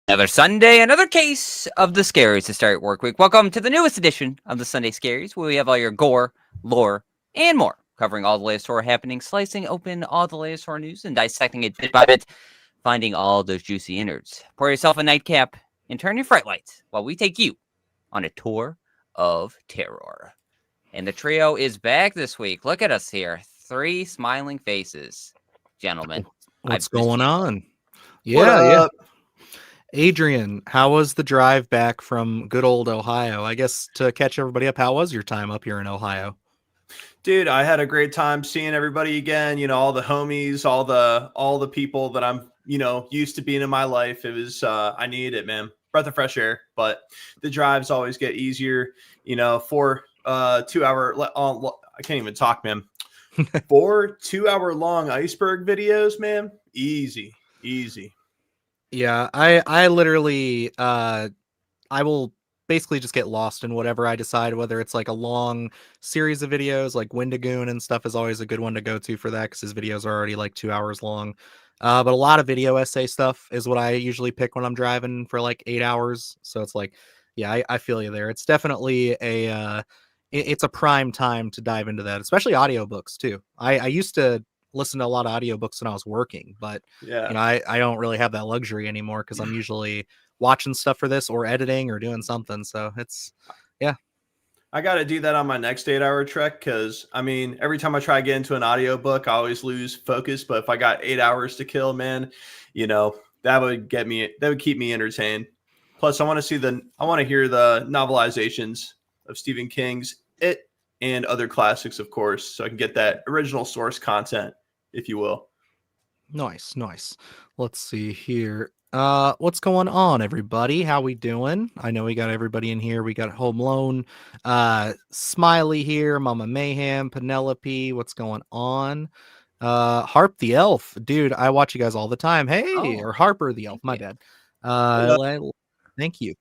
Another Sunday, another case of the Scaries to start work week. Welcome to the newest edition of the Sunday Scaries, where we have all your gore, lore, and more, covering all the latest horror happenings, slicing open all the latest horror news, and dissecting it bit by bit, finding all those juicy innards. Pour yourself a nightcap and turn your fright lights while we take you on a tour of terror. And the trio is back this week. Look at us here. 3 smiling faces, gentlemen. What's going on? What up? Adrian, how was the drive back from good old Ohio? I guess to catch everybody up, how was your time up here in Ohio? Dude, I had a great time seeing everybody again, all the homies, all the people that I'm, used to being in my life. It was I needed it, man. Breath of fresh air, but the drives always get easier, 4 2-hour I can't even talk, man. 4 2-hour long iceberg videos, man. Easy. Yeah, I literally I will basically just get lost in whatever I decide, whether it's like a long series of videos like Windigoon and stuff is always a good one to go to for that because his videos are already like 2 hours long. But a lot of video essay stuff is what I usually pick when I'm driving for like 8 hours. So it's like, yeah, I feel you there. It's definitely it's a prime time to dive into that, especially audiobooks too. I used to listen to a lot of audiobooks when I was working, but yeah, I don't really have that luxury anymore because I'm usually watching stuff for this or editing or doing something. So it's I got to do that on my next 8-hour trek because every time I try to get into an audiobook, I always lose focus. But if I got 8 hours to kill, man, that would keep me entertained. Plus, I want to hear the novelizations of Stephen King's It and other classics, of course, so I can get that original source content, if you will. nice. Let's see here. What's going on, everybody? How we doing? I know we got everybody in here. We got Home Loan, Smiley here, Mama Mayhem, Penelope. What's going on? Harp the Elf, dude. I watch you guys all the time. Hey, or Harper the Elf. My bad. Thank you.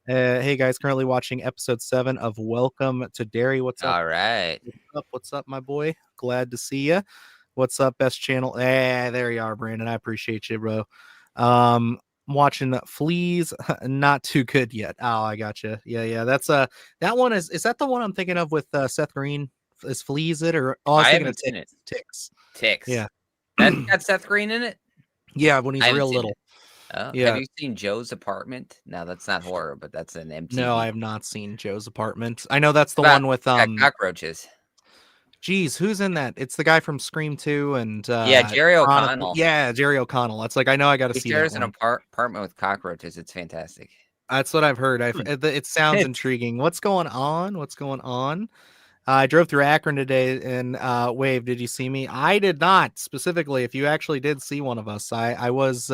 Hey guys, currently watching episode 7 of Welcome to Derry. What's up? All right. What's up, my boy? Glad to see you. What's up, best channel? There you are, Brandon. I appreciate you, bro. Watching Fleas, not too good yet. Oh, I gotcha. Yeah. That's that one is that the one I'm thinking of with Seth Green? Is Fleas it or I haven't seen it. Ticks. Yeah. That got Seth Green in it? Yeah, when he's real little. Oh, yeah. Have you seen Joe's Apartment? No, that's not horror, but that's an MTV. No, I have not seen Joe's Apartment. I know that's the one with cockroaches. Geez, who's in that? It's the guy from Scream 2 and Jerry O'Connell. Yeah, Jerry O'Connell. It's like I know I got to see. He shares an apartment with cockroaches. It's fantastic. That's what I've heard. It sounds intriguing. What's going on? I drove through Akron today and Wave, did you see me? I did not. Specifically, if you actually did see one of us, I was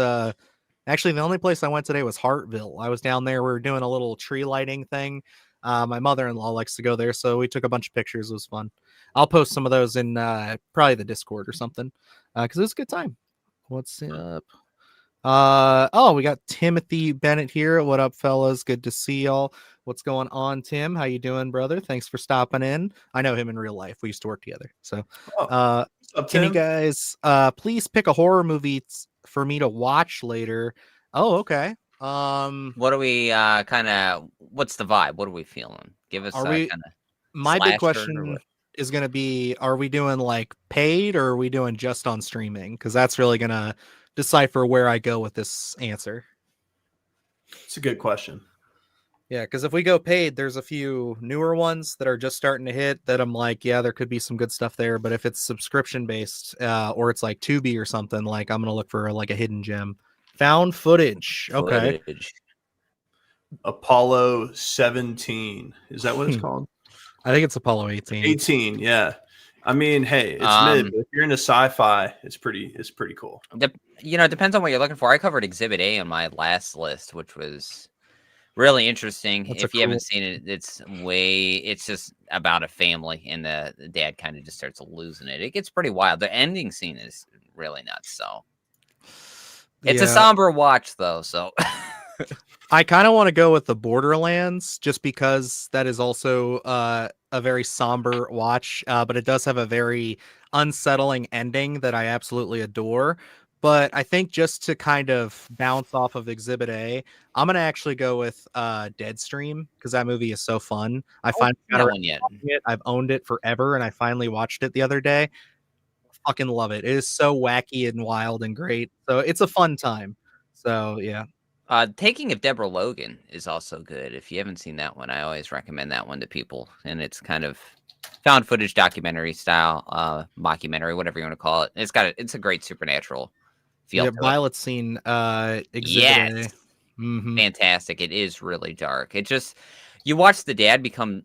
actually the only place I went today was Hartville. I was down there. We were doing a little tree lighting thing. My mother-in-law likes to go there, so we took a bunch of pictures. It was fun. I'll post some of those in probably the Discord or something because it was a good time. What's up? We got Timothy Bennett here. What up, fellas? Good to see y'all. What's going on, Tim? How you doing, brother? Thanks for stopping in. I know him in real life. We used to work together. So, can you guys please pick a horror movie for me to watch later? Oh, okay. What are we what's the vibe? What are we feeling? Give us my big question is going to be, are we doing like paid or are we doing just on streaming? Because that's really going to decipher where I go with this answer. It's a good question. Yeah, because if we go paid, there's a few newer ones that are just starting to hit that I'm like, yeah, there could be some good stuff there. But if it's subscription based or it's like Tubi or something, like I'm going to look for like a hidden gem. Found footage. Okay. Apollo 17. Is that what it's called? I think it's Apollo 18. 18, yeah. Hey, it's mid, but if you're into sci-fi, it's pretty cool. It depends on what you're looking for. I covered Exhibit A on my last list, which was really interesting. If you haven't seen it, it's just about a family and the dad kind of just starts losing it. It gets pretty wild. The ending scene is really nuts. So it's a somber watch though. So I kind of want to go with the Borderlands just because that is also a very somber watch, but it does have a very unsettling ending that I absolutely adore. But I think just to kind of bounce off of Exhibit A, I'm gonna actually go with Deadstream because that movie is so fun. I Oh, finally got that around one to yet? watching it. I've owned it forever, and I finally watched it the other day. Fucking love it. It is so wacky and wild and great. So it's a fun time. So yeah. Taking of Deborah Logan is also good. If you haven't seen that one, I always recommend that one to people. And it's kind of found footage documentary style, mockumentary, whatever you want to call it. It's a great supernatural feel Yeah, to it. Violet's seen Exhibit Yes, A. Mm-hmm. fantastic. It is really dark. It just you watch the dad become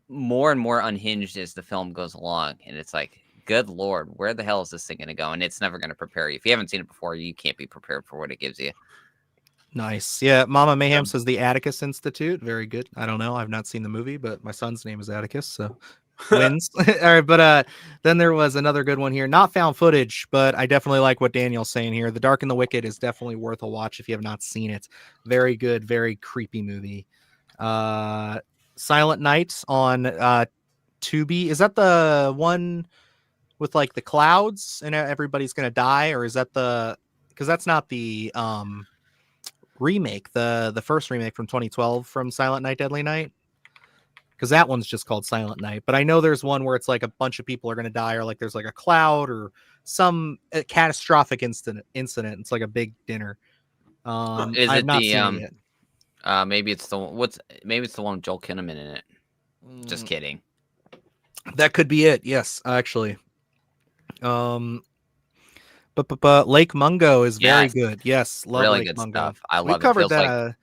more and more unhinged as the film goes along, and it's like, good lord, where the hell is this thing going to go? And it's never going to prepare you. If you haven't seen it before, you can't be prepared for what it gives you. Nice. Yeah, Mama Mayhem says the Atticus Institute. Very good. I don't know. I've not seen the movie, but my son's name is Atticus, so wins. All right, but then there was another good one here. Not found footage, but I definitely like what Daniel's saying here. The Dark and the Wicked is definitely worth a watch if you have not seen it. Very good, very creepy movie. Silent Night on Tubi. Is that the one with like the clouds and everybody's gonna die, or is that the because that's not the remake, the first remake from 2012 from Silent Night Deadly Night, because that one's just called Silent Night. But I know there's one where it's like a bunch of people are going to die, or like there's like a cloud or some catastrophic incident. It's like a big dinner. Is I've it not the seen it yet. maybe it's the maybe it's the one with Joel Kinnaman in it. Just kidding. That could be it. Yes, actually. But Lake Mungo is very Yes, good. Yes, love really Lake good Mungo. stuff. I We've love it. covered that a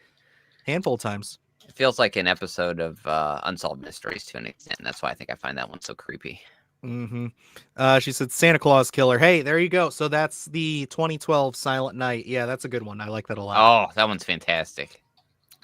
handful of times. It feels like an episode of Unsolved Mysteries to an extent. That's why I think I find that one so creepy. Mm-hmm. She said Santa Claus Killer. Hey, there you go. So that's the 2012 Silent Night. Yeah, that's a good one. I like that a lot. Oh, that one's fantastic.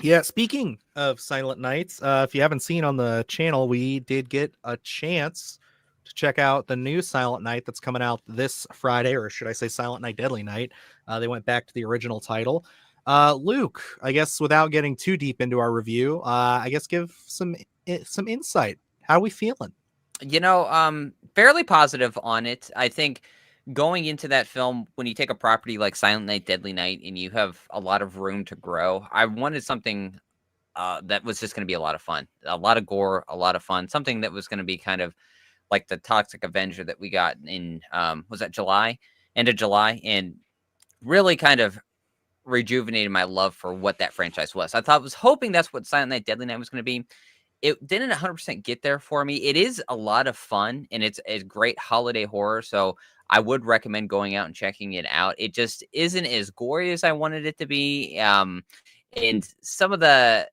Yeah, speaking of Silent Nights, if you haven't seen on the channel, we did get a chance to check out the new Silent Night that's coming out this Friday, or should I say Silent Night Deadly Night. They went back to the original title. Luke, I guess without getting too deep into our review, I guess give some insight. How are we feeling? Fairly positive on it. I think going into that film, when you take a property like Silent Night, Deadly Night, and you have a lot of room to grow, I wanted something that was just going to be a lot of fun, a lot of gore, a lot of fun, something that was going to be kind of like the Toxic Avenger that we got in, was that July, end of July, and really kind of rejuvenated my love for what that franchise was. I was hoping that's what Silent Night, Deadly Night was going to be. It didn't 100% get there for me. It is a lot of fun, and it's a great holiday horror, so I would recommend going out and checking it out. It just isn't as gory as I wanted it to be, and some of the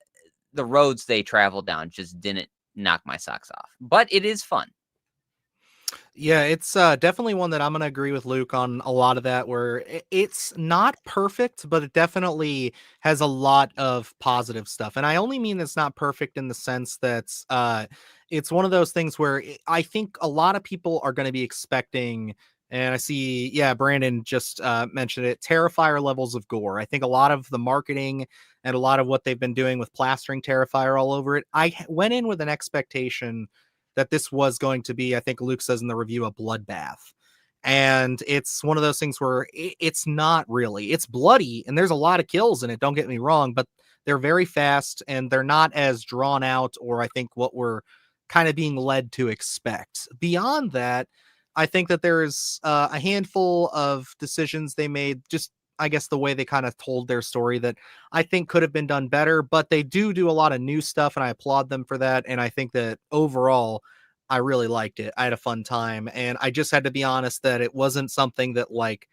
roads they travel down just didn't knock my socks off. But it is fun. Yeah, it's definitely one that I'm going to agree with Luke on a lot of that, where it's not perfect, but it definitely has a lot of positive stuff. And I only mean it's not perfect in the sense that it's one of those things where I think a lot of people are going to be expecting, and I see, yeah, Brandon just mentioned it, Terrifier levels of gore. I think a lot of the marketing and a lot of what they've been doing with plastering Terrifier all over it, I went in with an expectation that this was going to be, I think Luke says in the review, a bloodbath. And it's one of those things where it's not really. It's bloody and there's a lot of kills in it, don't get me wrong, but they're very fast and they're not as drawn out, or I think what we're kind of being led to expect. Beyond that, I think that there's a handful of decisions they made, just I guess the way they kind of told their story, that I think could have been done better, but they do a lot of new stuff and I applaud them for that. And I think that overall, I really liked it. I had a fun time, and I just had to be honest that it wasn't something that like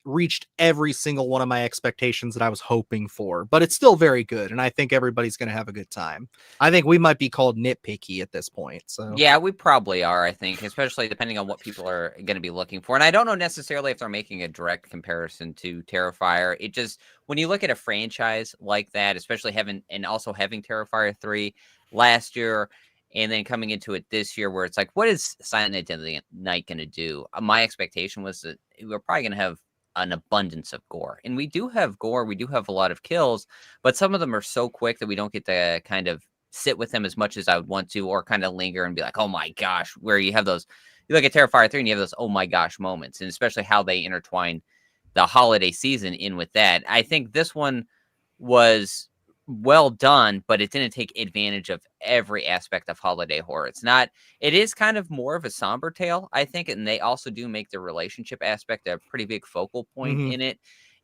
reached every single one of my expectations that I was hoping for, but it's still very good. And I think everybody's going to have a good time. I think we might be called nitpicky at this point. So Yeah, we probably are, I think, especially depending on what people are going to be looking for. And I don't know necessarily if they're making a direct comparison to Terrifier. It just, when you look at a franchise like that, especially having Terrifier 3 last year and then coming into it this year, where it's like, what is Silent Night Deadly Night going to do? My expectation was that we're probably going to have an abundance of gore. And we do have gore. We do have a lot of kills, but some of them are so quick that we don't get to kind of sit with them as much as I would want to, or kind of linger and be like, oh my gosh, where you have those, you look at Terrifier 3 and you have those, oh my gosh moments, and especially how they intertwine the holiday season in with that. I think this one was well done, but it didn't take advantage of every aspect of holiday horror. It is kind of more of a somber tale, I think, and they also do make the relationship aspect a pretty big focal point Mhm. in it.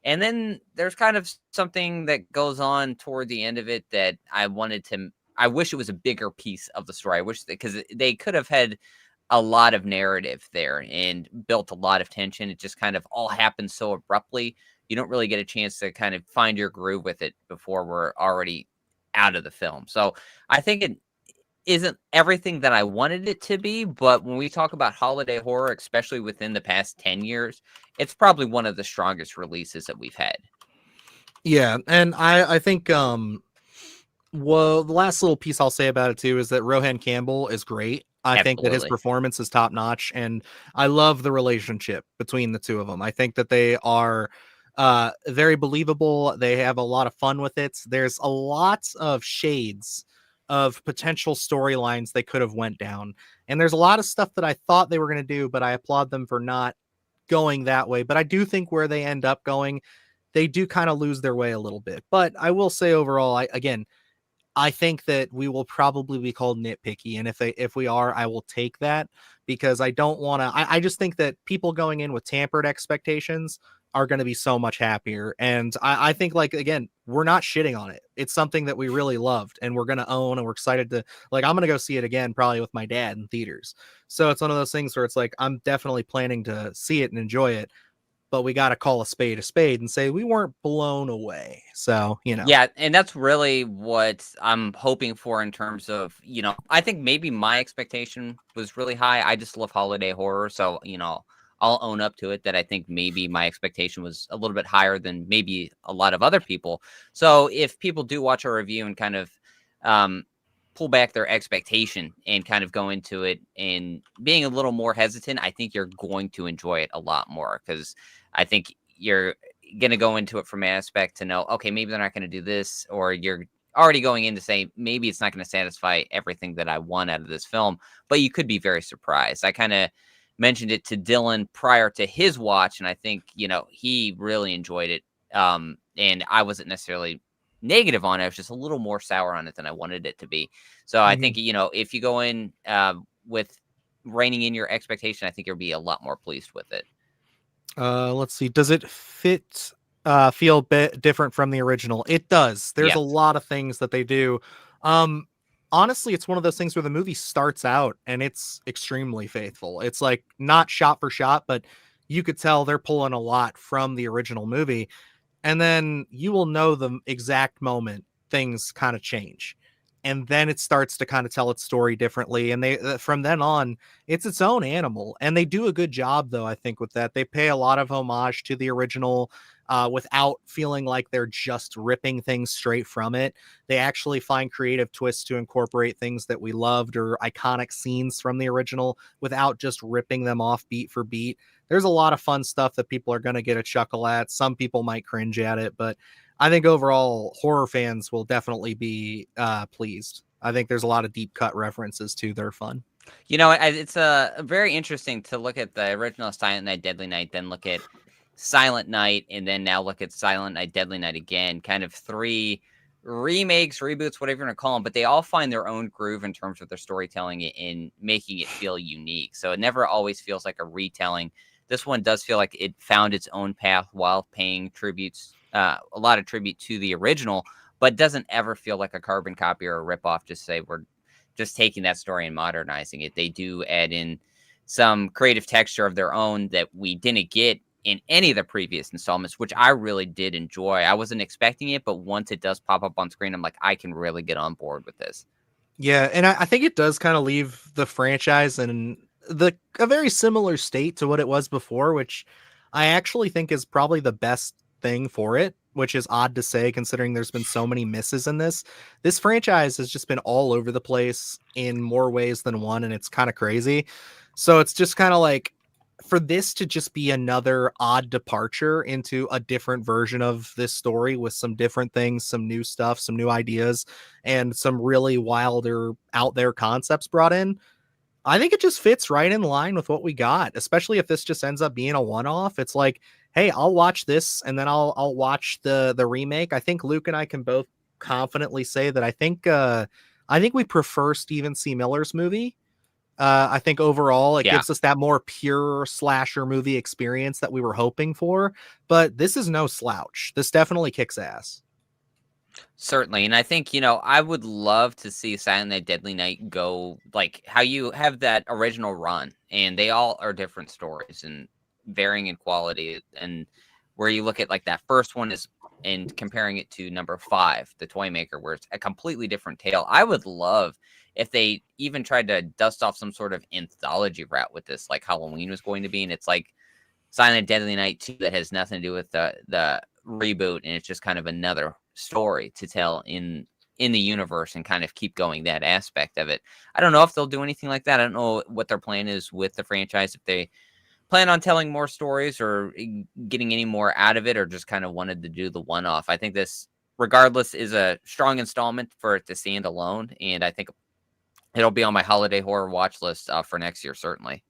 And then there's kind of something that goes on toward the end of it that I wish it was a bigger piece of the story. I wish because they could have had a lot of narrative there and built a lot of tension. It just kind of all happened so abruptly. You don't really get a chance to kind of find your groove with it before we're already out of the film. So I think it isn't everything that I wanted it to be, but when we talk about holiday horror, especially within the past 10 years, it's probably one of the strongest releases that we've had. Yeah, and I think well, the last little piece I'll say about it too is that Rohan Campbell is great. I think that his Absolutely. performance is top notch, and I love the relationship between the two of them. I think that they are very believable. They have a lot of fun with it. There's a lot of shades of potential storylines they could have went down, and there's a lot of stuff that I thought they were going to do, but I applaud them for not going that way. But I do think where they end up going, they do kind of lose their way a little bit. But I will say overall, I think that we will probably be called nitpicky, and if we are, I will take that because I don't want to. I just think that people going in with tampered expectations are going to be so much happier, and I think like again, we're not shitting on it. It's something that we really loved, and we're going to own, and we're excited to like. I'm going to go see it again, probably with my dad in theaters. So it's one of those things where it's like I'm definitely planning to see it and enjoy it, but we got to call a spade and say we weren't blown away. So, you know. Yeah, and that's really what I'm hoping for in terms of, I think maybe my expectation was really high. I just love holiday horror, so, I'll own up to it that I think maybe my expectation was a little bit higher than maybe a lot of other people. So if people do watch our review and kind of um, pull back their expectation and kind of go into it and being a little more hesitant, I think you're going to enjoy it a lot more because I think you're going to go into it from an aspect to know, okay, maybe they're not going to do this, or you're already going in to say, maybe it's not going to satisfy everything that I want out of this film, but you could be very surprised. I kind of mentioned it to Dylan prior to his watch, and I think, he really enjoyed it. And I wasn't necessarily negative on it. I was just a little more sour on it than I wanted it to be. So I think, if you go in with reining in your expectation, I think you'll be a lot more pleased with it. Let's see. Does it feel a bit different from the original? It does. There's Yeah. a lot of things that they do. Honestly, it's one of those things where the movie starts out and it's extremely faithful. It's like not shot for shot, but you could tell they're pulling a lot from the original movie. And then you will know the exact moment things kind of change. And then it starts to kind of tell its story differently. And they, from then on, it's its own animal. And they do a good job, though, I think, with that. They pay a lot of homage to the original without feeling like they're just ripping things straight from it. They actually find creative twists to incorporate things that we loved or iconic scenes from the original without just ripping them off beat for beat. There's a lot of fun stuff that people are going to get a chuckle at. Some people might cringe at it, but I think overall horror fans will definitely be pleased. I think there's a lot of deep cut references too. They're fun. It's very interesting to look at the original Silent Night, Deadly Night, then look at Silent Night, and then now look at Silent Night, Deadly Night again. Kind of three remakes, reboots, whatever you want to call them, but they all find their own groove in terms of their storytelling and making it feel unique. So it never always feels like a retelling. This one does feel like it found its own path while paying a lot of tribute to the original, but doesn't ever feel like a carbon copy or a ripoff. Just say we're just taking that story and modernizing it. They do add in some creative texture of their own that we didn't get in any of the previous installments, which I really did enjoy. I wasn't expecting it, but once it does pop up on screen, I'm like, I can really get on board with this. Yeah, and I think it does kind of leave the franchise in a very similar state to what it was before, which I actually think is probably the best thing for it, which is odd to say considering there's been so many misses in this. This franchise has just been all over the place in more ways than one, and it's kind of crazy. So it's just kind of like for this to just be another odd departure into a different version of this story with some different things, some new stuff, some new ideas, and some really wilder out there concepts brought in. I think it just fits right in line with what we got, especially if this just ends up being a one-off. It's like, hey, I'll watch this and then I'll watch the remake. I think Luke and I can both confidently say that I think we prefer Stephen C. Miller's movie. I think overall it Yeah. gives us that more pure slasher movie experience that we were hoping for. But this is no slouch. This definitely kicks ass. Certainly, and I think, I would love to see Silent Night, Deadly Night go like how you have that original run, and they all are different stories and varying in quality. And where you look at like that first one is and comparing it to number 5, The Toy Maker, where it's a completely different tale. I would love if they even tried to dust off some sort of anthology route with this, like Halloween was going to be, and it's like Silent Deadly Night 2 that has nothing to do with the reboot, and it's just kind of another story to tell in the universe and kind of keep going that aspect of it. I don't know if they'll do anything like that. I don't know what their plan is with the franchise, if they plan on telling more stories or getting any more out of it, or just kind of wanted to do the one-off. I think this, regardless, is a strong installment for it to stand alone, and I think it'll be on my holiday horror watch list for next year, certainly.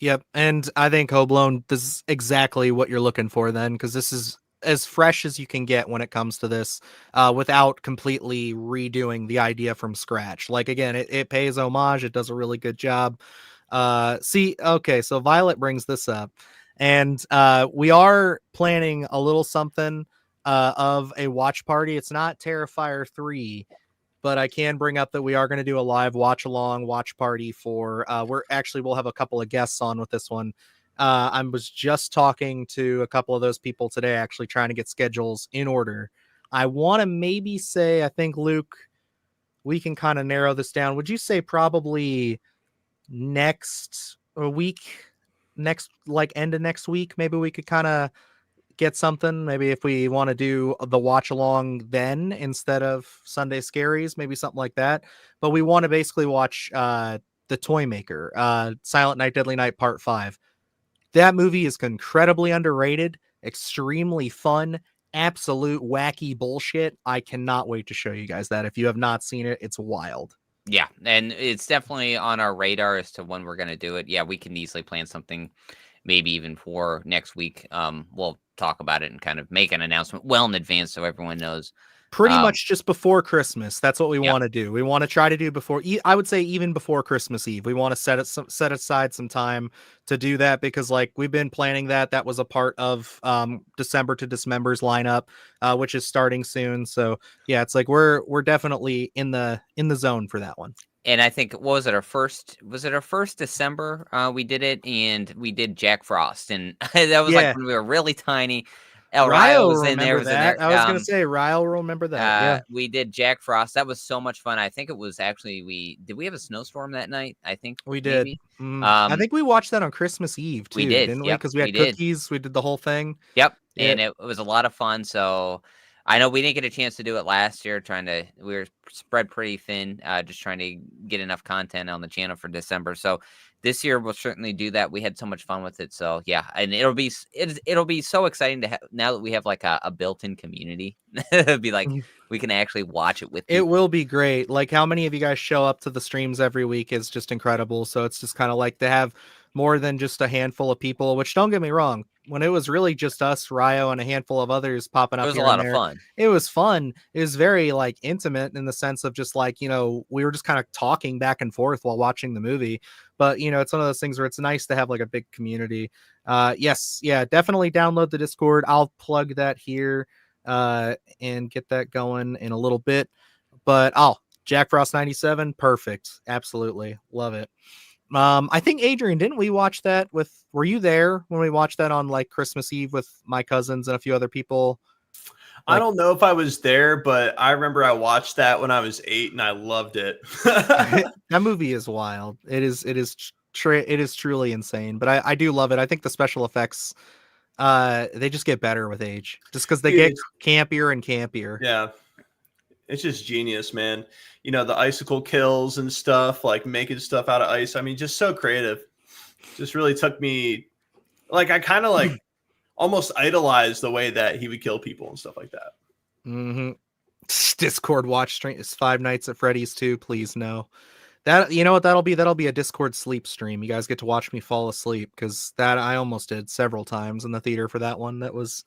Yep, and I think Hoblown, this is exactly what you're looking for then, because this is as fresh as you can get when it comes to this, without completely redoing the idea from scratch. Like, again, it pays homage, it does a really good job. Okay, so Violet brings this up, and we are planning a little something of a watch party. It's not Terrifier 3, but I can bring up that we are going to do a live watch along watch party for we'll have a couple of guests on with this one. I was just talking to a couple of those people today, actually trying to get schedules in order. I want to maybe say, I think Luke, we can kind of narrow this down. Would you say probably next like end of next week, maybe we could kind of get something, maybe if we want to do the watch along then instead of Sunday Scaries, maybe something like that. But we want to basically watch The Toy Maker, Silent Night Deadly Night Part 5. That movie is incredibly underrated, extremely fun, absolute wacky bullshit. I cannot wait to show you guys that. If you have not seen it, it's wild. Yeah, and it's definitely on our radar as to when we're going to do it. Yeah, we can easily plan something, maybe even for next week. We'll talk about it and kind of make an announcement well in advance so everyone knows. Pretty much just before Christmas. That's what we Yeah. want to do. We want to try to do before, I would say even before Christmas Eve. We want to set aside some time to do that, because like we've been planning that. That was a part of December to Dismember's lineup, which is starting soon. So yeah, it's like we're definitely in the zone for that one. And I think, what was it, our first December we did it, and we did Jack Frost, and that was Yeah. like when we were really tiny. El Ryle Ryo was in there. I was gonna say Ryle will remember that. Yeah, we did Jack Frost. That was so much fun. I think it was actually we have a snowstorm that night? I think we did. maybe. I think we watched that on Christmas Eve too, We did, didn't we? yep, Because we had we did. cookies. We did the whole thing. Yep, Yeah. and it was a lot of fun. So I know we didn't get a chance to do it last year. We were spread pretty thin, just trying to get enough content on the channel for December. So this year we'll certainly do that. We had so much fun with it. So yeah, and it'll be so exciting to have now that we have like a built-in community. It'll be like we can actually watch it with people. It will be great. Like how many of you guys show up to the streams every week is just incredible. So it's just kind of like to have more than just a handful of people, which, don't get me wrong, when it was really just us, Ryo, and a handful of others popping up, It was here a lot and of there, fun. it was fun. It was very like intimate in the sense of just like, we were just kind of talking back and forth while watching the movie. But it's one of those things where it's nice to have like a big community. Yes, yeah, definitely download the Discord. I'll plug that here and get that going in a little bit. But Jack Frost 97, perfect, absolutely love it. I think Adrian, didn't we watch that were you there when we watched that on like Christmas Eve with my cousins and a few other people? I don't know if I was there, but I remember I watched that when I was 8 and I loved it. That movie is wild. It is truly insane, but I do love it. I think the special effects, they just get better with age, just because they get campier and campier. Yeah. It's just genius, man. The icicle kills and stuff, like making stuff out of ice. I mean, just so creative. Just really took me, like, I kind of like almost idolized the way that he would kill people and stuff like that. Mm-hmm. Discord watch stream is Five Nights at Freddy's 2. Please no. That, you know what that'll be? That'll be a Discord sleep stream. You guys get to watch me fall asleep, because that I almost did several times in the theater for that one. That was.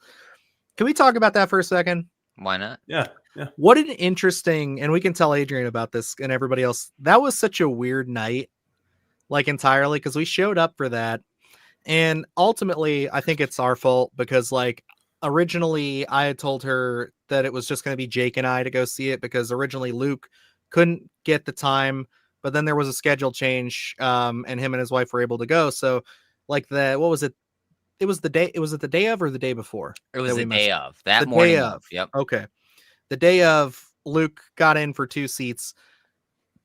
Can we talk about that for a second? Why not? Yeah. Yeah. What an interesting, and we can tell Adrian about this and everybody else. That was such a weird night, like entirely, because we showed up for that. And ultimately, I think it's our fault because, like, originally I had told her that it was just going to be Jake and I to go see it, because originally Luke couldn't get the time, but then there was a schedule change, and him and his wife were able to go. So, like, what was it? It was the day. It was it the day of or the day before? It was that we the messed day up? of that The morning day of. of. Yep. Okay. The day of, Luke got in for 2 seats.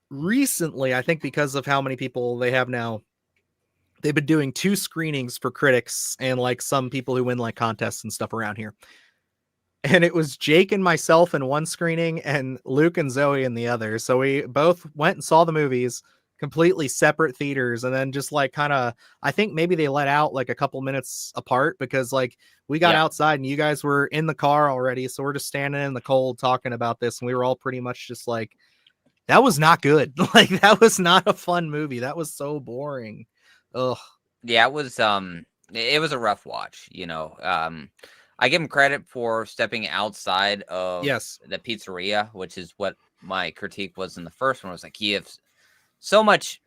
Recently, I think because of how many people they have now, they've been doing 2 screenings for critics and like some people who win like contests and stuff around here. And it was Jake and myself in one screening and Luke and Zoe in the other. So we both went and saw the movies, completely separate theaters, and then just like kind of, I think maybe they let out like a couple minutes apart, because like we got Yep. outside and you guys were in the car already. So we're just standing in the cold talking about this, and we were all pretty much just like, that was not good. Like, that was not a fun movie. That was so boring. Ugh. Yeah, it was a rough watch, I give him credit for stepping outside of Yes. the pizzeria, which is what my critique was in the first one. I was like, you have so much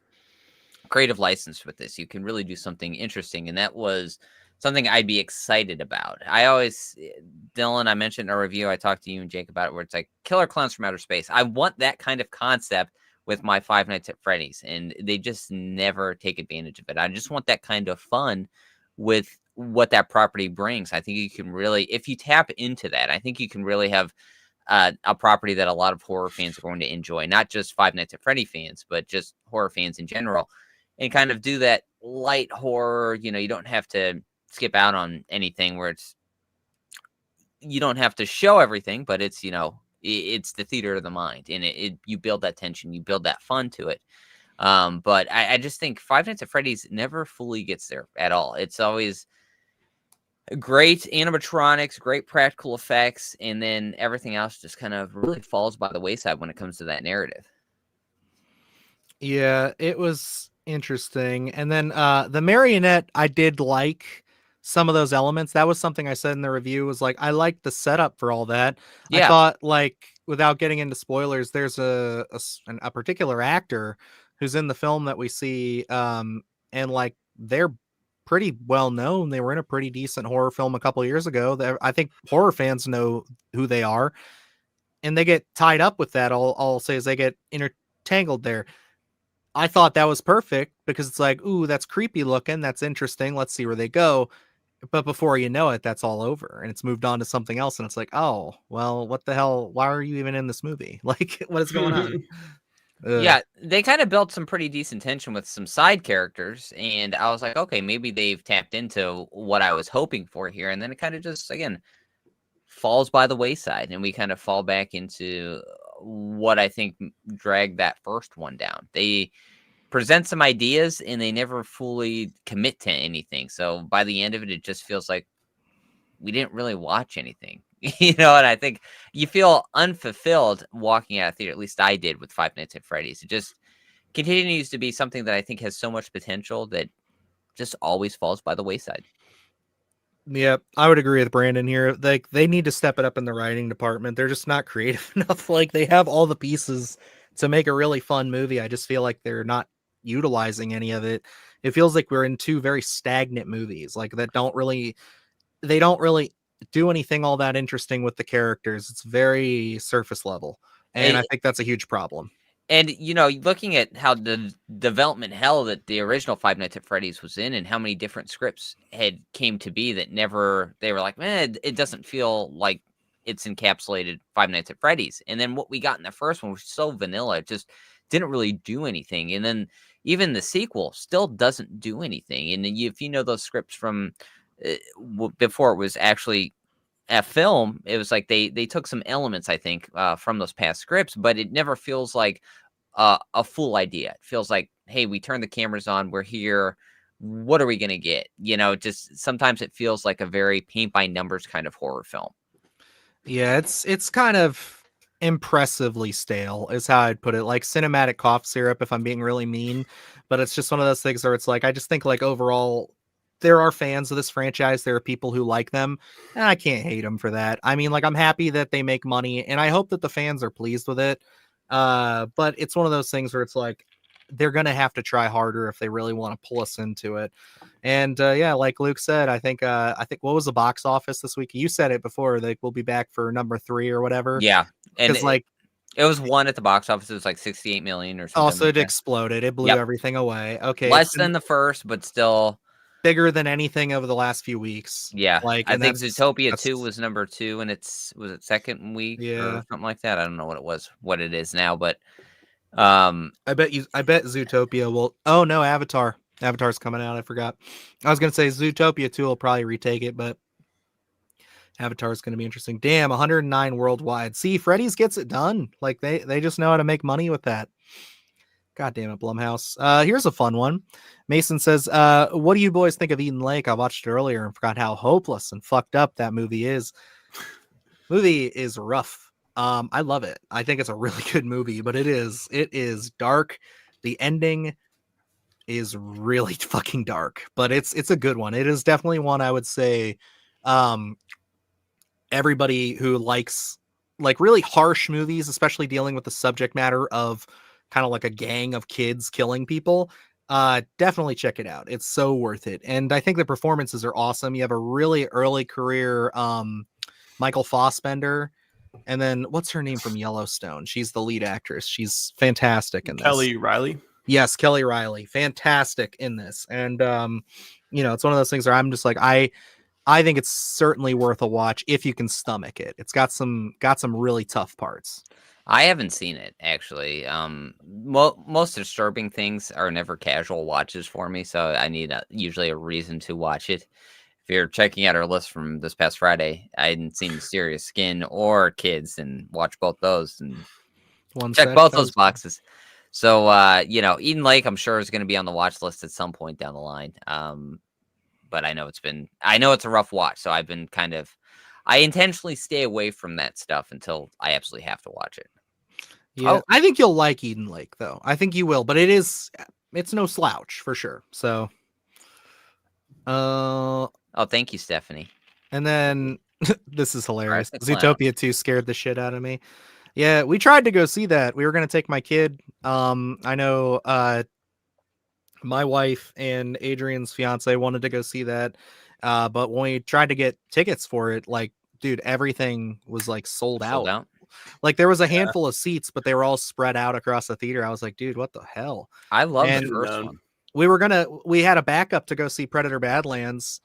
creative license with this. You can really do something interesting, and that was something I'd be excited about. Dylan, I mentioned in a review, I talked to you and Jake about it, where it's like Killer Clowns from Outer Space. I want that kind of concept with my Five Nights at Freddy's, and they just never take advantage of it. I just want that kind of fun with what that property brings. I think you can really, if you tap into that, I think you can really have a property that a lot of horror fans are going to enjoy, not just Five Nights at Freddy fans, but just horror fans in general, and kind of do that light horror. You don't have to skip out on anything where you don't have to show everything, but it's the theater of the mind, and you build that tension, you build that fun to it. But I just think Five Nights at Freddy's never fully gets there at all. It's always great animatronics, great practical effects, and then everything else just kind of really falls by the wayside when it comes to that narrative. Yeah, it was interesting. And then the marionette, I did like some of those elements. That was something I said in the review, was like, I liked the setup for all that. I Yeah. thought, like, without getting into spoilers, there's a particular actor who's in the film that we see, and like they're pretty well known. They were in a pretty decent horror film a couple years ago. I think horror fans know who they are, and they get tied up with that. All I'll say is they get intertangled there. I thought that was perfect, because it's like, ooh, that's creepy looking. That's interesting. Let's see where they go. But before you know it, that's all over and it's moved on to something else. And it's like, oh, well, what the hell? Why are you even in this movie? Like, what is going on? Yeah, they kind of built some pretty decent tension with some side characters, and I was like, okay, maybe they've tapped into what I was hoping for here, and then it kind of just, again, falls by the wayside, and we kind of fall back into what I think dragged that first one down. They present some ideas, and they never fully commit to anything, so by the end of it, it just feels like we didn't really watch anything. And I think you feel unfulfilled walking out of theater. At least I did with Five Nights at Freddy's. It just continues to be something that I think has so much potential that just always falls by the wayside. Yeah, I would agree with Brandon here. Like, they need to step it up in the writing department. They're just not creative enough. Like, they have all the pieces to make a really fun movie. I just feel like they're not utilizing any of it. It feels like we're in 2 very stagnant movies, like they don't really do anything all that interesting with the characters. It's very surface level, and I think that's a huge problem. And, looking at how the development hell that the original Five Nights at Freddy's was in, and how many different scripts had came to be that never, they were like, man, it doesn't feel like it's encapsulated Five Nights at Freddy's. And then what we got in the first one was so vanilla, it just didn't really do anything. And then even the sequel still doesn't do anything. And if you know those scripts from before it was actually a film, it was like they took some elements, I think, from those past scripts, but it never feels like a full idea. It feels like, hey, we turn the cameras on, we're here, what are we gonna get? Just sometimes it feels like a very paint by numbers kind of horror film. Yeah, it's kind of, impressively stale is how I'd put it. Like cinematic cough syrup, if I'm being really mean. But it's just one of those things where it's like, I just think like overall, there are fans of this franchise. There are people who like them, and I can't hate them for that. I mean, like, I'm happy that they make money, and I hope that the fans are pleased with it. But it's one of those things where it's like, they're gonna have to try harder if they really want to pull us into it. And yeah, like Luke said, I think what was the box office this week? You said it before, like we'll be back for number 3 or whatever. Yeah, and Because like it was one at the box office. It was like 68 million or something. also like it that. exploded. It blew Yep. everything away. Okay, Less than the first, but still bigger than anything over the last few weeks. Yeah, Like, I and think that's Zootopia 2 was number 2, and was it second week Yeah. or something like that? I don't know what it is now, but I bet Zootopia will. Oh no, Avatar's coming out. I forgot. I was gonna say Zootopia 2 will probably retake it, but Avatar's gonna be interesting. Damn, 109 worldwide. See, Freddy's gets it done. Like they just know how to make money with that. God damn it, Blumhouse. Here's a fun one. Mason says, what do you boys think of Eden Lake? I watched it earlier and forgot how hopeless and fucked up that movie is. Movie is rough. I love it. I think it's a really good movie, but it is dark. The ending is really fucking dark, but it's a good one. It is definitely one I would say everybody who likes like really harsh movies, especially dealing with the subject matter of kind of like a gang of kids killing people, definitely check it out. It's so worth it. And I think the performances are awesome. You have a really early career Michael Fassbender, and then what's her name from Yellowstone? She's the lead actress. She's fantastic in this. Kelly Riley. Yes, Kelly Riley, fantastic in this. And it's one of those things where I'm just like, I think it's certainly worth a watch if you can stomach it. It's got some really tough parts. I haven't seen it actually. Most disturbing things are never casual watches for me, so I need usually a reason to watch it. If you're checking out our list from this past Friday, I hadn't seen Mysterious Skin or Kids, and watch both those and check both those boxes. So Eden Lake, I'm sure is going to be on the watch list at some point down the line. But I know it's a rough watch, so I intentionally stay away from that stuff until I absolutely have to watch it. Yeah, I think you'll like Eden Lake, though. I think you will, but it's no slouch for sure. So, thank you, Stephanie. And then this is hilarious. Zootopia 2 scared the shit out of me. Yeah, we tried to go see that. We were going to take my kid. I know my wife and Adrian's fiance wanted to go see that. But when we tried to get tickets for it, like, dude, everything was like sold out. Like there was a handful of seats, but they were all spread out across the theater. I was like, dude, what the hell? I love the first one. We had a backup to go see Predator Badlands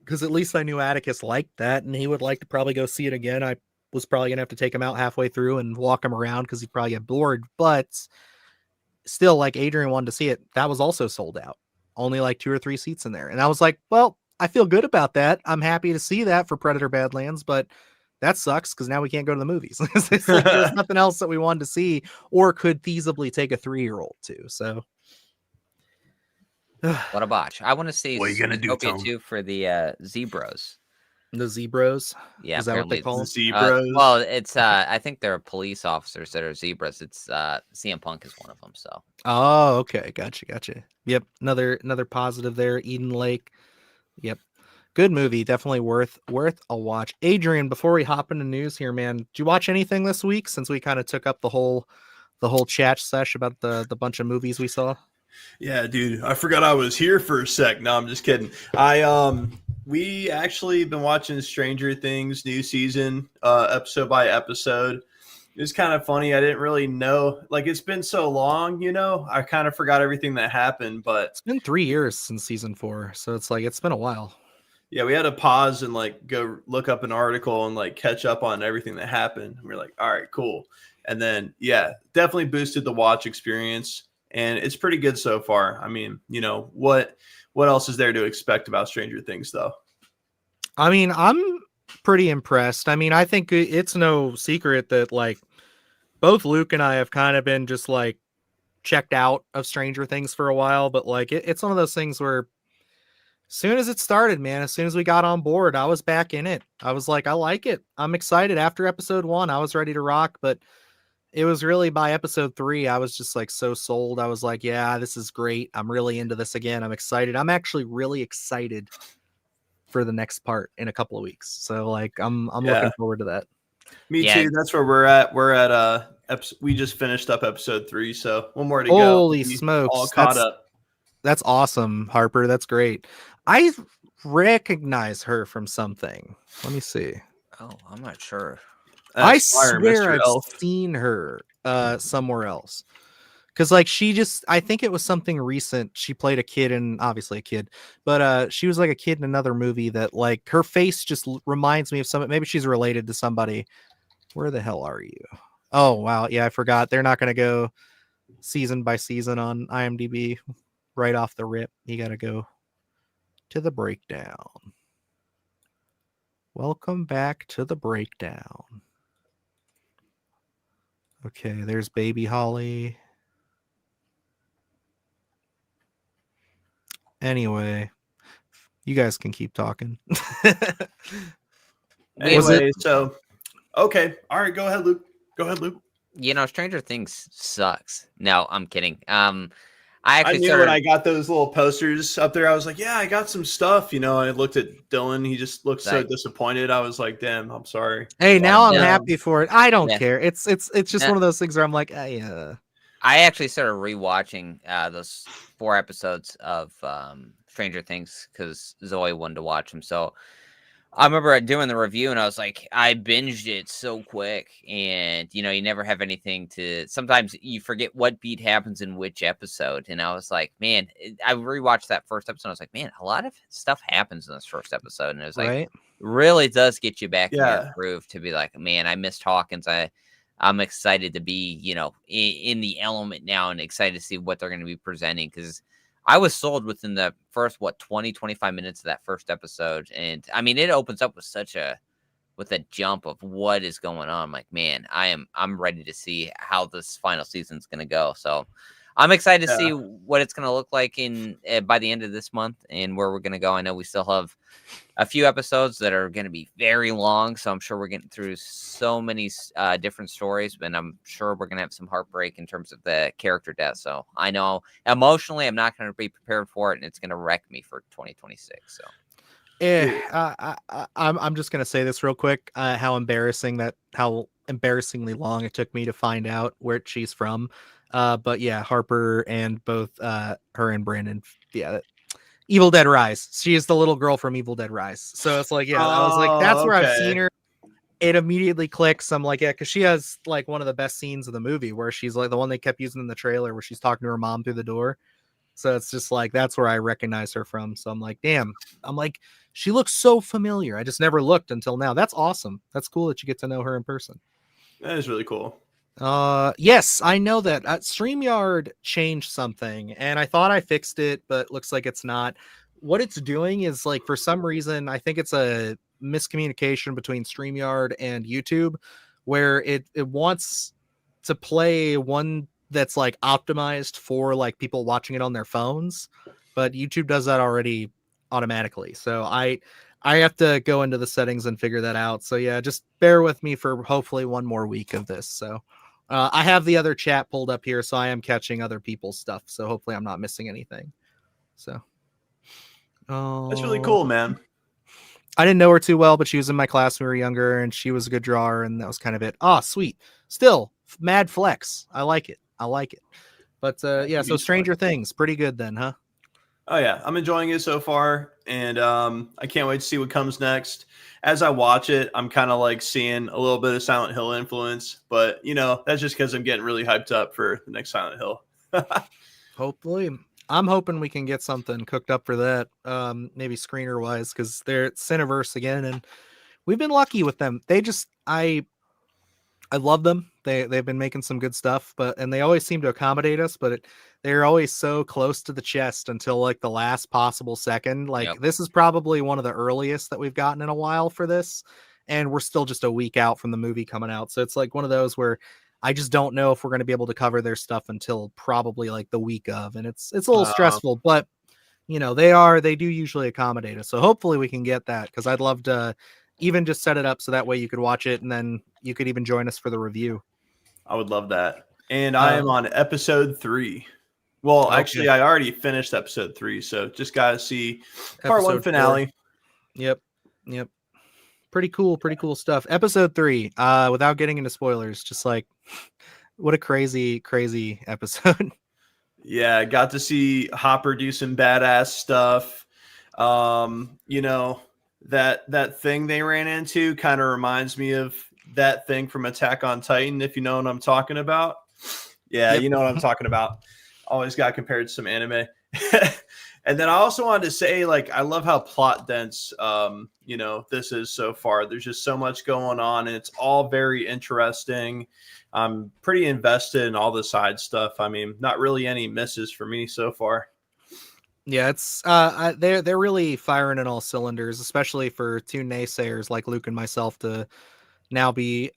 because at least I knew Atticus liked that and he would like to probably go see it again. I was probably gonna have to take him out halfway through and walk him around because he'd probably get bored, but still, like, Adrian wanted to see it. That was also sold out. Only like 2 or 3 seats in there. And I was like, well, I feel good about that. I'm happy to see that for Predator Badlands, but that sucks because now we can't go to the movies. It's like there's nothing else that we wanted to see or could feasibly take a 3-year-old to. So what a botch. I want to see what are you gonna do, Tom? 2 for the Zebros. The Zebros? Yeah, is that what they call them? Zebras? Well, it's I think they're police officers that are zebras. It's CM Punk is one of them. So. Oh, okay, gotcha. Yep, another positive there. Eden Lake. Yep, good movie. Definitely worth a watch. Adrian, before we hop into news here, man, did you watch anything this week? Since we kind of took up the whole chat sesh about the bunch of movies we saw. Yeah, dude, I forgot I was here for a sec. No, I'm just kidding. We actually been watching Stranger Things new season, episode by episode. It was kind of funny. I didn't really know, like, it's been so long, I kind of forgot everything that happened, but it's been 3 years since season 4. So it's like, it's been a while. Yeah. We had to pause and like go look up an article and like catch up on everything that happened. We we're like, all right, cool. And then, yeah, definitely boosted the watch experience. And it's pretty good so far. I mean, what else is there to expect about Stranger Things, though? I mean, I'm pretty impressed. I mean, I think it's no secret that, like, both Luke and I have kind of been just, like, checked out of Stranger Things for a while. But, like, it's one of those things where Soon as it started, man, as soon as we got on board, I was back in it. I was like, I like it. I'm excited. After episode 1, I was ready to rock, but it was really by episode 3, I was just like so sold. I was like, yeah, this is great. I'm really into this again. I'm excited. I'm actually really excited for the next part in a couple of weeks. So like I'm looking forward to that. Me Yeah. too. That's where we're at. We're at we just finished up episode 3, so one more to go. Holy Be smokes. all caught up. That's awesome, Harper. That's great. I recognize her from something. Let me see. Oh, I'm not sure. I Fire, swear Mr. I've Elf. seen her somewhere else. Because like I think it was something recent. She played a kid, and obviously a kid, but she was like a kid in another movie that like her face just reminds me of something. Maybe she's related to somebody. Where the hell are you? Oh wow, yeah, I forgot. They're not gonna go season by season on IMDb right off the rip. You gotta go to the breakdown. Welcome back to the breakdown. Okay, there's Baby Holly. Anyway, you guys can keep talking. Anyway, so okay. All right, go ahead, Luke. Go ahead, Luke. You know, Stranger Things sucks. No, I'm kidding. I I actually knew started. when I got those little posters up there, I was like, yeah, I got some stuff. You know, I looked at Dylan. He just looked so Like- disappointed. I was like, damn, I'm sorry. Hey, now I'm Yeah. happy for it. I don't Yeah. care. It's just Yeah. one of those things where I'm like, yeah. I actually started rewatching those 4 episodes of Stranger Things because Zoe wanted to watch them. So I remember doing the review and I was like, I binged it so quick. And, you know, you never have anything to, sometimes you forget what beat happens in which episode. And I was like, man, I rewatched that first episode. I was like, man, a lot of stuff happens in this first episode. And it was like, Right? really does get you back in Yeah. your groove to be like, man, I missed Hawkins. I'm excited to be, you know, in the element now and excited to see what they're going to be presenting because I was sold within the first 25 minutes of that first episode. And I mean, it opens up with with a jump of what is going on. I'm like, man, I'm ready to see how this final season's going to go. So I'm excited to see what it's going to look like by the end of this month and where we're going to go. I know we still have a few episodes that are going to be very long, so I'm sure we're getting through so many different stories, and I'm sure we're going to have some heartbreak in terms of the character death. So I know emotionally I'm not going to be prepared for it, and it's going to wreck me for 2026. So I'm just gonna say this real quick. How embarrassingly long it took me to find out where she's from. But yeah, Harper and both her and Brandon. Yeah, Evil Dead Rise. She is the little girl from Evil Dead Rise. So it's like, yeah, I was like, that's where I've seen her. It immediately clicks. I'm like, yeah, because she has like one of the best scenes of the movie where she's like the one they kept using in the trailer where she's talking to her mom through the door. So it's just like, that's where I recognize her from. So I'm like, damn, I'm like, she looks so familiar. I just never looked until now. That's awesome. That's cool that you get to know her in person. That is really cool. Yes, I know that StreamYard changed something and I thought I fixed it, but looks like it's not. What it's doing is like, for some reason, I think it's a miscommunication between StreamYard and YouTube where it wants to play one that's like optimized for like people watching it on their phones, but YouTube does that already automatically. So I have to go into the settings and figure that out. So yeah, just bear with me for hopefully one more week of this. So I have the other chat pulled up here, so I am catching other people's stuff. So hopefully I'm not missing anything. So That's really cool, man. I didn't know her too well, but she was in my class when we were younger, and she was a good drawer, and that was kind of it. Oh, sweet. Still, mad flex. I like it. But yeah, so Stranger Things, pretty good then, huh? Oh yeah, I'm enjoying it so far, and I can't wait to see what comes next. As I watch it, I'm kind of like seeing a little bit of Silent Hill influence, but you know, that's just because I'm getting really hyped up for the next Silent Hill. Hopefully. I'm hoping we can get something cooked up for that, maybe screener wise, because they're at Cineverse again, and we've been lucky with them. They just I love them. They've been making some good stuff, and they always seem to accommodate us, but they're always so close to the chest until like the last possible second. Like This is probably one of the earliest that we've gotten in a while for this, and we're still just a week out from the movie coming out. So it's like one of those where I just don't know if we're going to be able to cover their stuff until probably like the week of, and it's a little stressful, but they do usually accommodate us. So hopefully we can get that, because I'd love to even just set it up so that way you could watch it and then you could even join us for the review. I would love that. And I am on episode 3. Well, Okay. actually, I already finished episode 3, so just got to see part 1 Episode 4. finale. Yep. Pretty cool stuff. Episode 3, without getting into spoilers, just like what a crazy episode. Yeah, got to see Hopper do some badass stuff. That thing they ran into kind of reminds me of that thing from Attack on Titan, if you know what I'm talking about. Yeah, Yep. You know what I'm talking about. Always got compared to some anime. And then I also wanted to say, like, I love how plot dense, this is so far. There's just so much going on, and it's all very interesting. I'm pretty invested in all the side stuff. I mean, not really any misses for me so far. Yeah, it's they're really firing in all cylinders, especially for two naysayers like Luke and myself to now be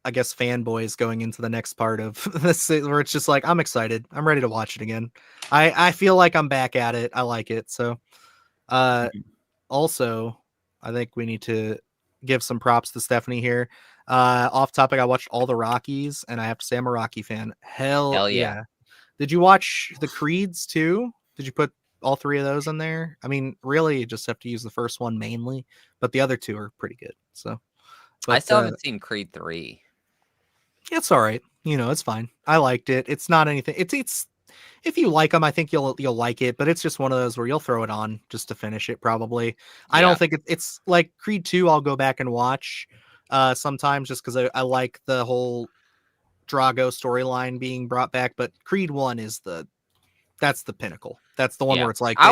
I guess fanboys going into the next part of this, where it's just like I'm excited. I'm ready to watch it again. I feel like I'm back at it. I like it. So also I think we need to give some props to Stephanie here. Off topic, I watched all the Rockies, and I have to say I'm a Rocky fan. Hell yeah. Did you watch the Creeds too? Did you put all 3 of those in there? I mean, really, you just have to use the first one mainly, but the other 2 are pretty good. So, I still haven't seen Creed 3. It's all right. It's fine. I liked it. It's not anything. It's if you like them, I think you'll like it. But it's just one of those where you'll throw it on just to finish it. Probably. Yeah. I don't think it's like Creed 2. I'll go back and watch sometimes just because I like the whole Drago storyline being brought back. But Creed 1 is that's the pinnacle. That's the one where it's like I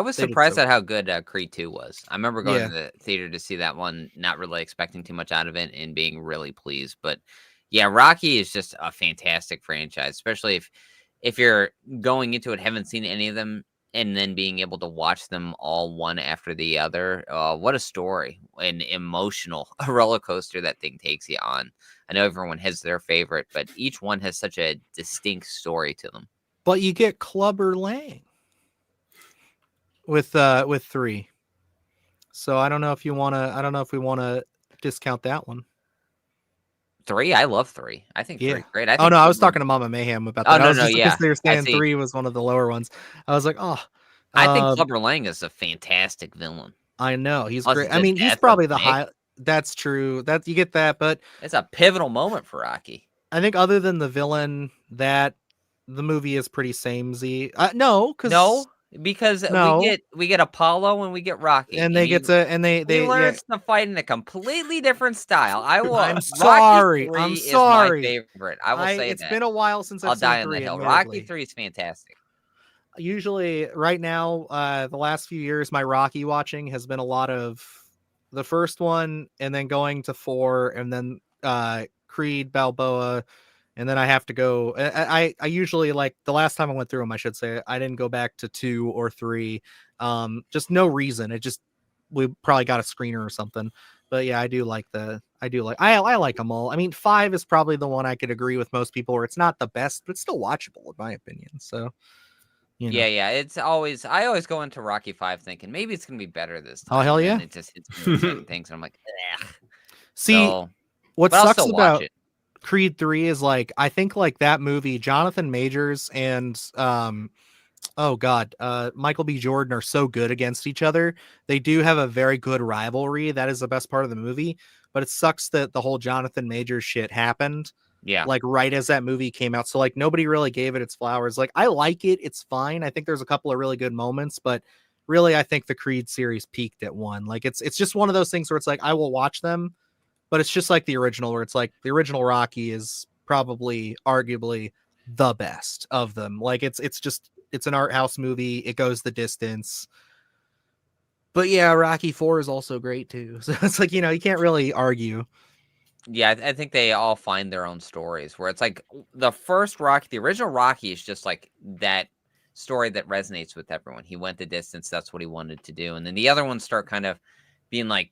was surprised at how good Creed 2 was. I remember going to the theater to see that one, not really expecting too much out of it and being really pleased. But yeah, Rocky is just a fantastic franchise, especially if you're going into it, haven't seen any of them, and then being able to watch them all one after the other. What a story, an emotional roller coaster that thing takes you on. I know everyone has their favorite, but each one has such a distinct story to them. But you get Clubber Lang with 3. So I don't know if we want to discount that one. 3, I love 3. I think 3 is great. I was talking to Mama Mayhem about that. Yeah. They were saying 3 was one of the lower ones. I was like, I think Clubber Lang is a fantastic villain. I know he's great. I mean, he's probably the high. That's true. That you get that, but it's a pivotal moment for Rocky. I think other than the villain, that the movie is pretty samey. Because we get Apollo and we get Rocky, and they learn to fight in a completely different style. I'm sorry. Rocky 3 is my favorite. I will say it's been a while since I've die seen on 3. the hill. Rocky 3 is fantastic. Usually, right now, the last few years, my Rocky watching has been a lot of the first one, and then going to 4, and then Creed, Balboa. And then I have to go. I usually, like, the last time I went through them, I should say, I didn't go back to 2 or 3. Just no reason. We probably got a screener or something. But yeah, I like them all. I mean, 5 is probably the one I could agree with most people where it's not the best, but it's still watchable in my opinion. So yeah. I always go into Rocky 5 thinking maybe it's gonna be better this time. Oh hell yeah! And it just hits certain things, and I'm like, ugh. See, what sucks about Creed 3 is, like, I think, like, that movie, Jonathan Majors and Michael B. Jordan are so good against each other. They do have a very good rivalry. That is the best part of the movie. But it sucks that the whole Jonathan Majors shit happened. Yeah. Like, right as that movie came out. So, like, nobody really gave it its flowers. Like, I like it. It's fine. I think there's a couple of really good moments, but really, I think the Creed series peaked at 1. Like, it's just one of those things where it's like, I will watch them. But it's just like the original, where it's like the original Rocky is probably arguably the best of them. Like, it's an art house movie. It goes the distance. But yeah, Rocky 4 is also great too. So it's like, you can't really argue. Yeah, I think they all find their own stories where it's like the first Rocky, the original Rocky is just like that story that resonates with everyone. He went the distance. That's what he wanted to do. And then the other ones start kind of being like,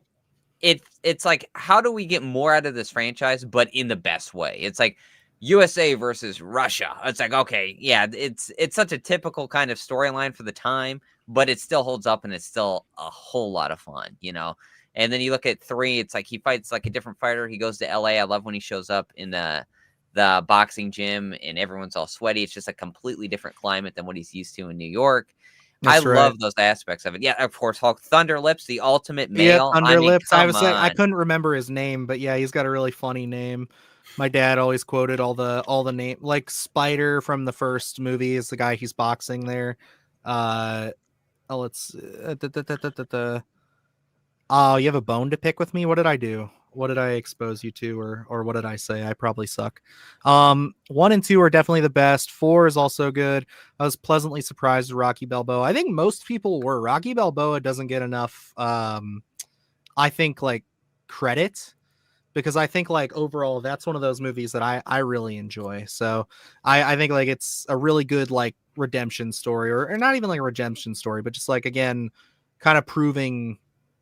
it's like, how do we get more out of this franchise, but in the best way? It's like USA versus Russia. It's like, okay, yeah, it's such a typical kind of storyline for the time, but it still holds up and it's still a whole lot of fun, you know. And then you look at 3, it's like he fights like a different fighter. He goes to LA. I love when he shows up in the boxing gym and everyone's all sweaty. It's just a completely different climate than what he's used to in New York. I That's right. love those aspects of it. Yeah, of course, Hulk Thunderlips, the ultimate Yeah, male. I mean, Thunderlips. I come was saying I on. couldn't remember his name, but yeah, he's got a really funny name. My dad always quoted all the name, like Spider from the first movie is the guy he's boxing there. Oh, let's. Oh, you have a bone to pick with me? What did I do? What did I expose you to, or what did I say? I probably suck. 1 and 2 are definitely the best. 4 is also good. I was pleasantly surprised with Rocky Balboa. I think most people were. Rocky Balboa doesn't get enough I think like credit, because I think like overall that's one of those movies that I really enjoy. So I think like it's a really good like redemption story, or not even like a redemption story, but just like, again, kind of proving,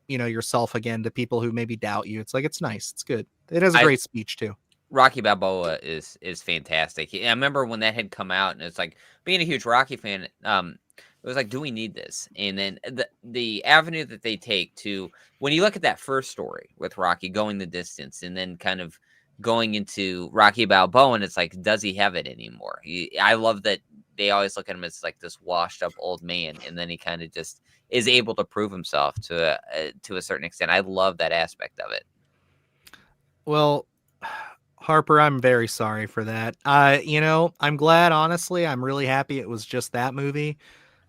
yourself again to people who maybe doubt you. It's like, it's nice. It's good. It has a great speech too. Rocky Balboa is fantastic. I remember when that had come out, and it's like, being a huge Rocky fan, it was like, do we need this? And then the avenue that they take to, when you look at that first story with Rocky going the distance, and then kind of going into Rocky Balboa, and it's like, does he have it anymore? I love that they always look at him as like this washed up old man, and then he kind of just is able to prove himself to a certain extent. I love that aspect of it. Well, Harper, I'm very sorry for that. I'm glad, honestly. I'm really happy it was just that movie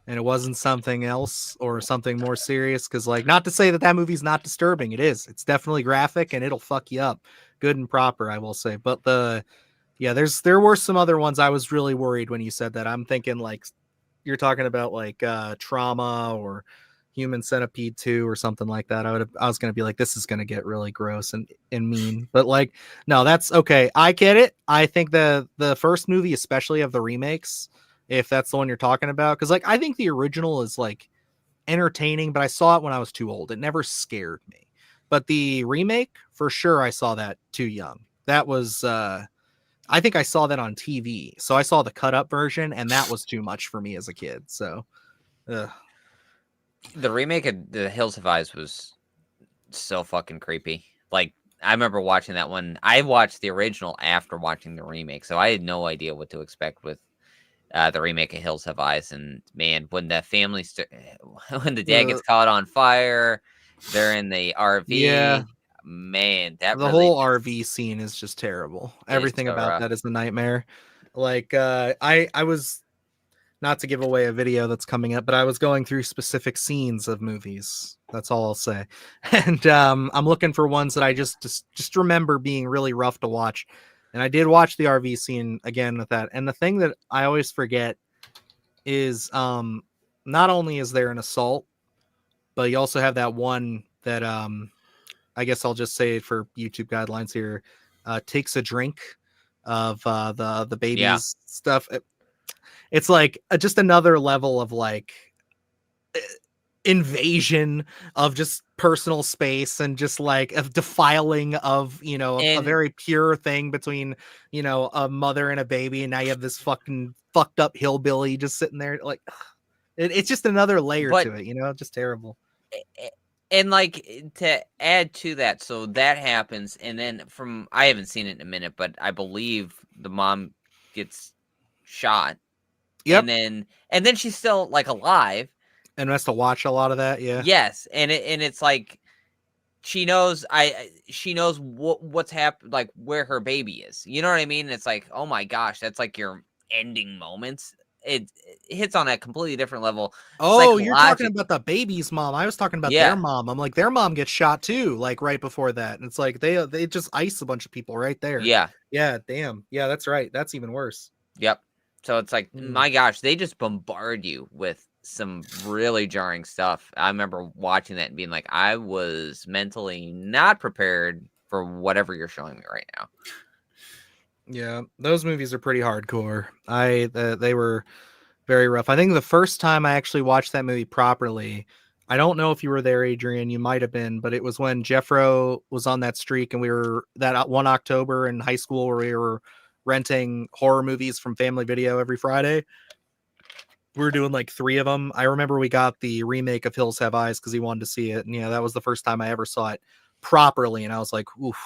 and it wasn't something else or something more serious. Because, like, not to say that movie's not disturbing. It is. It's definitely graphic and it'll fuck you up. Good and proper, I will say. But there were some other ones I was really worried when you said that. I'm thinking like you're talking about like Trauma or Human Centipede 2 or something like that. I was gonna be like, this is gonna get really gross and mean, but like, no, that's okay. I get it. I think the first movie, especially of the remakes, if that's the one you're talking about, because like I think the original is like entertaining, but I saw it when I was too old. It never scared me. But the remake, for sure, I saw that too young. That was I think I saw that on TV. So I saw the cut up version, and that was too much for me as a kid. So the remake of The Hills Have Eyes was so fucking creepy. Like, I remember watching that one. I watched the original after watching the remake, so I had no idea what to expect with the remake of Hills Have Eyes. And man, when the family, when the dad gets caught on fire, they're in the RV. Yeah, man, that the really whole RV scene is just terrible. Everything so about rough. that is a nightmare. Like I was, not to give away a video that's coming up, but I was going through specific scenes of movies. That's all I'll say. And I'm looking for ones that I just remember being really rough to watch. And I did watch the RV scene again with that. And the thing that I always forget is not only is there an assault, but you also have that one that I guess I'll just say for YouTube guidelines here, takes a drink of the baby's stuff. It's like just another level of like invasion of just personal space and just like a defiling of, a very pure thing between, a mother and a baby. And now you have this fucking fucked up hillbilly just sitting there. Like, it's just another layer to it, just terrible. And like, to add to that, so that happens. And then I haven't seen it in a minute, but I believe the mom gets shot. Yep. And then she's still like alive and has to watch a lot of that. Yeah. Yes. And it's like, she knows what's happened, like where her baby is, you know what I mean? It's like, oh my gosh, that's like your ending moments. It hits on a completely different level. Oh, you're talking about the baby's mom. I was talking about their mom. I'm like, their mom gets shot too, like right before that. And it's like they just ice a bunch of people right there. Yeah. Yeah, damn. Yeah, that's right. That's even worse. Yep. So it's like, my gosh, they just bombard you with some really jarring stuff. I remember watching that and being like, I was mentally not prepared for whatever you're showing me right now. Yeah, those movies are pretty hardcore. They were very rough. I think the first time I actually watched that movie properly, I don't know if you were there, Adrian, you might have been, but it was when Jeffro was on that streak and we were that one October in high school where we were renting horror movies from Family Video every Friday. We were doing like 3 of them. I remember we got the remake of Hills Have Eyes because he wanted to see it. And, that was the first time I ever saw it properly. And I was like, oof,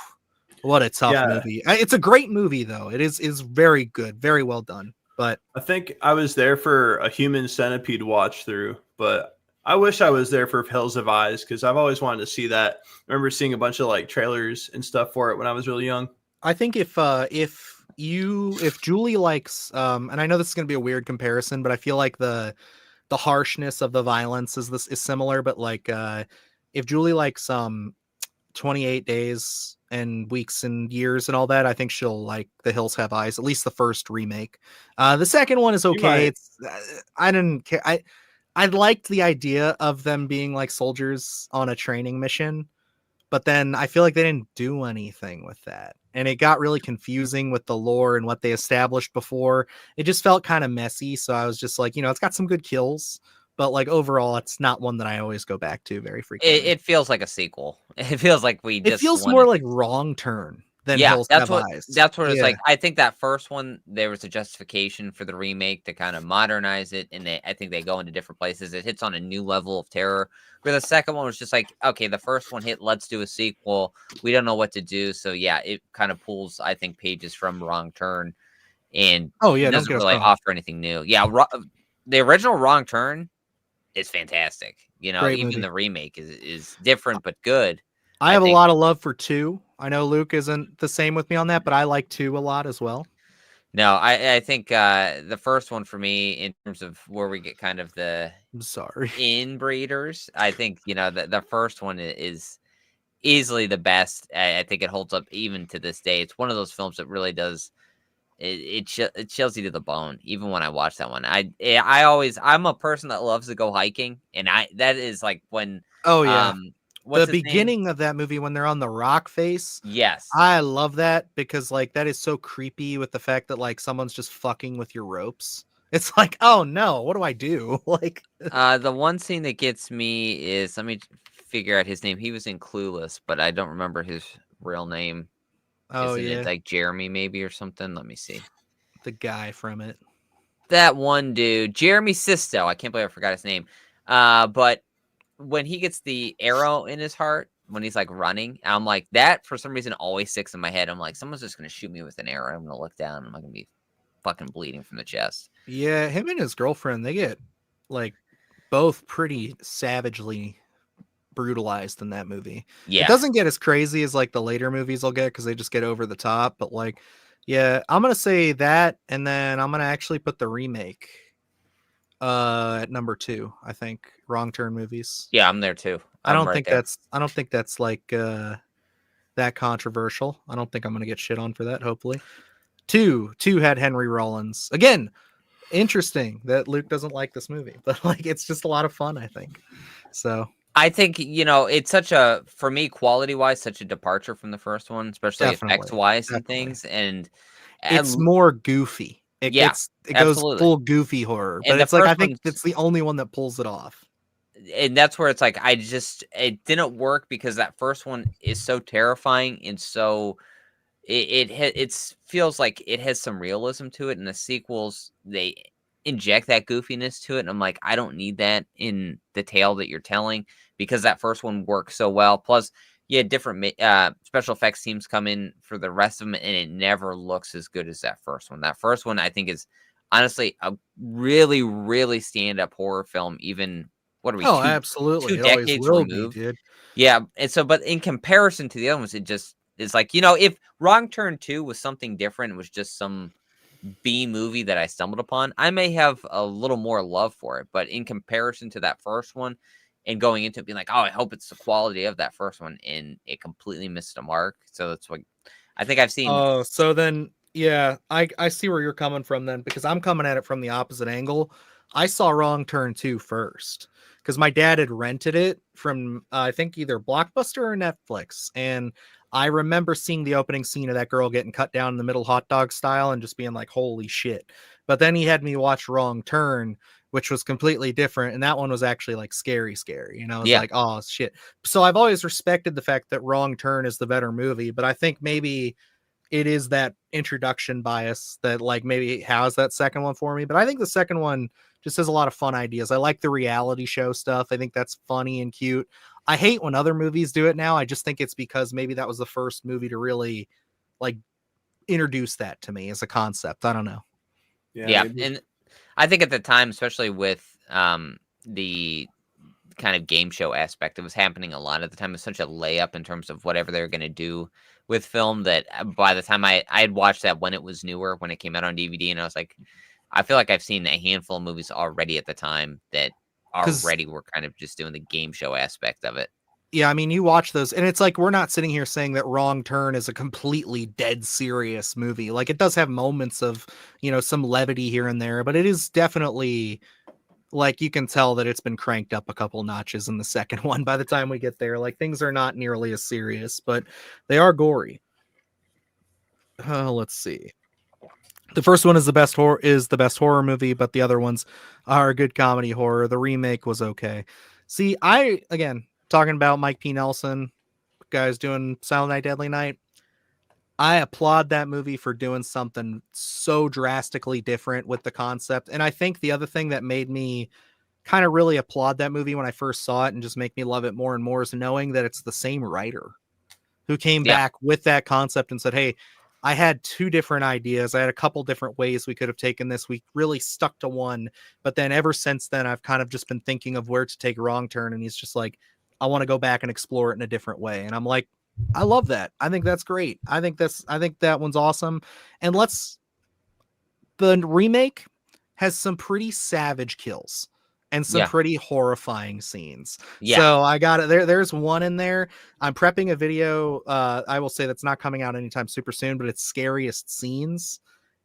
what a tough movie. It's a great movie, though. It is very good, very well done. But I think I was there for a Human Centipede watch through, but I wish I was there for Hills Have Eyes because I've always wanted to see that. I remember seeing a bunch of like trailers and stuff for it when I was really young. I think if Julie likes, and I know this is going to be a weird comparison, but I feel like the harshness of the violence is similar, but like if Julie likes 28 days and weeks and years and all that, I think she'll like The Hills Have Eyes, at least the first remake. The second one is okay. It's I didn't care. I liked the idea of them being like soldiers on a training mission, but then I feel like they didn't do anything with that. And it got really confusing with the lore and what they established before. It just felt kind of messy. So I was just like, it's got some good kills, but like overall, it's not one that I always go back to very frequently. It feels like a sequel. It feels like it feels more like Wrong Turn than Hills Have Eyes. That's what it's like. I think that first one, there was a justification for the remake to kind of modernize it. And I think they go into different places. It hits on a new level of terror. Where the second one was just like, okay, the first one hit, let's do a sequel. We don't know what to do. So yeah, it kind of pulls, I think, pages from Wrong Turn. And doesn't really offer anything new. Yeah, the original Wrong Turn is fantastic. Great even movie. the remake is different but good. I have a lot of love for 2. I know Luke isn't the same with me on that, but I like 2 a lot as well. No, I think the first one for me, in terms of where we get kind of the inbreeders, I think the first one is easily the best. I think it holds up even to this day. It's one of those films that really does it chills you to the bone. Even when I watch that one, I'm a person that loves to go hiking, and that is like when the beginning of that movie when they're on the rock face. Yes. I love that because like that is so creepy with the fact that like someone's just fucking with your ropes. It's like, oh no, what do I do? Like the one scene that gets me is, let me figure out his name. He was in Clueless, but I don't remember his real name. Isn't it like Jeremy maybe or something? Let me see. The guy from it. That one dude, Jeremy Sisto. I can't believe I forgot his name. But when he gets the arrow in his heart, when he's like running, I'm like, that for some reason always sticks in my head. I'm like, someone's just going to shoot me with an arrow. I'm going to look down. I'm not going to be fucking bleeding from the chest. Yeah, him and his girlfriend, they get like both pretty savagely brutalized in that movie. Yeah. It doesn't get as crazy as like the later movies will get because they just get over the top. But like, yeah, I'm going to say that. And then I'm going to actually put the remake at number 2, I think. Wrong Turn movies. Yeah, I'm there too. I don't think that's like that controversial. I don't think I'm gonna get shit on for that, hopefully. 2 had Henry Rollins. Again, interesting that Luke doesn't like this movie, but like it's just a lot of fun, I think. So I think, it's such a, for me, quality wise, such a departure from the first one, especially effects wise and things. And it's more goofy. It goes full goofy horror, but it's like I think it's the only one that pulls it off. And that's where it's like it didn't work because that first one is so terrifying and so it feels like it has some realism to it, and the sequels they inject that goofiness to it, and I'm like, I don't need that in the tale that you're telling because that first one works so well. Plus, different special effects teams come in for the rest of them, and it never looks as good as that first one. That first one, I think, is honestly a really, really stand-up horror film. Even what are we? Absolutely, 2 decades removed, dude. Yeah, and so, but in comparison to the other ones, it just is like if Wrong Turn 2 was something different, it was just some B movie that I stumbled upon, I may have a little more love for it. But in comparison to that first one, and going into it being like, oh, I hope it's the quality of that first one, and it completely missed the mark. So that's what I think I've seen. Oh, so then, yeah, I see where you're coming from then, because I'm coming at it from the opposite angle. I saw Wrong Turn 2 first because my dad had rented it from, I think, either Blockbuster or Netflix. And I remember seeing the opening scene of that girl getting cut down in the middle hot dog style and just being like, holy shit. But then he had me watch Wrong Turn, which was completely different. And that one was actually like scary. And I was like, oh shit. So I've always respected the fact that Wrong Turn is the better movie, but I think maybe it is that introduction bias that like maybe has that second one for me. But I think the second one just has a lot of fun ideas. I like the reality show stuff. I think that's funny and cute. I hate when other movies do it now. I just think it's because maybe that was the first movie to really like introduce that to me as a concept. I don't know. Yeah, and I think at the time, especially with the kind of game show aspect, it was happening a lot at the time. It was such a layup in terms of whatever they were going to do with film that by the time I had watched that when it was newer, when it came out on DVD, and I was like, I feel like I've seen a handful of movies already at the time that already were kind of just doing the game show aspect of it. Yeah, I mean, you watch those, and it's like we're not sitting here saying that Wrong Turn is a completely dead serious movie. Like, it does have moments of, you know, some levity here and there, but it is definitely like you can tell that it's been cranked up a couple notches in the second one by the time we get there. Like, things are not nearly as serious, but they are gory. Let's see. The first one is the best horror movie, but the other ones are good comedy horror. The remake was okay. See, again talking about Mike P. Nelson, guys doing Silent Night, Deadly Night. I applaud that movie for doing something so drastically different with the concept. And I think the other thing that made me kind of really applaud that movie when I first saw it and just make me love it more and more is knowing that it's the same writer who came back with that concept and said, hey, I had two different ideas. I had a couple different ways we could have taken this. We really stuck to one. But then ever since then, I've kind of just been thinking of where to take Wrong Turn. And he's just like, I want to go back and explore it in a different way. And I'm like, I love that. I think that's great. I think that one's awesome. And the remake has some pretty savage kills and some pretty horrifying scenes. Yeah. So I got it. There's one in there. I'm prepping a video. I will say that's not coming out anytime super soon, but it's scariest scenes.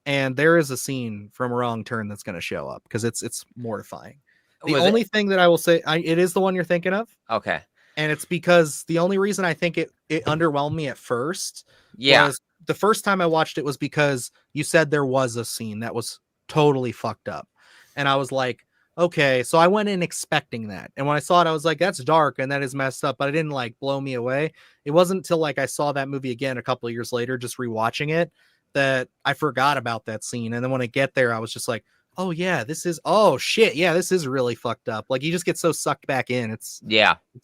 And there is a scene from Wrong Turn that's going to show up because it's mortifying. The only thing that I will say, it is the one you're thinking of. Okay. And it's because the only reason I think it underwhelmed me at first was the first time I watched it was because you said there was a scene that was totally fucked up. And I was like, okay, so I went in expecting that. And when I saw it, I was like, that's dark and that is messed up, but it didn't like blow me away. It wasn't until like I saw that movie again a couple of years later, just rewatching it, that I forgot about that scene. And then when I get there, I was just like, oh yeah, oh shit, yeah, this is really fucked up. Like you just get so sucked back in. It's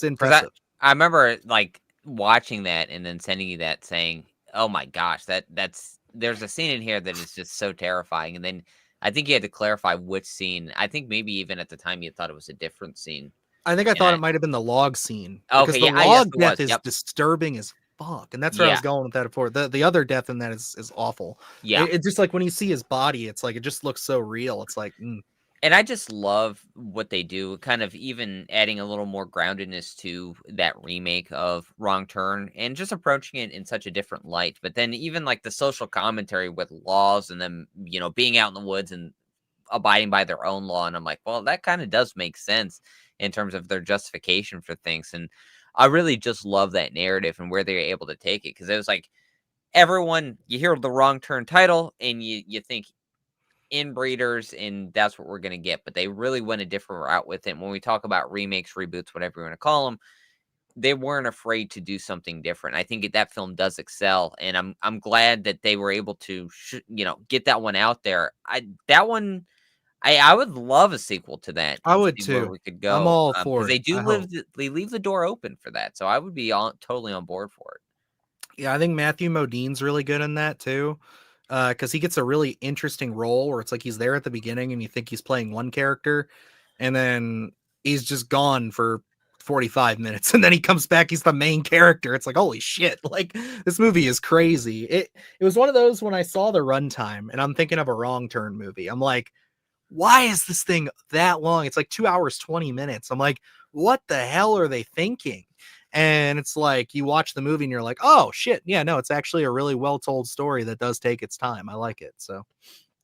impressive. I remember like watching that and then sending you that saying, oh my gosh, there's a scene in here that is just so terrifying. And then I think you had to clarify which scene. I think maybe even at the time you thought it was a different scene. I think I thought it might have been the log scene. Okay, because the log death is disturbing as fuck. And that's where I was going with that before. The other death in that is awful. Yeah. It's just like when you see his body, it's like it just looks so real. It's like And I just love what they do, kind of even adding a little more groundedness to that remake of Wrong Turn and just approaching it in such a different light. But then even like the social commentary with laws and them, you know, being out in the woods and abiding by their own law. And I'm like, well, that kind of does make sense in terms of their justification for things. And I really just love that narrative and where they're able to take it. Cause it was like everyone, you hear the Wrong Turn title and you think inbreeders and that's what we're going to get, but they really went a different route with it. When we talk about remakes, reboots, whatever you want to call them, they weren't afraid to do something different. I think that film does excel, and I'm glad that they were able to get that one out there. I would love a sequel to that. I would too. Where we could go. I'm all for it. They leave the door open for that, so I would be totally on board for it. Yeah, I think Matthew Modine's really good in that too. Because he gets a really interesting role where it's like he's there at the beginning and you think he's playing one character and then he's just gone for 45 minutes and then he comes back, he's the main character. It's like, holy shit, like this movie is crazy. It was one of those when I saw the runtime and I'm thinking of a Wrong Turn movie. I'm like, why is this thing that long? It's like 2 hours, 20 minutes. I'm like, what the hell are they thinking? And it's like you watch the movie and you're like, oh shit, yeah, no, it's actually a really well told story that does take its time. I like it. So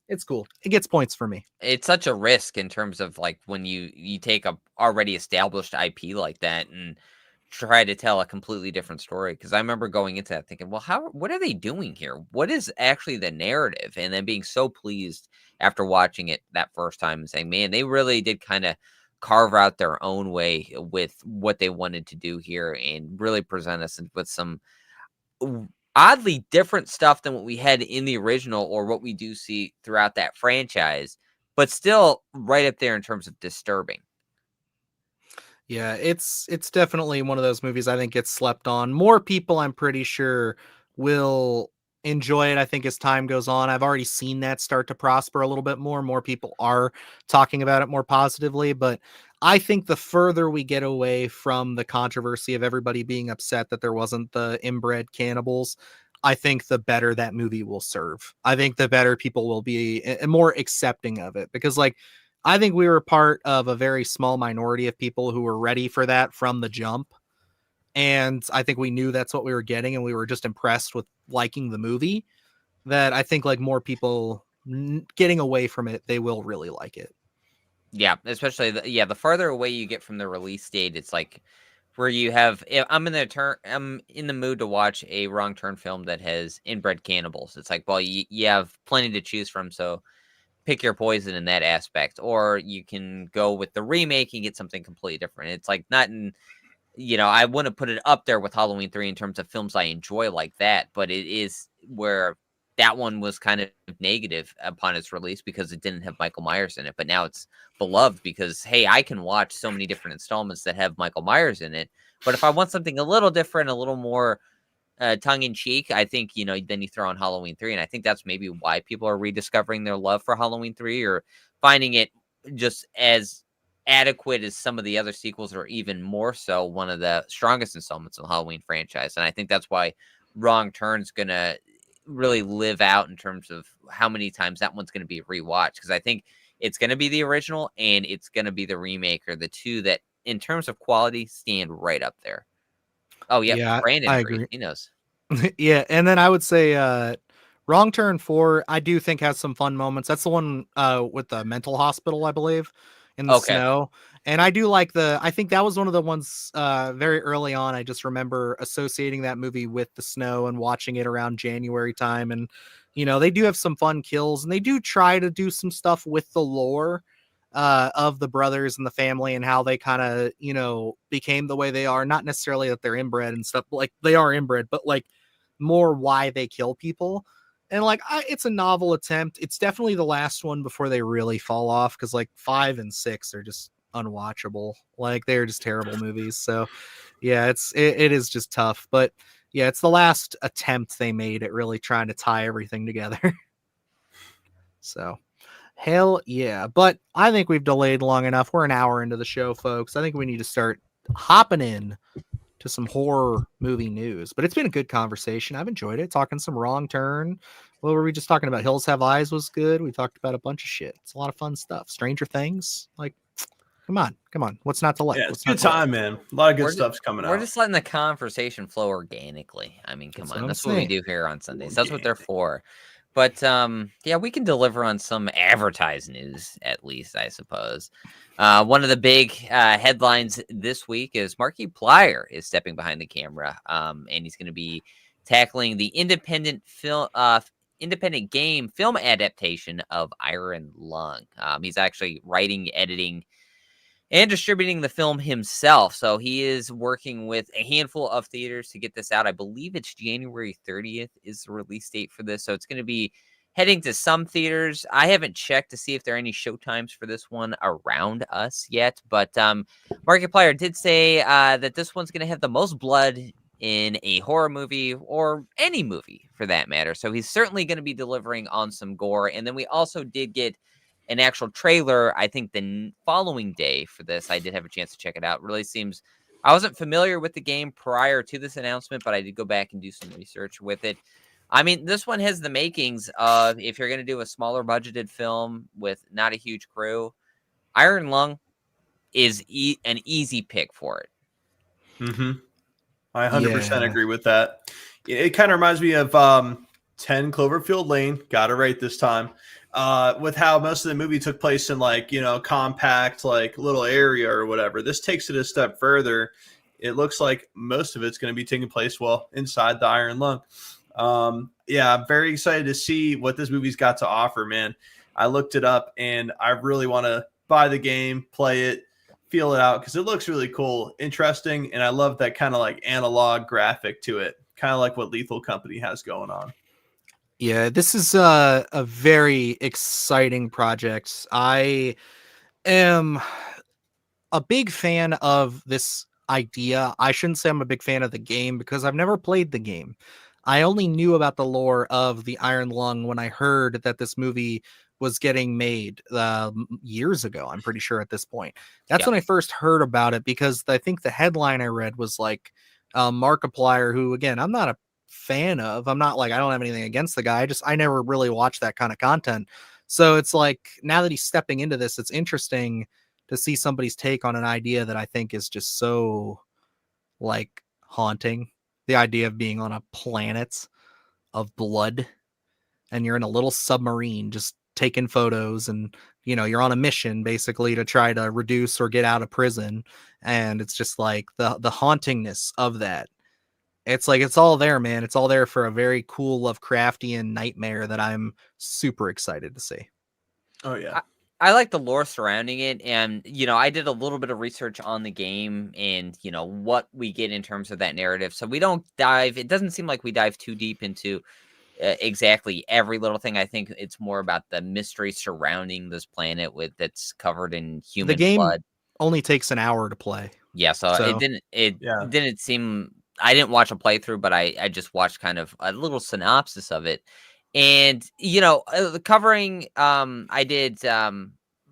it's cool. It gets points for me. It's such a risk in terms of like when you take a already established IP like that and try to tell a completely different story. Because I remember going into that thinking, well, what are they doing here? What is actually the narrative? And then being so pleased after watching it that first time and saying, man, they really did kind of carve out their own way with what they wanted to do here and really present us with some oddly different stuff than what we had in the original or what we do see throughout that franchise, but still right up there in terms of disturbing. Yeah, it's definitely one of those movies I think gets slept on. More people, I'm pretty sure, will enjoy it. I think as time goes on, I've already seen that start to prosper a little bit more. More people are talking about it more positively, but I think the further we get away from the controversy of everybody being upset that there wasn't the inbred cannibals, I think the better that movie will serve. I think the better people will be and more accepting of it because like I think we were part of a very small minority of people who were ready for that from the jump. And I think we knew that's what we were getting, and we were just impressed with liking the movie. That I think like more people getting away from it, they will really like it. Yeah, especially the farther away you get from the release date, it's like where you have I'm in the mood to watch a wrong turn film that has inbred cannibals. It's like, well, you have plenty to choose from, so pick your poison in that aspect, or you can go with the remake and get something completely different. It's like not in, I wouldn't put it up there with Halloween 3 in terms of films I enjoy like that, but it is where that one was kind of negative upon its release because it didn't have Michael Myers in it. But now it's beloved because, hey, I can watch so many different installments that have Michael Myers in it. But if I want something a little different, a little more tongue in cheek, I think, then you throw on Halloween 3. And I think that's maybe why people are rediscovering their love for Halloween 3 or finding it just as adequate as some of the other sequels, or even more so one of the strongest installments of the Halloween franchise. And I think that's why Wrong Turn's going to really live out in terms of how many times that one's going to be rewatched. Because I think it's going to be the original and it's going to be the remake, or the two that, in terms of quality, stand right up there. Oh, yeah. Yeah, Brandon I agrees. agree. He knows. Yeah, and then I would say Wrong Turn 4, I do think has some fun moments. That's the one with the mental hospital, I believe, in the Okay. snow. And I do like I think that was one of the ones very early on. I just remember associating that movie with the snow and watching it around January time. And, they do have some fun kills and they do try to do some stuff with the lore of the brothers and the family and how they kind of, became the way they are. Not necessarily that they're inbred and stuff, but like they are inbred, but like more why they kill people. And like it's a novel attempt. It's definitely the last one before they really fall off, because like 5 and 6 are just unwatchable. Like they're just terrible movies. So yeah, it is just tough. But yeah, it's the last attempt they made at really trying to tie everything together. So hell yeah. But I think we've delayed long enough. We're an hour into the show, folks. I think we need to start hopping in to some horror movie news. But it's been a good conversation. I've enjoyed it. Talking some Wrong Turn. What were we just talking about? Hills Have Eyes was good. We talked about a bunch of shit. It's a lot of fun stuff. Stranger Things. Like, come on. What's not to like? Yeah, it's What's a not good to like? time, man. A lot of good stuff's coming We're out. just letting the conversation flow organically. I mean, come That's what on. I'm That's what we saying. do here on Sundays. That's what they're for. But yeah, we can deliver on some advertised news, at least, I suppose. One of the big headlines this week is Markiplier is stepping behind the camera, and he's going to be tackling the independent game film adaptation of Iron Lung. He's actually writing, editing, and distributing the film himself. So he is working with a handful of theaters to get this out. I believe it's January 30th is the release date for this. So it's going to be heading to some theaters. I haven't checked to see if there are any showtimes for this one around us yet. But Markiplier did say that this one's going to have the most blood in a horror movie, or any movie for that matter. So he's certainly going to be delivering on some gore. And then we also did get an actual trailer, I think the following day for this. I did have a chance to check it out. Really seems, I wasn't familiar with the game prior to this announcement, but I did go back and do some research with it. I mean, this one has the makings of, if you're going to do a smaller budgeted film with not a huge crew, Iron Lung is an easy pick for it. Mm-hmm. I 100% Yeah. agree with that. It kind of reminds me of 10 Cloverfield Lane. Got it right this time. With how most of the movie took place in like, compact, like little area or whatever. This takes it a step further. It looks like most of it's going to be taking place, inside the Iron Lung. Yeah, I'm very excited to see what this movie's got to offer, man. I looked it up and I really want to buy the game, play it, feel it out, because it looks really cool, interesting, and I love that kind of like analog graphic to it. kind of like what Lethal Company has going on. Yeah, this is a very exciting project. I am a big fan of this idea. I shouldn't say I'm a big fan of the game because I've never played the game. I only knew about the lore of the Iron Lung when I heard that this movie was getting made years ago. I'm pretty sure at this point. That's Yeah. when I first heard about it because I think the headline I read was like Markiplier, who again I'm not a fan of. I'm not like I don't have anything against the guy. I never really watched that kind of content. So it's like now that he's stepping into this, it's interesting to see somebody's take on an idea that I think is just so like haunting. The idea of being on a planet of blood and you're in a little submarine just taking photos and you're on a mission basically to try to reduce or get out of prison, and it's just like the hauntingness of that. It's like it's all there, man. It's all there for a very cool Lovecraftian nightmare that I'm super excited to see. Oh yeah. I like the lore surrounding it, and I did a little bit of research on the game and what we get in terms of that narrative. So we don't dive. It doesn't seem like we dive too deep into exactly every little thing. I think it's more about the mystery surrounding this planet that's covered in human The game blood. only takes an hour to play. Yeah, so it Yeah. didn't seem. I didn't watch a playthrough, but I just watched kind of a little synopsis of it. And covering I did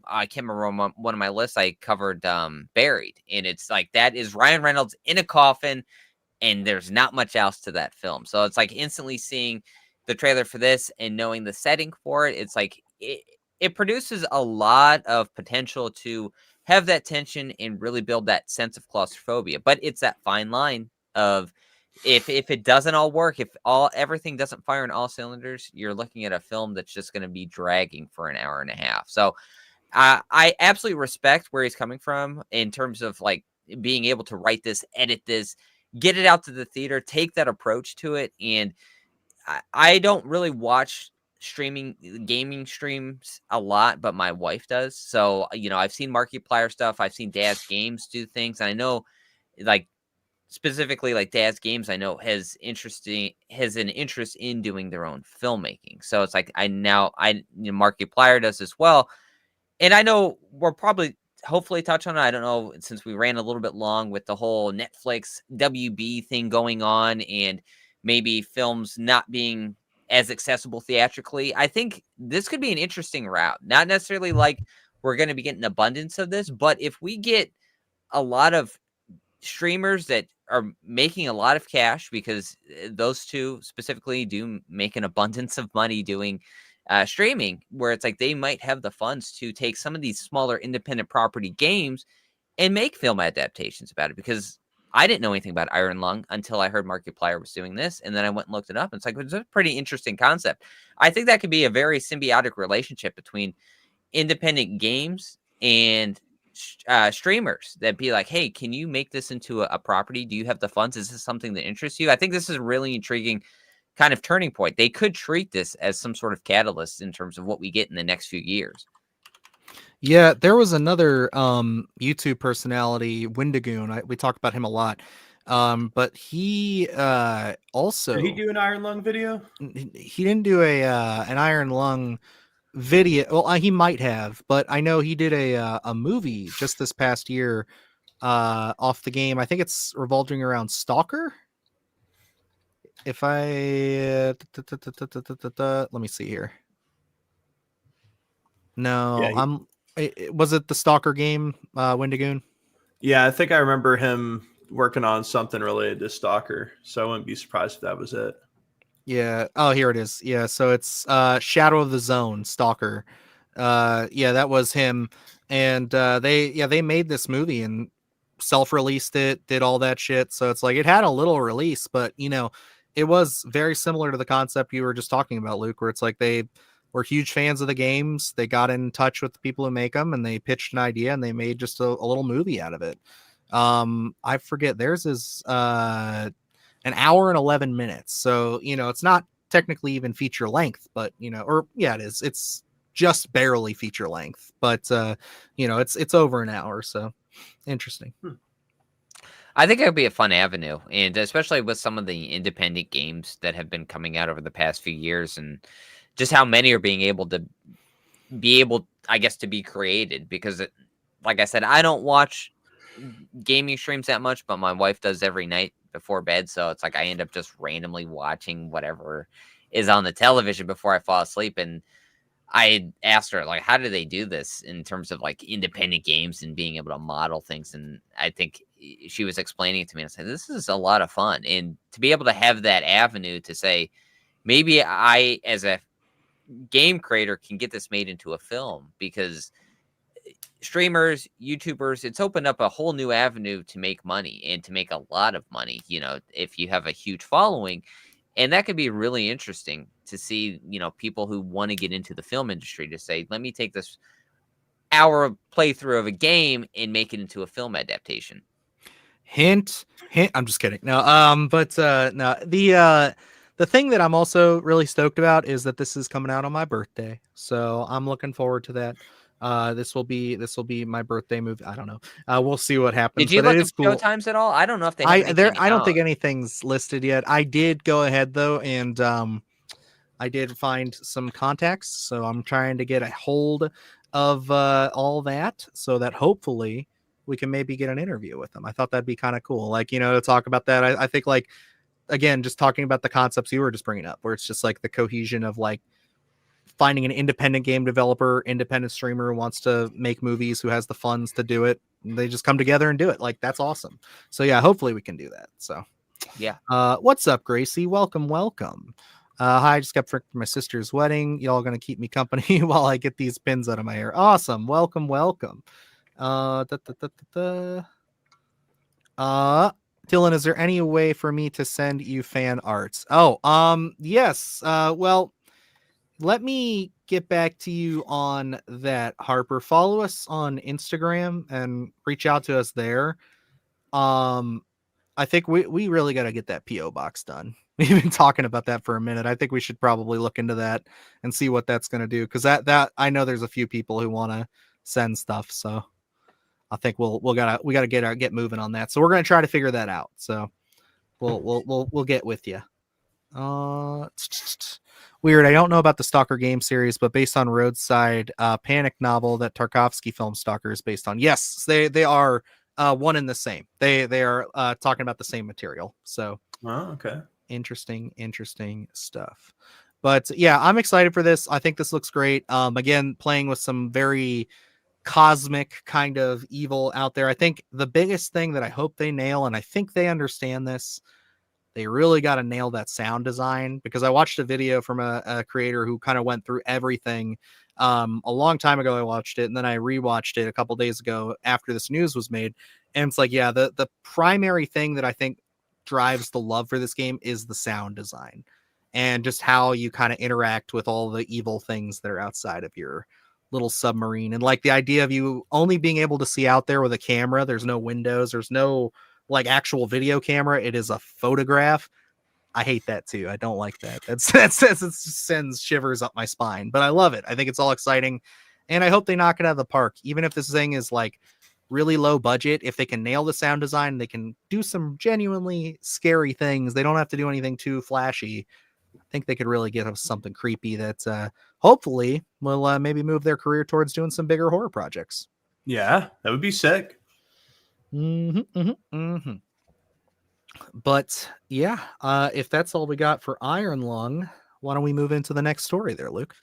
I can't remember one of my lists I covered Buried, and it's like that is Ryan Reynolds in a coffin, and there's not much else to that film. So it's like instantly seeing the trailer for this and knowing the setting for it, it's like it produces a lot of potential to have that tension and really build that sense of claustrophobia. But it's that fine line of if it doesn't all work, if everything doesn't fire in all cylinders, you're looking at a film that's just going to be dragging for an hour and a half. So I absolutely respect where he's coming from in terms of like being able to write this, edit this, get it out to the theater, take that approach to it. And I don't really watch gaming streams a lot, but my wife does. So, I've seen Markiplier stuff. I've seen Dad's Games do things. And I know like specifically like Dad's Games, I know has an interest in doing their own filmmaking. So it's like Markiplier does as well. And I know we'll probably hopefully touch on it. I don't know, since we ran a little bit long with the whole Netflix WB thing going on and maybe films not being as accessible theatrically. I think this could be an interesting route. Not necessarily like we're going to be getting abundance of this, but if we get a lot of streamers that are making a lot of cash, because those two specifically do make an abundance of money doing streaming, where it's like they might have the funds to take some of these smaller independent property games and make film adaptations about it. Because I didn't know anything about Iron Lung until I heard Markiplier was doing this, and then I went and looked it up, and it's like it's a pretty interesting concept. I think that could be a very symbiotic relationship between independent games and streamers that be like, hey, can you make this into a property? Do you have the funds? Is this something that interests you? I think this is a really intriguing kind of turning point. They could treat this as some sort of catalyst in terms of what we get in the next few years. Yeah, there was another YouTube personality, Wendigoon. We talked about him a lot. But he also Did he do an Iron Lung video? He didn't do an Iron Lung video. Well, he might have, but I know he did a movie just this past year off the game. I think it's revolving around Stalker. If I let me see here. No, was it the Stalker game, Wendigoon? Yeah, I think I remember him working on something related to Stalker, so I wouldn't be surprised if that was it. Yeah. Oh, here it is. Yeah. So it's Shadow of the Zone, Stalker. Yeah, that was him. And they made this movie and self-released it, did all that shit. So it's like it had a little release, but it was very similar to the concept you were just talking about, Luke, where it's like they were huge fans of the games. They got in touch with the people who make them and they pitched an idea and they made just a little movie out of it. I forget, theirs is an hour and 11 minutes. So, it's not technically even feature length, but it is. It's just barely feature length, but it's over an hour. So interesting. I think it would be a fun avenue, and especially with some of the independent games that have been coming out over the past few years, and just how many are being able to I guess, to be created. Because, like I said, I don't watch gaming streams that much, but my wife does every night before bed, so it's like I end up just randomly watching whatever is on the television before I fall asleep. And I asked her, like, how do they do this in terms of like independent games and being able to model things? And I think she was explaining it to me, and I said, this is a lot of fun. And to be able to have that avenue to say, maybe I, as a game creator, can get this made into a film, because streamers, YouTubers, it's opened up a whole new avenue to make money, and to make a lot of money, if you have a huge following. And that could be really interesting to see, people who want to get into the film industry to say, let me take this hour playthrough of a game and make it into a film adaptation. Hint, hint. I'm just kidding. No, but no, the thing that I'm also really stoked about is that this is coming out on my birthday, so I'm looking forward to that. This will be my birthday movie. I don't know. We'll see what happens. Did you but look it at is cool. showtimes at all? I don't know if they have I don't think out. anything's listed yet. I did go ahead though, and I did find some contacts, so I'm trying to get a hold of all that, so that hopefully we can maybe get an interview with them. I thought that'd be kind of cool, like, to talk about that. I think, like, again, just talking about the concepts you were just bringing up, where it's just like the cohesion of like finding an independent game developer, independent streamer who wants to make movies, who has the funds to do it. They just come together and do it. Like, that's awesome. So yeah, hopefully we can do that. So Yeah. What's up, Gracie? Welcome. Hi, I just got for my sister's wedding. Y'all gonna keep me company while I get these pins out of my hair. Awesome. Welcome. Dylan, is there any way for me to send you fan arts? Yes. Well, let me get back to you on that, Harper. Follow us on Instagram and reach out to us there. I think we really got to get that PO box done. We've been talking about that for a minute. I think we should probably look into that and see what that's going to do, because that I know there's a few people who want to send stuff. So I think we gotta get moving on that. So we're gonna try to figure that out. So we'll get with you. Weird. I don't know about the Stalker game series, but based on Roadside Panic novel that Tarkovsky film Stalker is based on. Yes, they are one and the same. They are talking about the same material. So okay. Interesting stuff. But yeah, I'm excited for this. I think this looks great. Again, playing with some very cosmic kind of evil out there. I think the biggest thing that I hope they nail, and I think they understand this, they really got to nail that sound design, because I watched a video from a creator who kind of went through everything a long time ago. I watched it, and then I rewatched it a couple days ago after this news was made, and it's like, yeah, the primary thing that I think drives the love for this game is the sound design, and just how you kind of interact with all the evil things that are outside of your little submarine. And like the idea of you only being able to see out there with a camera, there's no windows, there's no like actual video camera, it is a photograph. I hate that too. I don't like that. It sends shivers up my spine, but I love it. I think it's all exciting, and I hope they knock it out of the park. Even if this thing is like really low budget, if they can nail the sound design, they can do some genuinely scary things. They don't have to do anything too flashy. I think they could really get us something creepy that hopefully will maybe move their career towards doing some bigger horror projects. Yeah, that would be sick. But yeah, if that's all we got for Iron Lung, why don't we move into the next story there, Luke?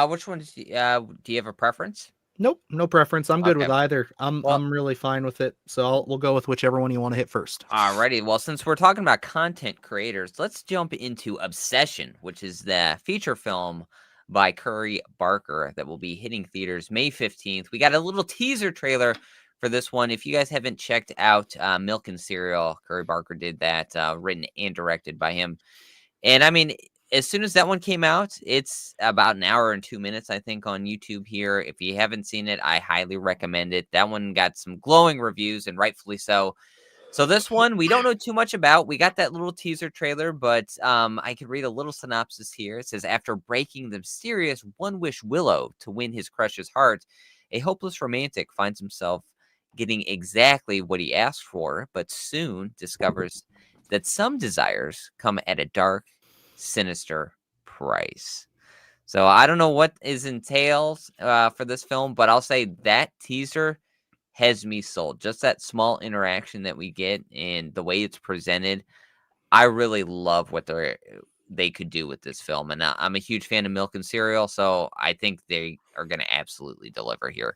Which one do you have a preference? Nope, no preference. I'm good Okay. with either. I'm really fine with it. So we'll go with whichever one you want to hit first. Alrighty. Well, since we're talking about content creators, let's jump into Obsession, which is the feature film by Curry Barker that will be hitting theaters May 15th. We got a little teaser trailer for this one. If you guys haven't checked out Milk and Cereal, Curry Barker did that, written and directed by him. And I mean, as soon as that one came out, it's about an hour and 2 minutes, I think, on YouTube here. If you haven't seen it, I highly recommend it. That one got some glowing reviews, and rightfully so. So this one, we don't know too much about. We got that little teaser trailer, but I could read a little synopsis here. It says, after breaking the mysterious One Wish Willow to win his crush's heart, a hopeless romantic finds himself getting exactly what he asked for, but soon discovers that some desires come at a dark, sinister price. So I don't know what is entails for this film, but I'll say that teaser has me sold. Just that small interaction that we get and the way it's presented, I really love what they could do with this film, and I'm a huge fan of Milk and Cereal, so I think they are going to absolutely deliver here.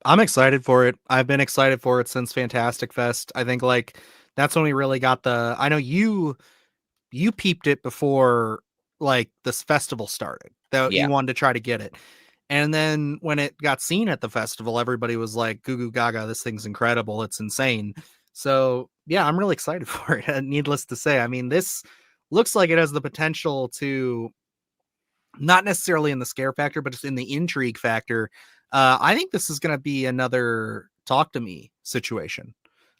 I'm excited for it. I've been excited for it since Fantastic Fest. I think like that's when we really got the. I know you peeped it before like this festival started. That Yeah, you wanted to try to get it. And then when it got seen at the festival, everybody was like, goo goo gaga, this thing's incredible. It's insane. So yeah, I'm really excited for it. Needless to say, I mean, this looks like it has the potential to not necessarily in the scare factor, but just in the intrigue factor. I think this is going to be another talk to me situation.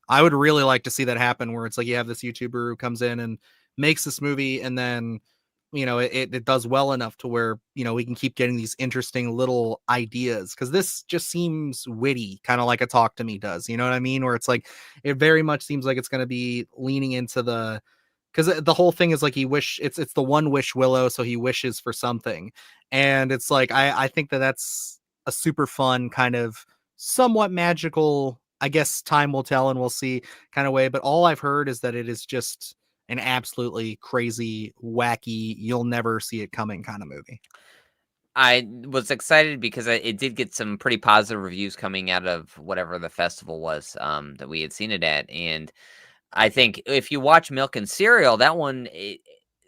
I would really like to see that happen where it's like you have this YouTuber who comes in and makes this movie and then it does well enough to where we can keep getting these interesting little ideas, because this just seems witty, kind of like a talk to me does, you know what I mean, where it's like it very much seems like it's going to be leaning into the, because the whole thing is like it's the one wish Willow, so he wishes for something, and it's like I think that's a super fun kind of somewhat magical, I guess time will tell and we'll see kind of way. But all I've heard is that it is just an absolutely crazy, wacky, you'll never see it coming kind of movie. I was excited because it did get some pretty positive reviews coming out of whatever the festival was that we had seen it at, and I think if you watch Milk and Cereal, that one,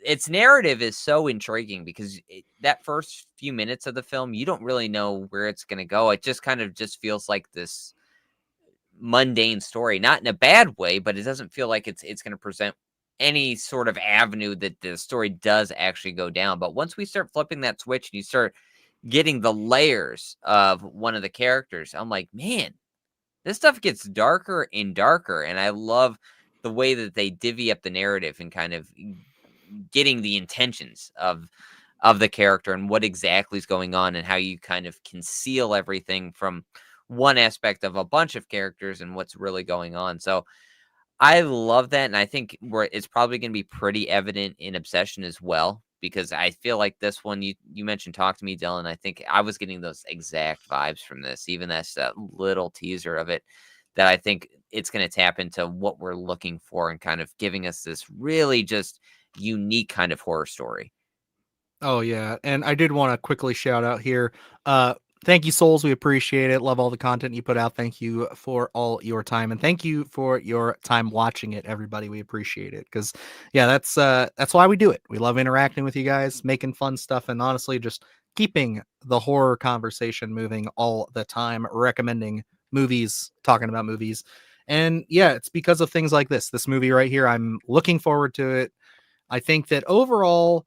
its narrative is so intriguing because that first few minutes of the film, you don't really know where it's going to go. It just kind of just feels like this mundane story, not in a bad way, but it doesn't feel like it's going to present any sort of avenue that the story does actually go down. But once we start flipping that switch and you start getting the layers of one of the characters, I'm like, man, this stuff gets darker and darker, and I love the way that they divvy up the narrative and kind of getting the intentions of the character and what exactly is going on and how you kind of conceal everything from one aspect of a bunch of characters and what's really going on. So I love that, and I think it's probably going to be pretty evident in Obsession as well, because I feel like this one you mentioned Talk to Me, Dylan. I think I was getting those exact vibes from this, even that's that little teaser of it, that I think it's going to tap into what we're looking for and kind of giving us this really just unique kind of horror story. Oh yeah, and I did want to quickly shout out here. Thank you, Souls. We appreciate it. Love all the content you put out. Thank you for all your time, and thank you for your time watching it, everybody. We appreciate it, because yeah, that's why we do it. We love interacting with you guys, making fun stuff, and honestly, just keeping the horror conversation moving all the time. Recommending movies, talking about movies, and yeah, it's because of things like this. This movie right here, I'm looking forward to it. I think that overall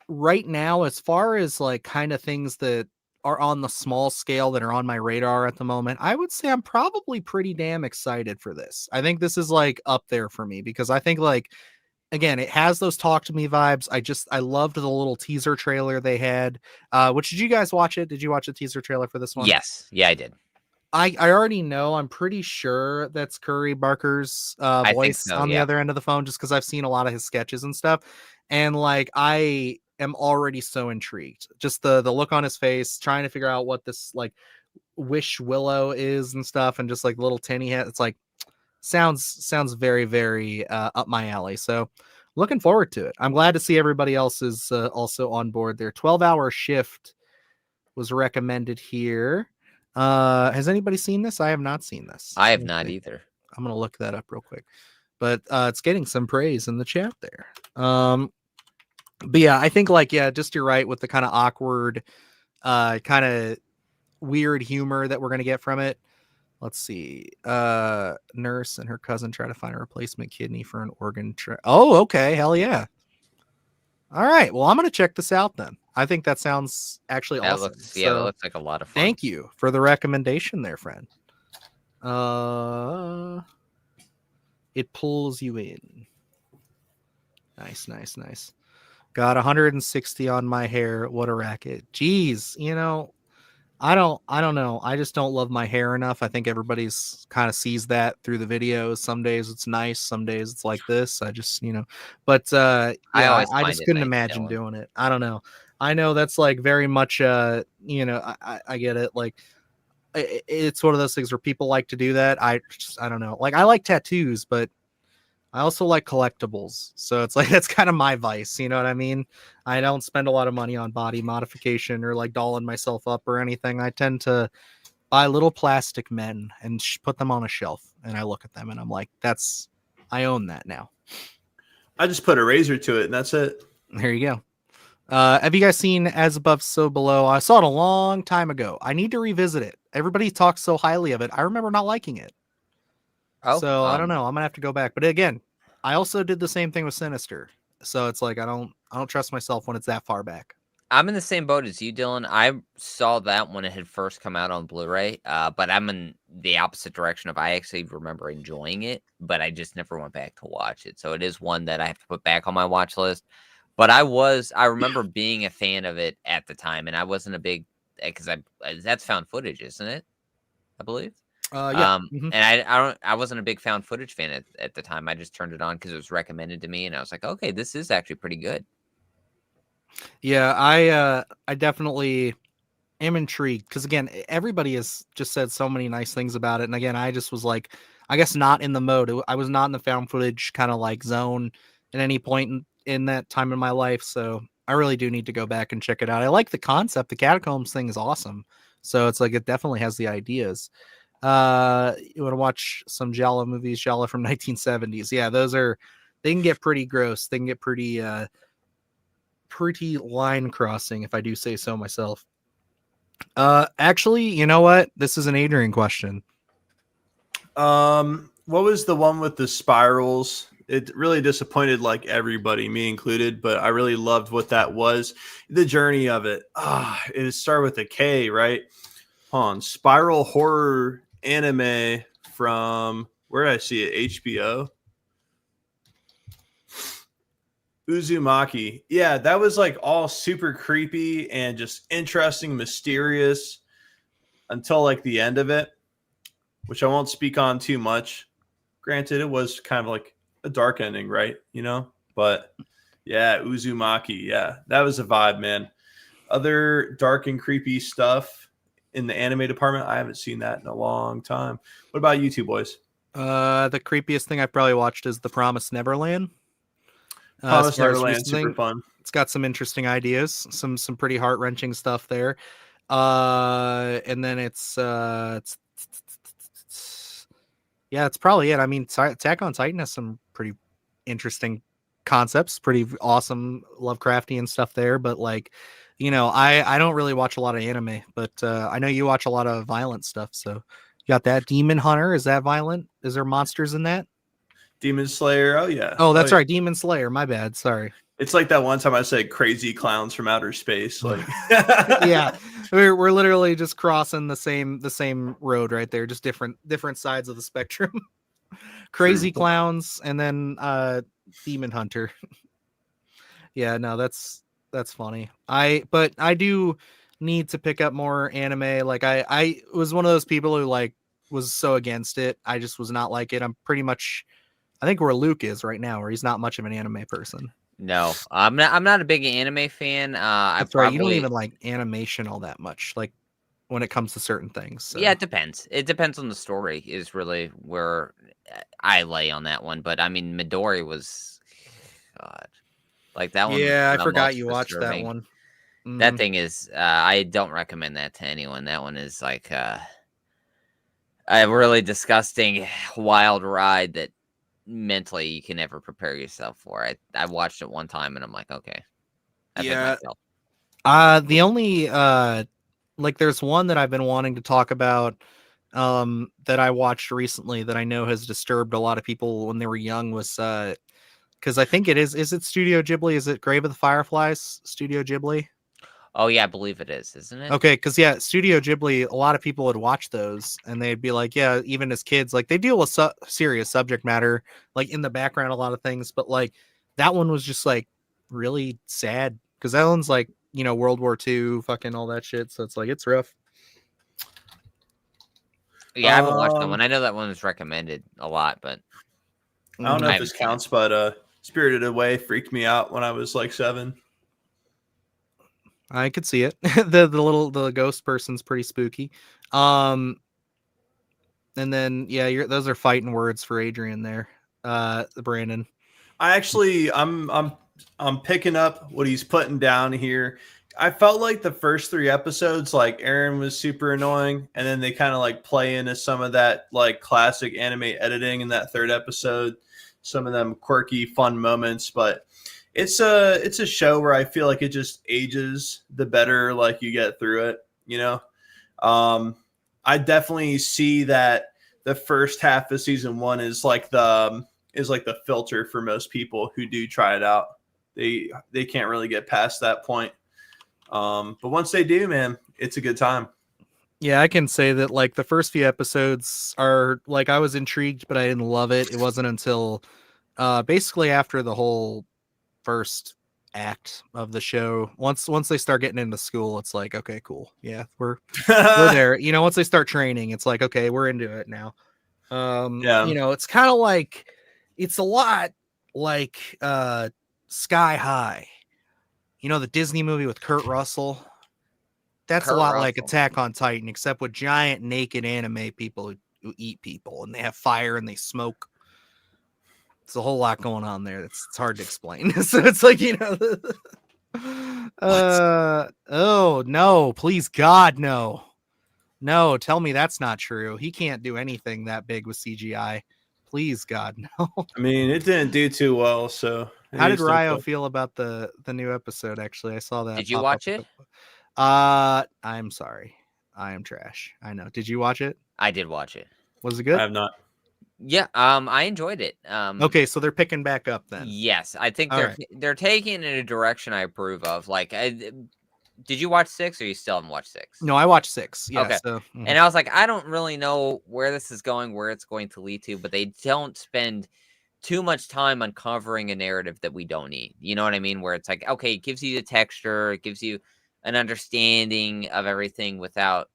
right now, as far as like kind of things that are on the small scale that are on my radar at the moment, I would say I'm probably pretty damn excited for this. I think this is like up there for me because I think like again, it has those talk to me vibes. I loved the little teaser trailer they had. Which did you guys watch it? Did you watch the teaser trailer for this one? Yes, yeah, I did. I already know. I'm pretty sure that's Curry Barker's I think voice so. on the Yeah, other end of the phone, just because I've seen a lot of his sketches and stuff. And like, I am already so intrigued. Just the look on his face, trying to figure out what this like Wish Willow is and stuff, and just like little tinny head. It's like sounds very very up my alley. So looking forward to it. I'm glad to see everybody else is also on board. Their 12-hour shift was recommended here. Has anybody seen this? I have not seen this. I have not either. I'm gonna look that up real quick. But it's getting some praise in the chat there. But yeah, I think like just you're right with the kind of awkward, kind of weird humor that we're gonna get from it. Let's see. Nurse and her cousin try to find a replacement kidney for an organ. Oh, okay. Hell yeah. All right. Well, I'm gonna check this out then. I think that sounds actually That awesome. that looks like a lot of fun. Thank you for the recommendation there, friend. It pulls you in. Nice. Got 160 on my hair. What a racket. Jeez, I don't know. I just don't love my hair enough. I think everybody's kind of sees that through the videos. Some days it's nice, some days it's like this. I just, but I yeah, always I find just it couldn't nice, imagine Dylan. doing it. I don't know. I know that's like very much I get it. Like it's one of those things where people like to do that. I don't know. Like I like tattoos, but I also like collectibles. So it's like that's kind of my vice, you know what I mean? I don't spend a lot of money on body modification or like dolling myself up or anything. I tend to buy little plastic men and put them on a shelf, and I look at them and I'm like, I own that now. I just put a razor to it, and that's it. There you go. Have you guys seen As Above, So Below? I saw it a long time ago. I need to revisit it. Everybody talks so highly of it. I remember not liking it. Oh, So I don't know. I'm gonna have to go back. But again, I also did the same thing with Sinister. So it's like I don't trust myself when it's that far back. I'm in the same boat as you, Dylan. I saw that when it had first come out on Blu-ray, but I'm in the opposite direction of I actually remember enjoying it, but I just never went back to watch it. So it is one that I have to put back on my watch list. But I remember being a fan of it at the time, and I wasn't a big because that's found footage, isn't it? I believe. Yeah. Mm-hmm. And I wasn't a big found footage fan at the time. I just turned it on because it was recommended to me, and I was like, okay, this is actually pretty good. Yeah, I definitely am intrigued because again, everybody has just said so many nice things about it, and again, I just was like, I guess not in the mode. I was not in the found footage kind of like zone at any point in that time in my life, so I really do need to go back and check it out. I like the concept. The catacombs thing is awesome, so it's like it definitely has the ideas. You want to watch some Giallo movies? Giallo from 1970s. Yeah, they can get pretty gross. They can get pretty line crossing, if I do say so myself. Actually, you know what? This is an Adrian question. What was the one with the spirals? It really disappointed like everybody, me included, but I really loved what that was. The journey of it. It started with a K, right? Hold on. Spiral horror anime from where did I see it? HBO. Uzumaki. Yeah, that was like all super creepy and just interesting, mysterious until like the end of it, which I won't speak on too much. Granted, it was kind of like a dark ending, right? But yeah, Uzumaki. Yeah, that was a vibe, man. Other dark and creepy stuff in the anime department, I haven't seen that in a long time. What about you two boys? The creepiest thing I've probably watched is The Promised Neverland. Promised Neverland, super fun. It's got some interesting ideas, some pretty heart wrenching stuff there. And then it's yeah, it's probably it. I mean, Attack on Titan has some pretty interesting concepts, pretty awesome Lovecraftian stuff there. But like, I don't really watch a lot of anime, but I know you watch a lot of violent stuff. So you got that Demon Hunter. Is that violent? Is there monsters in that? Demon Slayer. Oh yeah. Oh, that's right. Demon Slayer. My bad. Sorry. It's like that one time I said crazy clowns from outer space. Like yeah. We're literally just crossing the same road right there, just different sides of the spectrum. Crazy clowns and then Demon Hunter. Yeah, no, that's funny. But I do need to pick up more anime. Like I was one of those people who like was so against it. I just was not like it. I'm pretty much I think where Luke is right now, where he's not much of an anime person. No, I'm not a big anime fan. That's right. You don't even like animation all that much, like when it comes to certain things. So. Yeah, it depends. It depends on the story. Is really where I lay on that one. But I mean, Midori was, God, like that one. Yeah, I forgot you watched that one. Mm-hmm. That thing is. I don't recommend that to anyone. That one is like a really disgusting, wild ride that mentally you can never prepare yourself for. I watched it one time and I'm like, okay. Yeah. The only like there's one that I've been wanting to talk about that I watched recently that I know has disturbed a lot of people when they were young was because I think it is it Studio Ghibli? Is it Grave of the Fireflies? Studio Ghibli? Oh yeah, I believe it is, isn't it? Okay, because yeah, Studio Ghibli, a lot of people would watch those and they'd be like, yeah, even as kids, like they deal with serious subject matter, like in the background, a lot of things, but like that one was just like really sad because that one's like, World War II, fucking all that shit. So it's like it's rough. Yeah, I haven't watched that one. I know that one was recommended a lot, but I don't know I if haven't this seen it. counts, but Spirited Away freaked me out when I was like 7. I could see it. the ghost person's pretty spooky. And then those are fighting words for Adrian there. Brandon. I'm picking up what he's putting down here. I felt like the first 3 episodes, like Aaron was super annoying, and then they kind of like play into some of that like classic anime editing in that 3rd episode, some of them quirky, fun moments. But it's a show where I feel like it just ages the better like you get through it. You know, I definitely see that the first half of season 1 is like the filter for most people who do try it out. They can't really get past that point. But once they do, man, it's a good time. Yeah, I can say that like the first few episodes are like I was intrigued, but I didn't love it. It wasn't until basically after the whole first act of the show. Once they start getting into school, it's like, okay, cool. Yeah, we're there. You know, once they start training, it's like, okay, we're into it now. Yeah. You know, it's kind of like it's a lot like Sky High. You know, the Disney movie with Kurt Russell. That's a Kurt lot like Russell. Attack on Titan, except with giant naked anime people who eat people, and they have fire and they smoke. It's a whole lot going on there. It's hard to explain. So it's like, you know, oh no, please God, no. No, tell me that's not true. He can't do anything that big with CGI. Please God, no. I mean, it didn't do too well, so How did Ryo feel about the new episode? Actually, I saw that. Did you pop watch up. it? I'm sorry. I am trash. I know. Did you watch it? I did watch it. Was it I good? have not. Yeah, I enjoyed it. Okay, so they're picking back up then. Yes, I think All right. they're taking it in a direction I approve of. Like, did you watch 6 or you still haven't watched 6? No, I watched 6. Yeah. Okay. So, And I was like, I don't really know where this is going, where it's going to lead to, but they don't spend too much time uncovering a narrative that we don't need. You know what I mean? Where it's like, okay, it gives you the texture, it gives you an understanding of everything without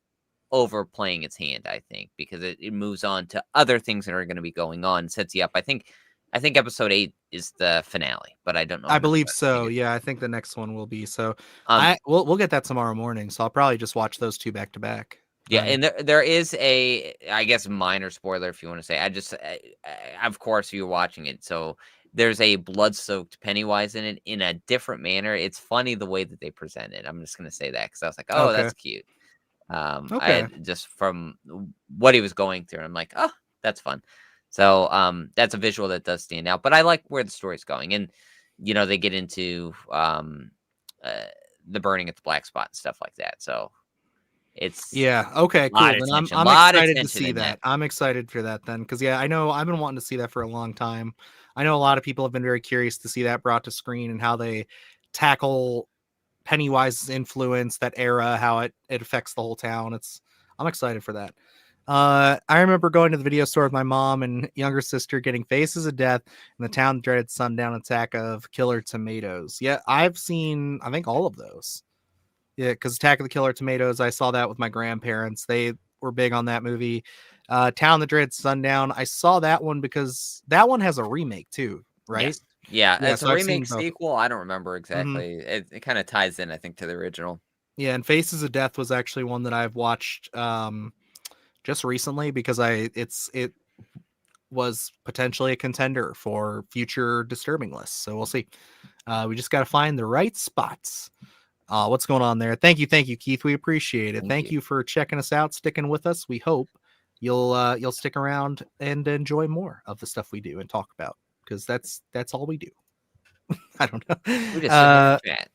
overplaying its hand, I think, because it moves on to other things that are going to be going on, sets you up. I think episode 8 is the finale, but I don't know. I believe so. Yeah, I think the next one will be. So we'll get that tomorrow morning. So I'll probably just watch those 2 back to back. Yeah, and there is a, I guess, minor spoiler if you want to say. Of course, you're watching it, so there's a blood-soaked Pennywise in it in a different manner. It's funny the way that they present it. I'm just gonna say that because I was like, oh, Okay. that's cute. Okay. Just from what he was going through, I'm like, oh, that's fun. So that's a visual that does stand out. But I like where the story's going, and you know, they get into the burning at the black spot and stuff like that. So it's okay, cool. Then I'm excited to see that. I'm excited for that then, because I know I've been wanting to see that for a long time. I know a lot of people have been very curious to see that brought to screen and how they tackle Pennywise's influence, that era, how it affects the whole town. I'm excited for that. I remember going to the video store with my mom and younger sister, getting Faces of Death and the town dreaded sundown attack of Killer Tomatoes. Yeah, I've seen, I think, all of those. Yeah, because Attack of the Killer Tomatoes, I saw that with my grandparents. They were big on that movie. Town that Dreads Sundown, I saw that one because that one has a remake too, right? Yes. Yeah, it's so a remake sequel. I don't remember exactly. Mm-hmm. It kind of ties in, I think, to the original. Yeah, and Faces of Death was actually one that I've watched just recently because it was potentially a contender for future disturbing lists. So we'll see. We just got to find the right spots. What's going on there? Thank you, Keith. We appreciate it. Thank you for checking us out, sticking with us. We hope you'll stick around and enjoy more of the stuff we do and talk about, because that's all we do. I don't know. We just chat.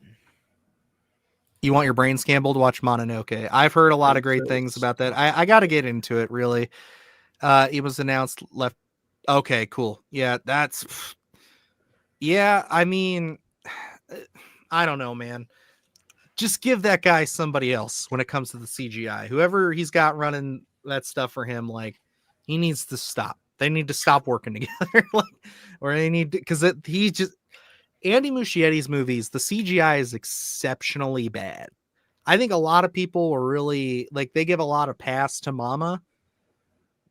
You want your brain scrambled? Watch Mononoke. I've heard a lot of great things about that. I got to get into it, really. It was announced left. Okay, cool. Yeah, I mean, I don't know, man. Just give that guy somebody else when it comes to the CGI. Whoever he's got running that stuff for him, like, he needs to stop. They need to stop working together. Or they need to, because he just, Andy Muschietti's movies, the CGI is exceptionally bad. I think a lot of people were really, like, they give a lot of pass to Mama,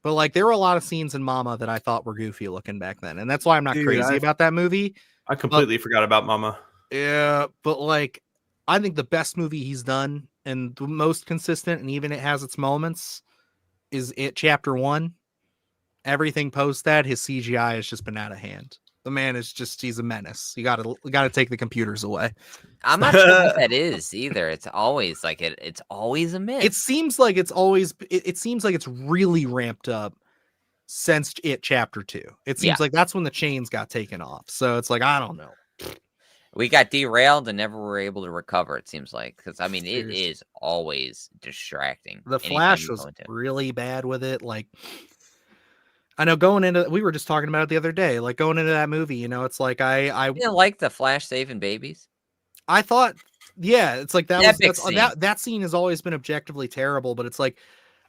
But like there were a lot of scenes in Mama that I thought were goofy looking back then, and that's why I'm not Dude, crazy about that movie. I completely forgot about Mama. Yeah, but like I think the best movie he's done and the most consistent, and even it has its moments, is It Chapter 1. Everything post that, his CGI has just been out of hand. The man is he's a menace. You gotta take the computers away. I'm not sure what that is either. It's always like it's always a myth. It seems like it seems like it's really ramped up since It Chapter 2. It seems like that's when the chains got taken off. So it's like, I don't know. We got derailed and never were able to recover, it seems like. Because, I mean, Seriously. it is always distracting. The anytime Flash you was go into it. really bad with it. Like, I know we were just talking about it the other day, like going into that movie, you know, it's like I You didn't like the Flash saving babies? I thought, yeah, it's like Epic scene. that scene has always been objectively terrible, but it's like,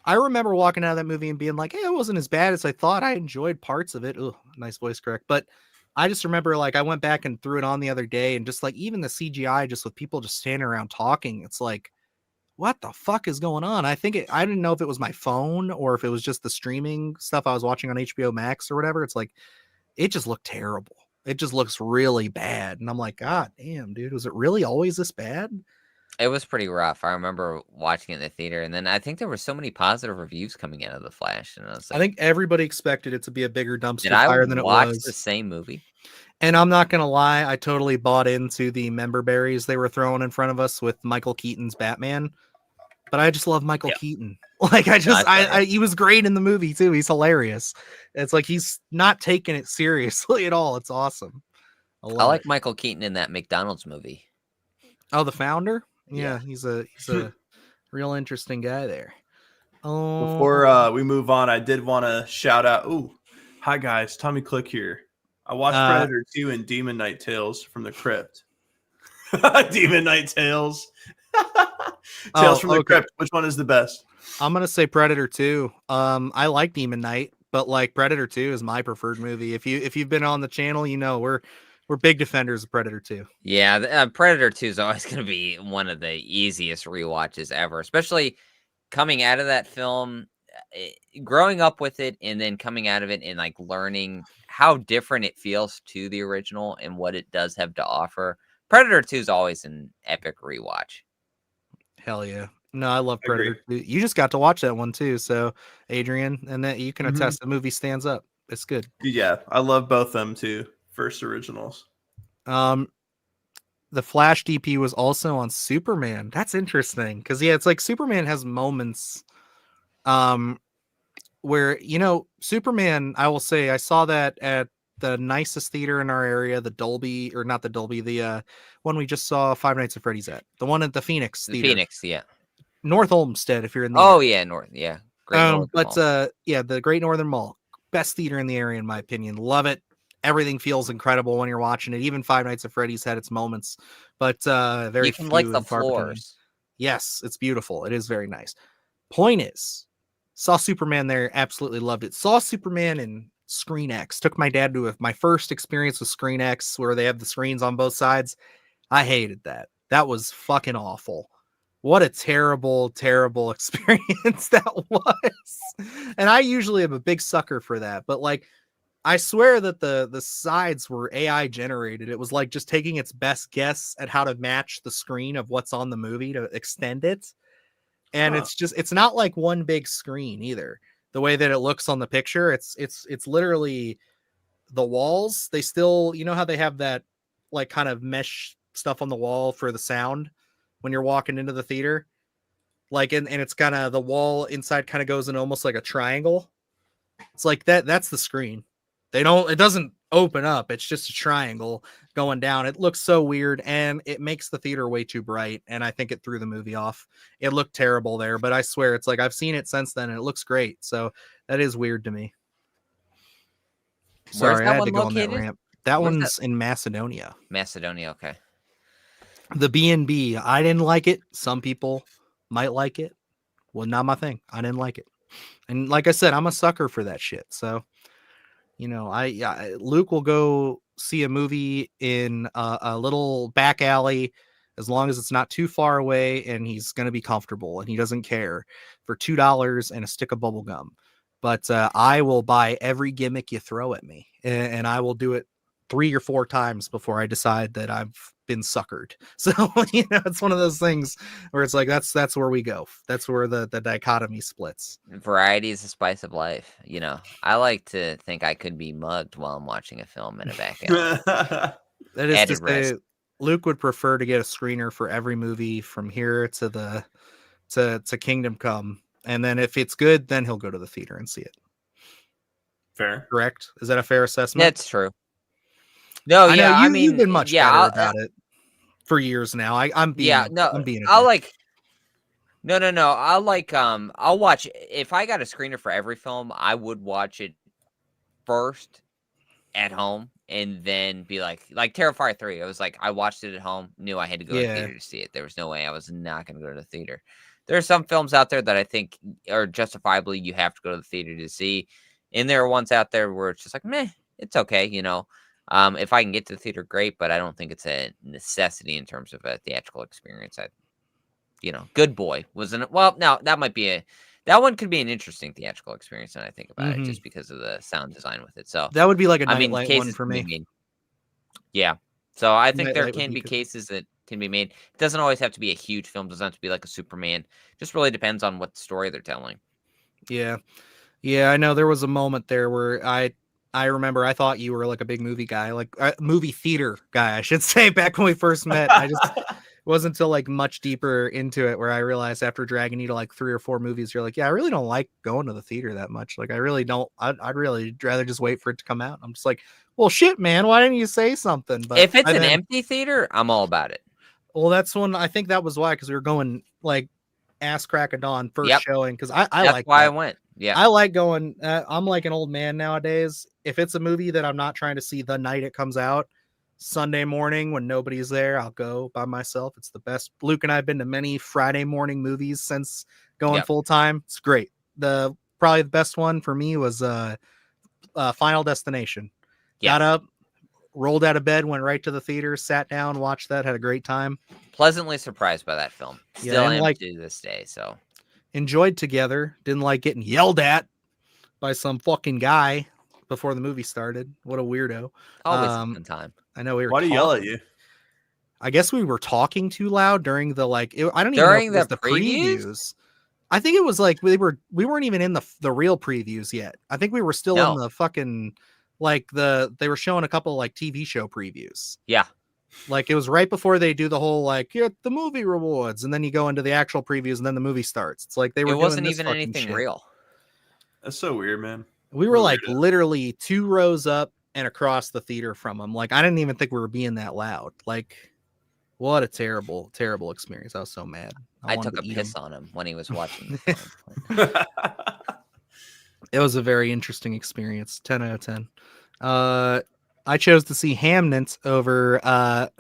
I remember walking out of that movie and being like, hey, it wasn't as bad as I thought. I enjoyed parts of it. Ugh, nice voice correct. But I just remember like I went back and threw it on the other day, and just like even the CGI, just with people just standing around talking, it's like, what the fuck is going on? I didn't know if it was my phone or if it was just the streaming stuff I was watching on HBO Max or whatever. It's like, it just looked terrible. It just looks really bad. And I'm like, God damn, dude, was it really always this bad? It was pretty rough. I remember watching it in the theater, and then I think there were so many positive reviews coming out of The Flash, and I was I like, think everybody expected it to be a bigger dumpster did I fire than it watch was. the same movie? And I'm not gonna lie, I totally bought into the member berries they were throwing in front of us with Michael Keaton's Batman. But I just love Michael Keaton. Like he was great in the movie too. He's hilarious. It's like he's not taking it seriously at all. It's awesome. I like Michael Keaton in that McDonald's movie. Oh, the founder? Yeah. Yeah, he's a real interesting guy there. Before we move on, I did want to shout out. Ooh, hi guys, Tommy Click here. I watched Predator 2 and Demon Knight Tales from the Crypt. Demon Knight Tales. Tales from the Crypt. Which one is the best? I'm gonna say Predator 2. I like Demon Knight, but like Predator 2 is my preferred movie. If you've been on the channel, you know we're big defenders of Predator 2. Yeah, Predator 2 is always going to be one of the easiest rewatches ever, especially coming out of that film, growing up with it, and then coming out of it and like learning how different it feels to the original and what it does have to offer. Predator 2 is always an epic rewatch. Hell yeah. No, I love Predator 2. You just got to watch that one too, so Adrian, and that you can attest the movie stands up. It's good. Yeah, I love both them too. First originals. The Flash DP was also on Superman. That's interesting because it's like Superman has moments where, you know, Superman, I will say I saw that at the nicest theater in our area, the Dolby, or not the Dolby, the one we just saw Five Nights at Freddy's at, the one at the Phoenix Theater. Phoenix, yeah. North Olmsted, if you're in the area. Yeah, North, yeah. Great Northern Mall. Yeah, the Great Northern Mall. Best theater in the area, in my opinion. Love it. Everything feels incredible when you're watching it. Even Five Nights at Freddy's had its moments, but very few like the and far between. floors. Yes, it's beautiful. It is very nice. Point is, saw Superman there, absolutely loved it. Saw Superman in Screen X. Took my dad to my first experience with Screen X, where they have the screens on both sides. I hated that. That was fucking awful. What a terrible, terrible experience that was. And I usually am a big sucker for that, but like, I swear that the sides were AI generated. It was like just taking its best guess at how to match the screen of what's on the movie to extend it. And it's not like one big screen either. The way that it looks on the picture, it's literally the walls. They still, you know how they have that like kind of mesh stuff on the wall for the sound when you're walking into the theater, like, and it's kind of the wall inside kind of goes in almost like a triangle. It's like that's the screen. It doesn't open up. It's just a triangle going down. It looks so weird, and it makes the theater way too bright. And I think it threw the movie off. It looked terrible there, but I swear it's like I've seen it since then and it looks great. So that is weird to me. Sorry, I had to go on that rant. That one's in Macedonia. Macedonia, okay. The B&B, I didn't like it. Some people might like it. Well, not my thing. I didn't like it. And like I said, I'm a sucker for that shit. So, you know, Luke will go see a movie in a little back alley as long as it's not too far away and he's going to be comfortable and he doesn't care for $2 and a stick of bubble gum. but I will buy every gimmick you throw at me, and I will do it 3 or 4 times before I decide that I've been suckered. So it's one of those things where it's like that's where we go. That's where the dichotomy splits. Variety is the spice of life. I like to think I could be mugged while I'm watching a film in a back alley. That is Added to say, risk. Luke would prefer to get a screener for every movie from here to the to Kingdom Come, and then if it's good, then he'll go to the theater and see it. Fair. Correct? Is that a fair assessment? That's true. No, I know yeah, you've been much better I'll, about it for years now. I'm being yeah, no, I'm being a I'll dick. like. No. I'll watch if I got a screener for every film, I would watch it first at home and then be like Terrifier 3. It was like I watched it at home, knew I had to go to the Yeah. theater to see it. There was no way I was not going to go to the theater. There are some films out there that I think are justifiably you have to go to the theater to see. And there are ones out there where it's just like, meh, it's okay, If I can get to the theater, great, but I don't think it's a necessity in terms of a theatrical experience. Good Boy wasn't. Well, now that one could be an interesting theatrical experience. And I think about it just because of the sound design with it. So That would be like a I mean, nightlight one cases for can be me. made. Yeah. So I think there Nightlight would can be be good. cases that can be made. It doesn't always have to be a huge film. It doesn't have to be like a Superman. Just really depends on what story they're telling. Yeah. Yeah, I know there was a moment there where I remember I thought you were like a big movie guy, like movie theater guy, I should say, back when we first met. It wasn't until like much deeper into it where I realized after dragging you to like 3 or 4 movies, you're like, yeah, I really don't like going to the theater that much. Like, I really don't. I'd really rather just wait for it to come out. I'm just like, well, shit, man, why didn't you say something? But If it's an empty theater, I'm all about it. well, that's when I think that was why, because we were going like ass crack of dawn first showing, because I That's like why that. I went. Yeah. I like going. I'm like an old man nowadays. If it's a movie that I'm not trying to see the night it comes out, Sunday morning when nobody's there, I'll go by myself. It's the best. Luke and I have been to many Friday morning movies since going full time. It's great. Probably the best one for me was Final Destination. Yes. Got up, rolled out of bed, went right to the theater, sat down, watched that, had a great time. Pleasantly surprised by that film. Still am to this day. So enjoyed together. Didn't like getting yelled at by some fucking guy before the movie started. What a weirdo. Always a fun time. I know we were. Why do you yell at you? I guess we were talking too loud during the I don't even know if it was the previews. I think it was like we weren't even in the real previews yet. I think we were still in the fucking they were showing a couple like TV show previews. Yeah. Like it was right before they do the whole the movie rewards, and then you go into the actual previews, and then the movie starts. It's like they were. It wasn't doing this even anything shit. real. That's so weird, man. We were like literally 2 rows up and across the theater from them. Like I didn't even think we were being that loud. Like what a terrible, terrible experience. I was so mad. I took a piss on him when he was watching the film. It was a very interesting experience. 10 out of 10. I chose to see Hamnet over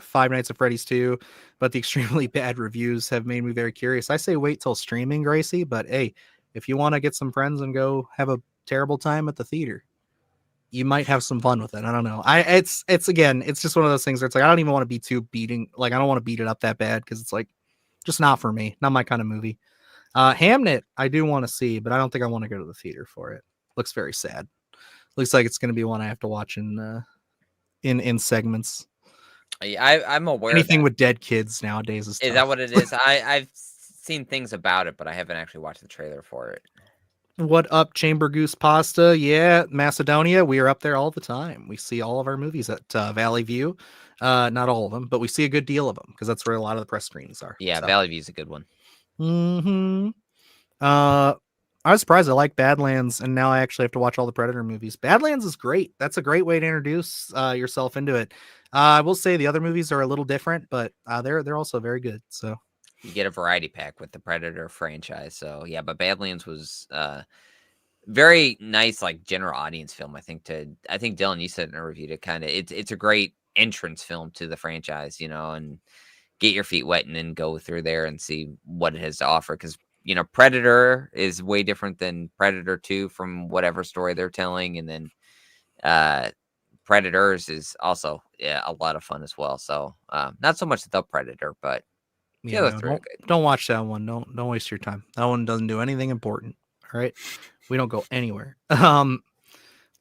Five Nights at Freddy's 2, but the extremely bad reviews have made me very curious. I say wait till streaming, Gracie, but hey, if you want to get some friends and go have a terrible time at the theater, you might have some fun with it. I don't know. It's just one of those things where it's like I don't even want to be too beating. Like I don't want to beat it up that bad because it's like just not for me, not my kind of movie. Hamnet, I do want to see, but I don't think I want to go to the theater for it. Looks very sad. Looks like it's going to be one I have to watch in segments. I'm aware. Anything with dead kids nowadays is that what it is? I've seen things about it, but I haven't actually watched the trailer for it. What up, Chamber Goose Pasta? Yeah, Macedonia. We are up there all the time. We see all of our movies at Valley View. Not all of them, but we see a good deal of them because that's where a lot of the press screenings are. Yeah, so. Valley View is a good one. Mm-hmm. I was surprised I like Badlands, and now I actually have to watch all the Predator movies. Badlands is great. That's a great way to introduce yourself into it. I will say the other movies are a little different, but they're also very good. So you get a variety pack with the Predator franchise. So yeah, but Badlands was very nice, like general audience film. I think Dylan, you said in a review to kind of it's a great entrance film to the franchise, and get your feet wet and then go through there and see what it has to offer. Because Predator is way different than Predator 2 from whatever story they're telling, and then Predators is also a lot of fun as well. So not so much the Predator, but don't watch that one. Don't waste your time. That one doesn't do anything important. All right. We don't go anywhere.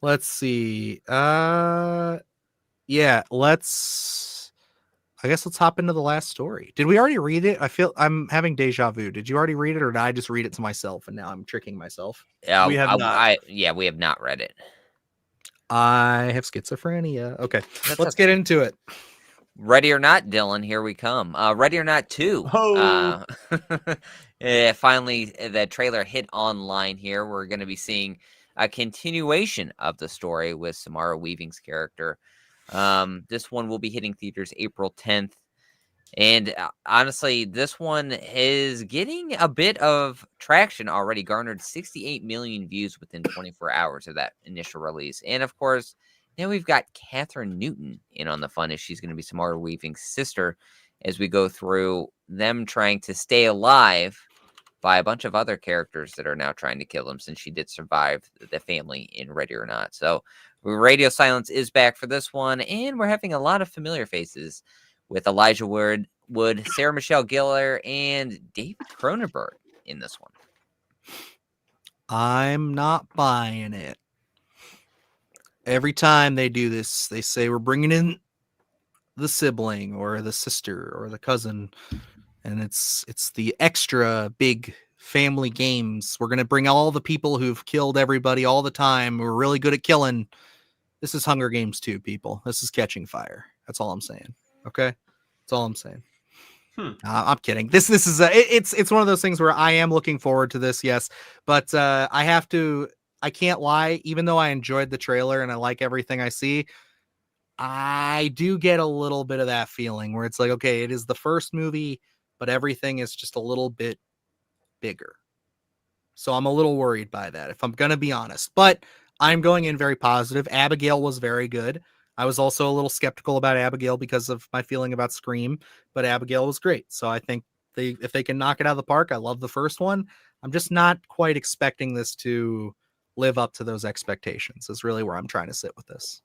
Let's see. Yeah, I guess let's hop into the last story. Did we already read it? I feel I'm having deja vu. Did you already read it, or did I just read it to myself and now I'm tricking myself? We have not. We have not read it. I have schizophrenia. Okay, That's let's okay. get into it. Ready or not, Dylan, here we come. Ready or Not 2. Oh. Finally, the trailer hit online here. We're going to be seeing a continuation of the story with Samara Weaving's character. This one will be hitting theaters April 10th. And honestly, this one is getting a bit of traction already, garnered 68 million views within 24 hours of that initial release. And of course, now we've got Catherine Newton in on the fun as she's going to be Samara Weaving's sister as we go through them trying to stay alive by a bunch of other characters that are now trying to kill them since she did survive the family in Ready or Not. So Radio Silence is back for this one, and we're having a lot of familiar faces with Elijah Wood, Sarah Michelle Gellar, and David Cronenberg in this one. I'm not buying it. Every time they do this, they say we're bringing in the sibling or the sister or the cousin, and it's the extra big family games. We're gonna bring all the people who've killed everybody all the time. We're really good at killing. This is Hunger Games 2, people. This is Catching Fire. That's all I'm saying. Okay, that's all I'm saying. I'm kidding. This is it's one of those things where I am looking forward to this, yes, but I can't lie. Even though I enjoyed the trailer and I like everything I see, I do get a little bit of that feeling where it's like, okay, it is the first movie, but everything is just a little bit bigger. So I'm a little worried by that, if I'm gonna be honest. But I'm going in very positive. Abigail was very good. I was also a little skeptical about Abigail because of my feeling about Scream, but Abigail was great. So I think if they can knock it out of the park, I love the first one. I'm just not quite expecting this to live up to those expectations. Is really where I'm trying to sit with this.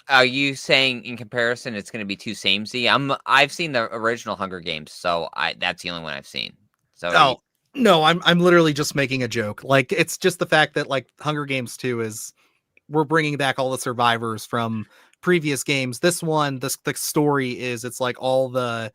Are you saying in comparison it's going to be too samey? I've seen the original Hunger Games, so that's the only one I've seen. So no, I'm literally just making a joke. Like, it's just the fact that like Hunger Games 2 is we're bringing back all the survivors from previous games. This one, the story is it's like all the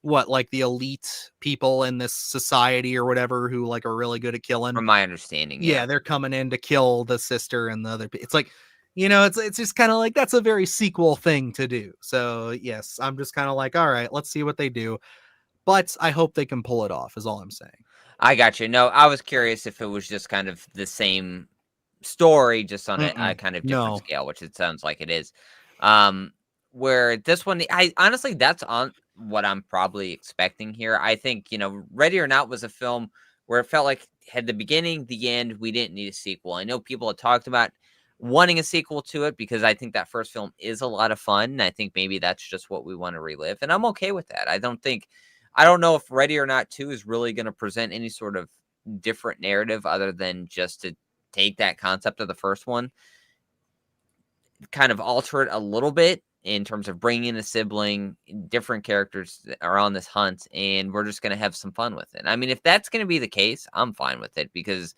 the elite people in this society or whatever who like are really good at killing. From my understanding, yeah, they're coming in to kill the sister and the other. It's like, it's just kind of like that's a very sequel thing to do. So yes, I'm just kind of like, all right, let's see what they do. But I hope they can pull it off. Is all I'm saying. I got you. No, I was curious if it was just kind of the same story, just on a kind of different scale, which it sounds like it is. Where this one, I honestly, that's on what I'm probably expecting here. I think, Ready or Not was a film where it felt like had the beginning, the end. We didn't need a sequel. I know people had talked about wanting a sequel to it because I think that first film is a lot of fun. And I think maybe that's just what we want to relive. And I'm okay with that. I don't know if Ready or Not 2 is really going to present any sort of different narrative other than just to take that concept of the first one, kind of alter it a little bit in terms of bringing in a sibling, different characters that are on this hunt, and we're just going to have some fun with it. I mean, if that's going to be the case, I'm fine with it because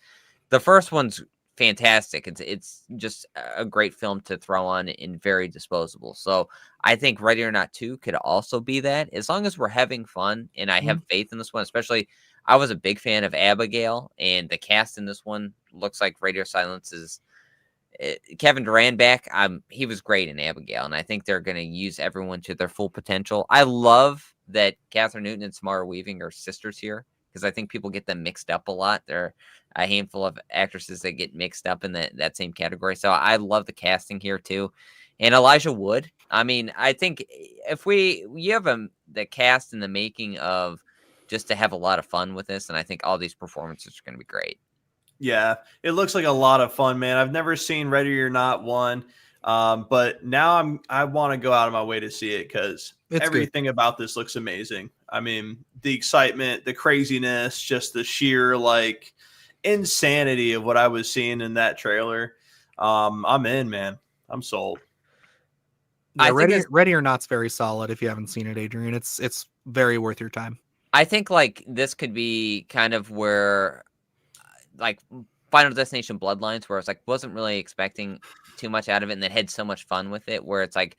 the first one's fantastic. It's just a great film to throw on and very disposable. So I think Ready or Not 2 could also be that, as long as we're having fun. And I have faith in this one, especially I was a big fan of Abigail, and the cast in this one looks like Radio Silence is Kevin Durant back. He was great in Abigail, and I think they're going to use everyone to their full potential. I love that Catherine Newton and Samara Weaving are sisters here because I think people get them mixed up a lot. There are a handful of actresses that get mixed up in that same category. So I love the casting here too. And Elijah Wood. I mean, I think if you have the cast in the making of just to have a lot of fun with this, and I think all these performances are going to be great. Yeah, it looks like a lot of fun, man. I've never seen Ready or Not 1, but now I want to go out of my way to see it because everything about this looks amazing. I mean, the excitement, the craziness, just the sheer like insanity of what I was seeing in that trailer. I'm in, man. I'm sold. Yeah, Ready or Not's very solid. If you haven't seen it, Adrian, it's very worth your time. I think like this could be kind of where like Final Destination Bloodlines, where I was like, wasn't really expecting too much out of it, and then had so much fun with it, where it's like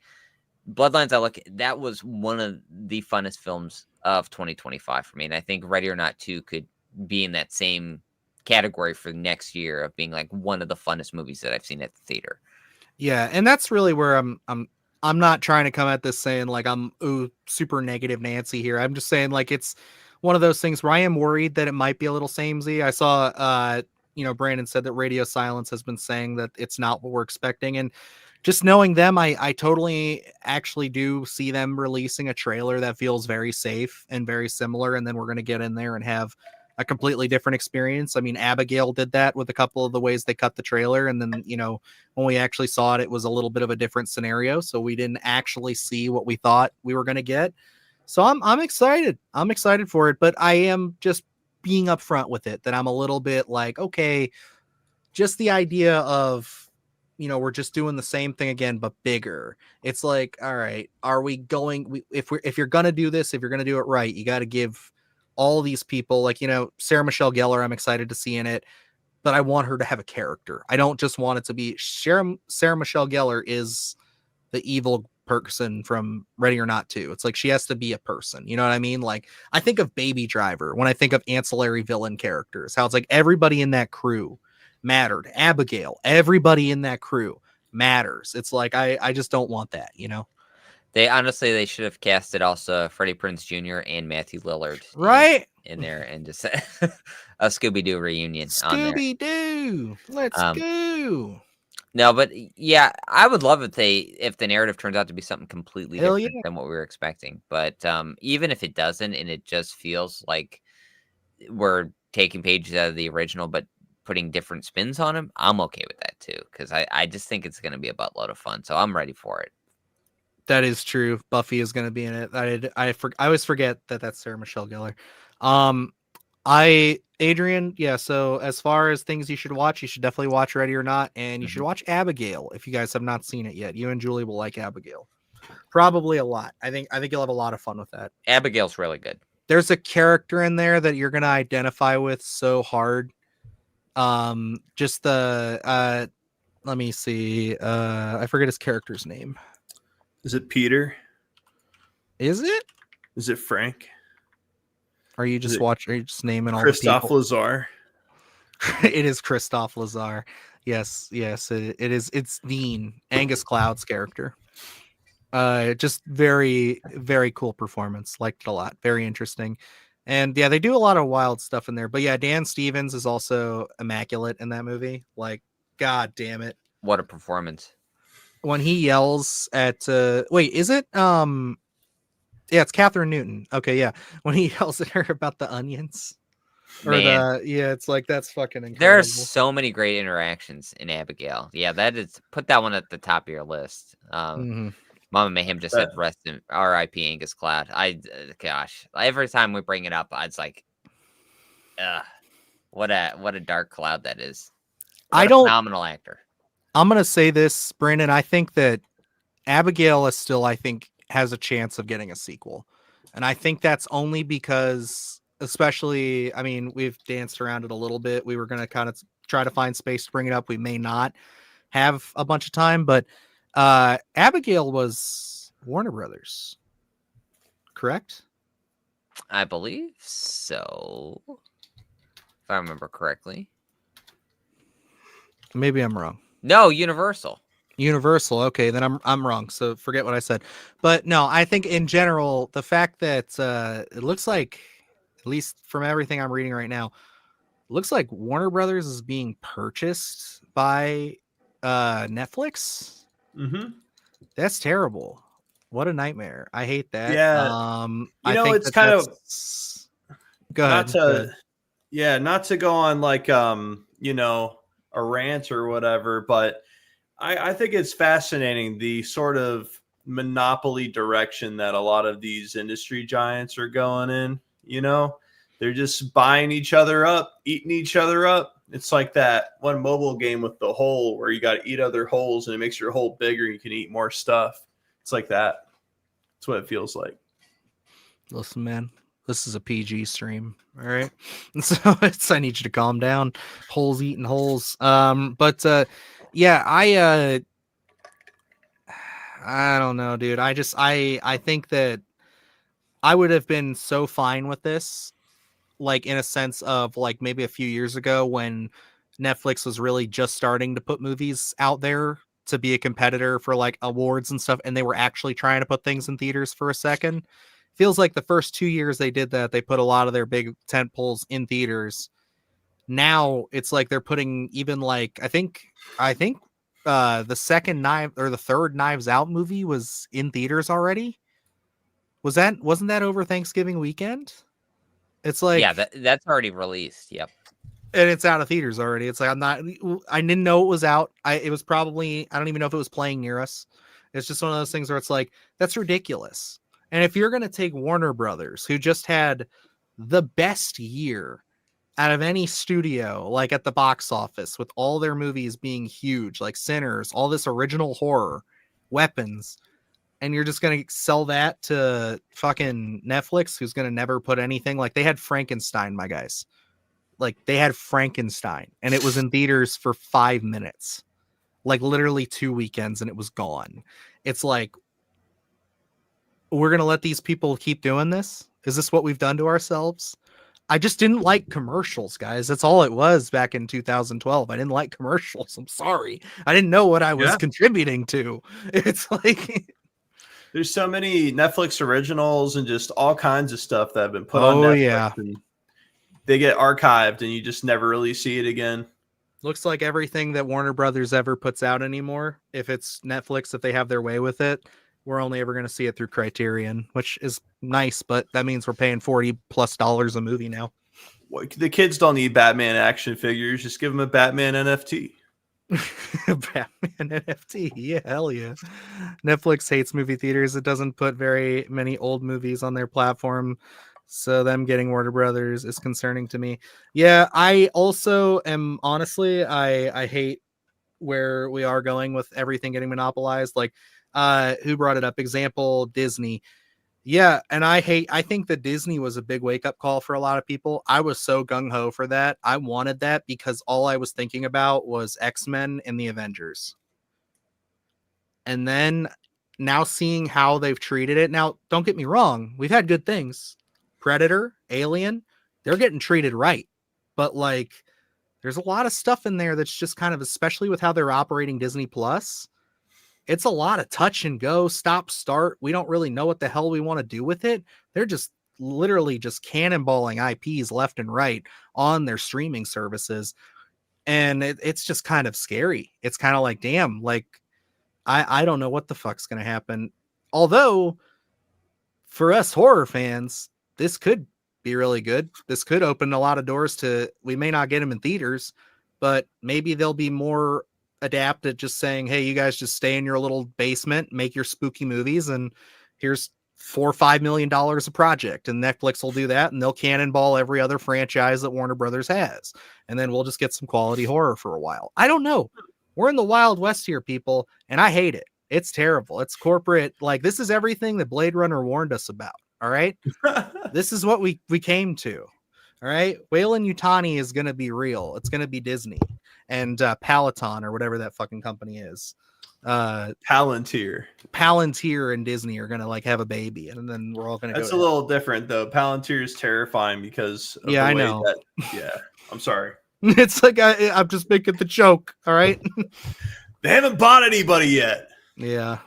Bloodlines, that was one of the funnest films of 2025 for me. And I think Ready or Not 2 could be in that same category for next year of being like one of the funnest movies that I've seen at the theater. Yeah, and that's really where I'm not trying to come at this saying like I'm super negative Nancy here. I'm just saying like it's one of those things where I am worried that it might be a little samey. I saw Brandon said that Radio Silence has been saying that it's not what we're expecting, and just knowing them, I totally actually do see them releasing a trailer that feels very safe and very similar, and then we're going to get in there and have a completely different experience. I mean, Abigail did that with a couple of the ways they cut the trailer, and then, when we actually saw it, it was a little bit of a different scenario, so we didn't actually see what we thought we were going to get. So I'm excited. I'm excited for it, but I am just being upfront with it that I'm a little bit like, okay, just the idea of, we're just doing the same thing again, but bigger. It's like, all right, are we going, if you're going to do this, if you're going to do it right, you got to give all these people like, Sarah Michelle Gellar, I'm excited to see in it, but I want her to have a character. I don't just want it to be Sarah Michelle Gellar is the evil person from Ready or Not 2. It's like, she has to be a person. You know what I mean? Like, I think of Baby Driver when I think of ancillary villain characters, how it's like everybody in that crew mattered. Abigail, everybody in that crew matters. It's like, I just don't want that, They should have casted also Freddie Prinze Jr. and Matthew Lillard right in there, and just a Scooby-Doo reunion on there. Scooby-Doo, let's go. No, but yeah, I would love if the narrative turns out to be something completely Hell different than what we were expecting. But even if it doesn't, and it just feels like we're taking pages out of the original, but putting different spins on them, I'm okay with that too, because I just think it's going to be a buttload of fun. So I'm ready for it. That is true. Buffy is going to be in it. I always forget that that's Sarah Michelle Gellar. Adrian, yeah. So as far as things you should watch, you should definitely watch Ready or Not, and you should watch Abigail if you guys have not seen it yet. You and Julie will like Abigail, probably a lot. I think you'll have a lot of fun with that. Abigail's really good. There's a character in there that you're going to identify with so hard. Just the let me see. I forget his character's name. Is it Peter? Is it? Is it Frank? Are you just watching? Are you just naming all Christophe the people? Lazar? It is Christophe Lazar. Yes, it is. It's Dean, Angus Cloud's character. Just very, very cool performance. Liked it a lot. Very interesting. And yeah, they do a lot of wild stuff in there. But yeah, Dan Stevens is also immaculate in that movie. Like, god damn it. What a performance. When he yells at wait, is it yeah, it's Catherine Newton. Okay, yeah. When he yells at her about the onions. It's like, that's fucking incredible. There are so many great interactions in Abigail. Yeah, put that one at the top of your list. Mama Mayhem just said rest in R.I.P. Angus Cloud. Gosh, every time we bring it up, I was like, what a dark cloud that is. Phenomenal actor. I'm gonna say this, Brandon. I think that Abigail is still, has a chance of getting a sequel, and I think that's only because, especially, I mean, we've danced around it a little bit. We were gonna kind of try to find space to bring it up. We may not have a bunch of time, but Abigail was Warner Brothers, correct? I believe so, if I remember correctly. Maybe I'm wrong. No, Universal. Okay, then I'm wrong. So forget what I said. But no, I think in general, the fact that it looks like, at least from everything I'm reading right now, it looks like Warner Brothers is being purchased by Netflix. That's terrible. What a nightmare. I hate that. Yeah. I think it's kind of go ahead. Not to go on like a rant or whatever, but I think it's fascinating the sort of monopoly direction that a lot of these industry giants are going in. They're just buying each other up, eating each other up. It's like that one mobile game with the hole where you got to eat other holes and it makes your hole bigger. You can eat more stuff. It's like that. That's what it feels like. Listen, man, This is a PG stream, all right? And so I need you to calm down. Holes eating holes. Yeah, I don't know, dude. I think that I would have been so fine with this, like in a sense of like maybe a few years ago when Netflix was really just starting to put movies out there to be a competitor for like awards and stuff, and they were actually trying to put things in theaters for a second. Feels like the first 2 years they did that, they put a lot of their big tent poles in theaters. Now it's like they're putting even like I think the second knife or the third Knives Out movie was in theaters already. Wasn't that over Thanksgiving weekend? It's like, Yeah, that's already released. Yep. and it's out of theaters already. It's like I didn't know it was out. It was probably, I don't even know if it was playing near us. It's just one of those things where it's like, that's ridiculous. And if you're going to take Warner Brothers, who just had the best year out of any studio, like at the box office, with all their movies being huge, like Sinners, all this original horror, Weapons, and you're just going to sell that to fucking Netflix, who's going to never put anything, like they had Frankenstein, my guys. Like they had Frankenstein and it was in theaters for 5 minutes, like literally 2 weekends, and it was gone. It's like, we're going to let these people keep doing this? Is this what we've done to ourselves? I just didn't like commercials, guys. That's all it was back in 2012. I didn't like commercials. I'm sorry. I didn't know what I was contributing to. It's like there's so many Netflix originals and just all kinds of stuff that have been put on Netflix. Yeah. And they get archived and you just never really see it again. Looks like everything that Warner Brothers ever puts out anymore, if it's Netflix, if they have their way with it, we're only ever going to see it through Criterion, which is nice, but that means we're paying $40+ a movie now. Well, the kids don't need Batman action figures. Just give them a Batman NFT. Batman NFT. Yeah, hell yeah. Netflix hates movie theaters. It doesn't put very many old movies on their platform. So them getting Warner Brothers is concerning to me. Yeah, I also am, honestly, I hate where we are going with everything getting monopolized. Like, who brought it up? Example, Disney. Yeah, and I think that Disney was a big wake-up call for a lot of people. I was so gung-ho for that. I wanted that because all I was thinking about was X-Men and the Avengers. And then now seeing how they've treated it. Now, don't get me wrong. We've had good things. Predator, Alien, they're getting treated right. But like, there's a lot of stuff in there that's just kind of, especially with how they're operating Disney Plus, it's a lot of touch and go, stop, start. We don't really know what the hell we want to do with it. They're just literally just cannonballing IPs left and right on their streaming services. And it's just kind of scary. It's kind of like, damn, like, I don't know what the fuck's going to happen. Although, for us horror fans, this could be really good. This could open a lot of doors to, we may not get them in theaters, but maybe they'll be more adept at just saying, hey, you guys just stay in your little basement, make your spooky movies, and here's $4 or $5 million a project, and Netflix will do that, and they'll cannonball every other franchise that Warner Brothers has, and then we'll just get some quality horror for a while. I don't know. We're in the Wild West here, people, and I hate it. It's terrible. It's corporate. Like, this is everything that Blade Runner warned us about. All right. This is what we came to. All right. Weyland-Yutani is going to be real. It's going to be Disney and Peloton or whatever that fucking company is. Palantir and Disney are going to like have a baby, and then we're all going to go. That's a little different though. Palantir is terrifying because of yeah, the I way know. I'm sorry. It's like I'm just making the joke. All right. They haven't bought anybody yet. Yeah.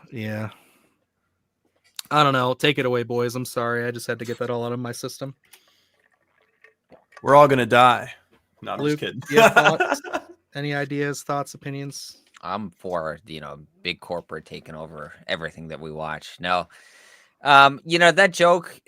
I don't know. Take it away, boys. I'm sorry. I just had to get that all out of my system. We're all gonna die. No, I'm Luke, just kidding. you have thoughts? Any ideas, thoughts, opinions? I'm for, big corporate taking over everything that we watch. No, that joke,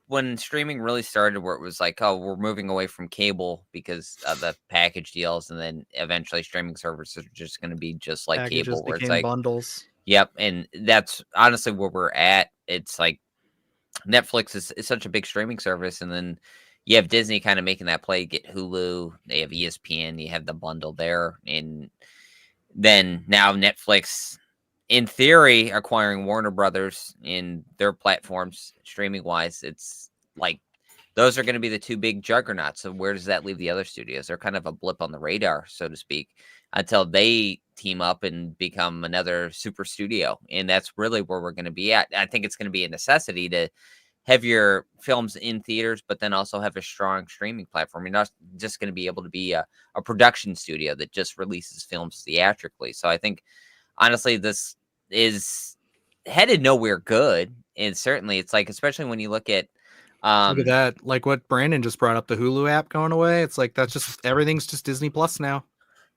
when streaming really started, where it was like, oh, we're moving away from cable because of the package deals, and then eventually streaming services are just going to be just like Packages cable, where it's became like bundles. Yep, and that's honestly where we're at. It's like Netflix is such a big streaming service, and then you have Disney kind of making that play, get Hulu, they have ESPN, you have the bundle there, and then now Netflix, in theory, acquiring Warner Brothers in their platforms streaming wise. It's like those are going to be the two big juggernauts. So where does that leave the other studios? They're kind of a blip on the radar, so to speak, until they team up and become another super studio. And that's really where we're going to be at. I think it's going to be a necessity to have your films in theaters, but then also have a strong streaming platform. You're not just going to be able to be a production studio that just releases films theatrically. So I think, honestly, this is headed nowhere good. And certainly it's like, especially when you look at, Look at that. Like what Brandon just brought up, the Hulu app going away. It's like, that's just, everything's just Disney Plus now.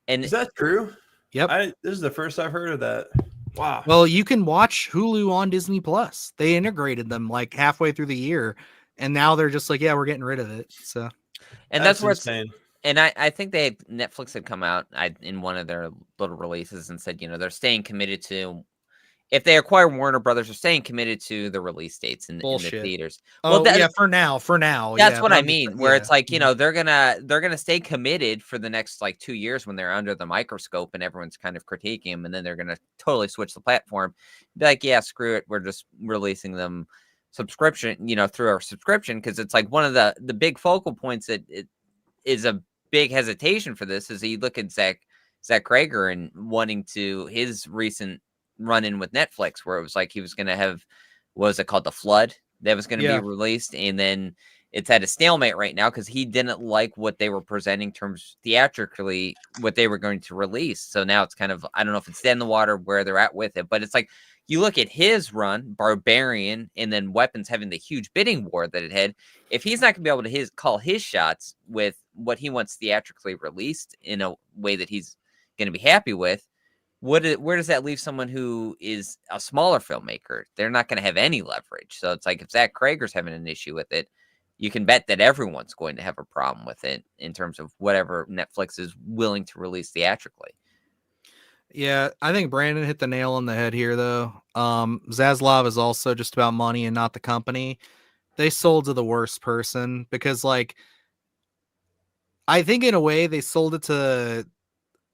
and Is that true? Yep. This is the first I've heard of that. Wow. Well, you can watch Hulu on Disney Plus. They integrated them like halfway through the year, and now they're just like, yeah, we're getting rid of it. So, and that's where insane. And I think Netflix had come out in one of their little releases and said, they're staying committed to, if they acquire Warner Brothers, they're staying committed to the release dates in the theaters. Well, yeah, for now, that's yeah, what I mean. Where it's like, mhm. they're gonna stay committed for the next like 2 years when they're under the microscope and everyone's kind of critiquing them, and then they're gonna totally switch the platform. Be like, yeah, screw it, we're just releasing them subscription, through our subscription, because it's like one of the big focal points that it is a big hesitation for this is you look at Zach Krager and wanting to his recent run-in with Netflix, where it was like he was going to have, what was it called, The Flood, that was going to be released, and then it's at a stalemate right now because he didn't like what they were presenting in terms theatrically, what they were going to release. So now it's kind of, I don't know if it's dead in the water where they're at with it, but it's like you look at his run, Barbarian, and then Weapons having the huge bidding war that it had. If he's not going to be able to call his shots with what he wants theatrically released in a way that he's going to be happy with, where does that leave someone who is a smaller filmmaker? They're not going to have any leverage. So it's like if Zach Krager's having an issue with it, you can bet that everyone's going to have a problem with it in terms of whatever Netflix is willing to release theatrically. Yeah, I think Brandon hit the nail on the head here, though. Zaslav is also just about money and not the company. They sold to the worst person because, like, I think in a way they sold it to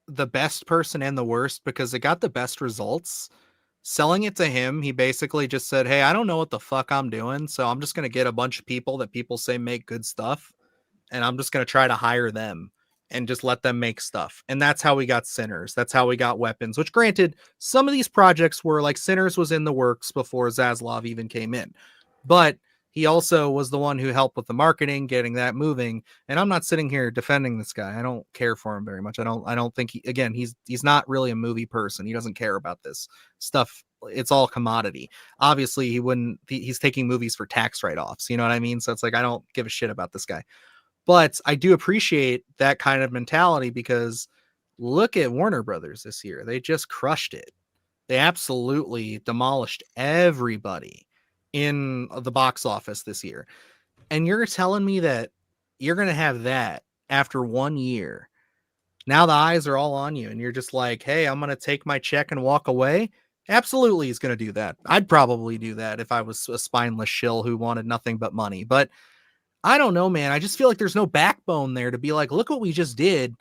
the best person and the worst because it got the best results. Selling it to him, he basically just said, hey, I don't know what the fuck I'm doing, so I'm just going to get a bunch of people that people say make good stuff, and I'm just going to try to hire them and just let them make stuff. And that's how we got Sinners. That's how we got Weapons, which granted, some of these projects were like Sinners was in the works before Zaslav even came in. But he also was the one who helped with the marketing, getting that moving. And I'm not sitting here defending this guy. I don't care for him very much. I don't think he's not really a movie person. He doesn't care about this stuff. It's all commodity. Obviously, he's taking movies for tax write-offs. You know what I mean? So it's like, I don't give a shit about this guy. But I do appreciate that kind of mentality because look at Warner Brothers this year. They just crushed it. They absolutely demolished everybody in the box office this year. And you're telling me that you're going to have that after 1 year. Now the eyes are all on you and you're just like, hey, I'm going to take my check and walk away. Absolutely, he's going to do that. I'd probably do that if I was a spineless shill who wanted nothing but money. But I don't know, man. I just feel like there's no backbone there to be like, look what we just did.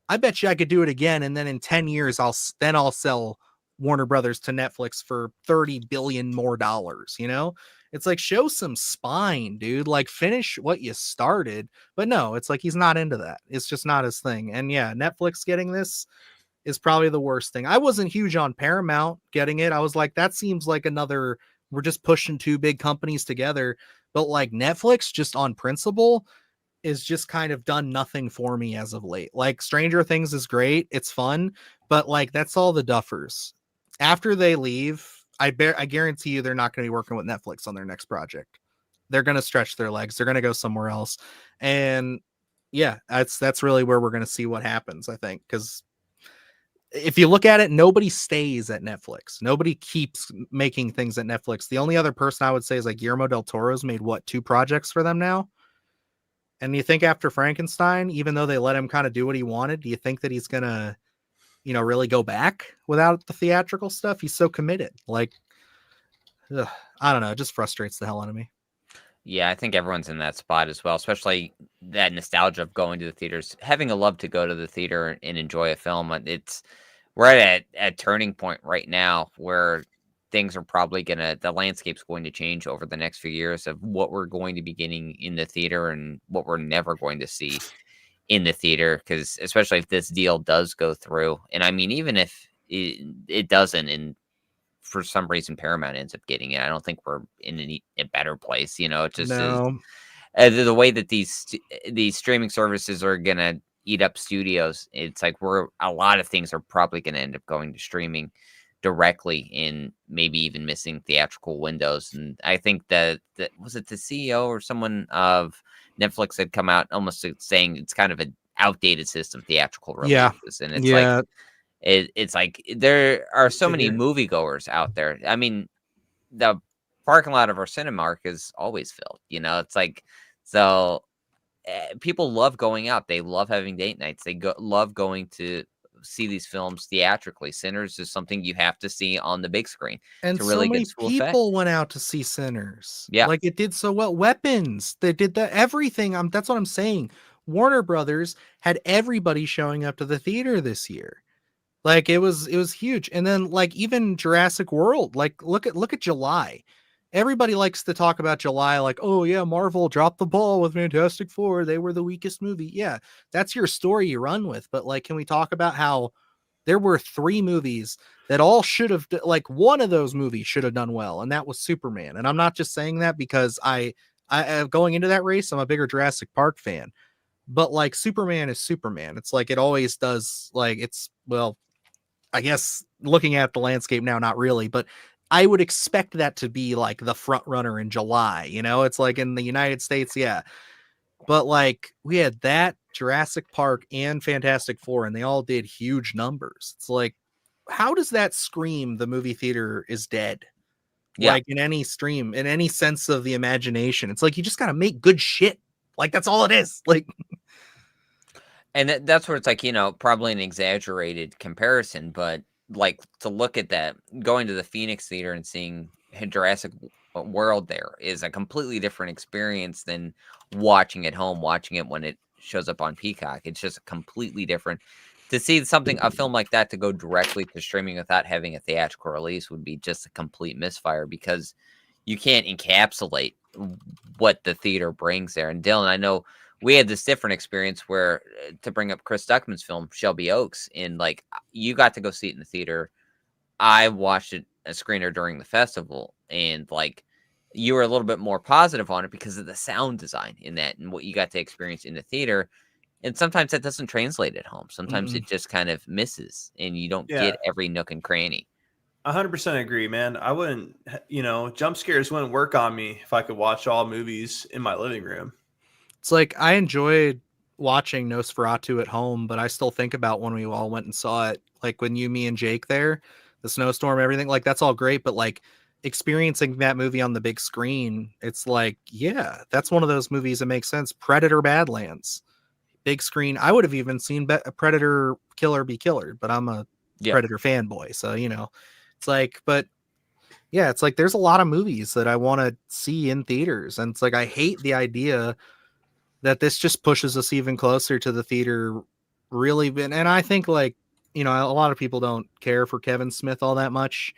I bet you I could do it again. And then in 10 years, I'll sell Warner Brothers to Netflix for $30 billion more dollars. It's like, show some spine, dude, like finish what you started. But no, it's like, he's not into that. It's just not his thing. And yeah, Netflix getting this is probably the worst thing. I wasn't huge on Paramount getting it. I was like, that seems like we're just pushing two big companies together. But like Netflix, just on principle, is just kind of done nothing for me as of late. Like Stranger Things is great. It's fun. But like, that's all the duffers. After they leave, I guarantee you they're not going to be working with Netflix on their next project. They're going to stretch their legs. They're going to go somewhere else. And yeah, that's really where we're going to see what happens, I think. Because if you look at it, nobody stays at Netflix. Nobody keeps making things at Netflix. The only other person I would say is like Guillermo del Toro's made 2 projects for them now. And you think after Frankenstein, even though they let him kind of do what he wanted, do you think that he's going to, really go back without the theatrical stuff? He's so committed. Like, I don't know. It just frustrates the hell out of me. Yeah, I think everyone's in that spot as well, especially that nostalgia of going to the theaters, having a love to go to the theater and enjoy a film. We're at a turning point right now where things are probably the landscape's going to change over the next few years of what we're going to be getting in the theater and what we're never going to see in the theater. Because especially if this deal does go through, and I mean, even if it doesn't, and for some reason Paramount ends up getting it, I don't think we're in a better place. You know, it just is No. the way that these streaming services are gonna eat up studios. It's like a lot of things are probably gonna end up going to streaming directly, and maybe even missing theatrical windows. And I think that was it the CEO or someone of Netflix had come out almost saying it's kind of an outdated system, theatrical Yeah. releases, and it's like Yeah. it's like there are Good so to many hear. moviegoers out there. I mean, the parking lot of our Cinemark is always filled. You know, it's like so people love going out. They love having date nights. They love going to see these films theatrically. Sinners is something you have to see on the big screen And to so really get many its full effect. people went out to see Sinners. Yeah. Like it did so well. Weapons, they did that, everything. That's what I'm saying. Warner Brothers had everybody showing up to the theater this year. Like it was huge. And then like even Jurassic World, like look at July. Everybody likes to talk about July like, oh yeah, Marvel dropped the ball with Fantastic Four. They were the weakest movie. Yeah, that's your story you run with. But like, can we talk about how there were 3 movies that all should have, like one of those movies should have done well, and that was Superman. And I'm not just saying that because I going into that race, I'm a bigger Jurassic Park fan. But like Superman is Superman. It's like it always does. Like it's, well, I guess looking at the landscape now, not really, but I would expect that to be like the front runner in July. You know, it's like in the United States, yeah. But like we had that, Jurassic Park, and Fantastic Four, and they all did huge numbers. It's like, how does that scream the movie theater is dead? Yeah. Like in any stream, in any sense of the imagination, it's like you just gotta make good shit. Like that's all it is. Like, And that's where it's like, you know, probably an exaggerated comparison, but like to look at that, going to the Phoenix Theater and seeing Jurassic World there is a completely different experience than watching at home, watching it when it shows up on Peacock. It's just completely different. To see a film like that to go directly to streaming without having a theatrical release would be just a complete misfire, because you can't encapsulate what the theater brings there. And Dylan, I know we had this different experience where, to bring up Chris Duckman's film Shelby Oaks, and like you got to go see it in the theater. I watched it a screener during the festival, and like you were a little bit more positive on it because of the sound design in that and what you got to experience in the theater. And sometimes that doesn't translate at home. Sometimes it just kind of misses, and you don't Yeah. get every nook and cranny. 100% agree, man. I wouldn't, jump scares wouldn't work on me if I could watch all movies in my living room. it's like I enjoyed watching Nosferatu at home, but I still think about when we all went and saw it. Like when you, me, and Jake there, the snowstorm, everything, like that's all great, but like experiencing that movie on the big screen, it's like, yeah, that's one of those movies that makes sense. Predator Badlands, big screen. I would have even seen Predator Killer Be Killer, but I'm a Predator fanboy, so you know, it's like, but yeah, it's like there's a lot of movies that I want to see in theaters, and it's like I hate the idea that this just pushes us even closer to the theater. Really, and I think like, you know, a lot of people don't care for Kevin Smith all that much.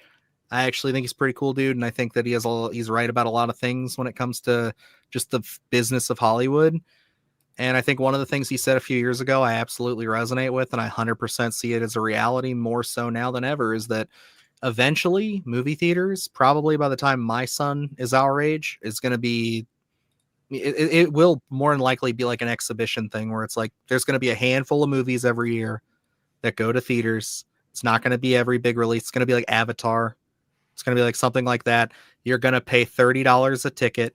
I actually think he's a pretty cool dude, and I think that he's right about a lot of things when it comes to just the business of Hollywood. And I think one of the things he said a few years ago, I absolutely resonate with, and I 100% see it as a reality more so now than ever, is that eventually movie theaters, probably by the time my son is our age, is going to be, it will more than likely be like an exhibition thing where it's like there's going to be a handful of movies every year that go to theaters. It's not going to be every big release. It's going to be like Avatar. It's going to be like something like that. You're going to pay $30 a ticket.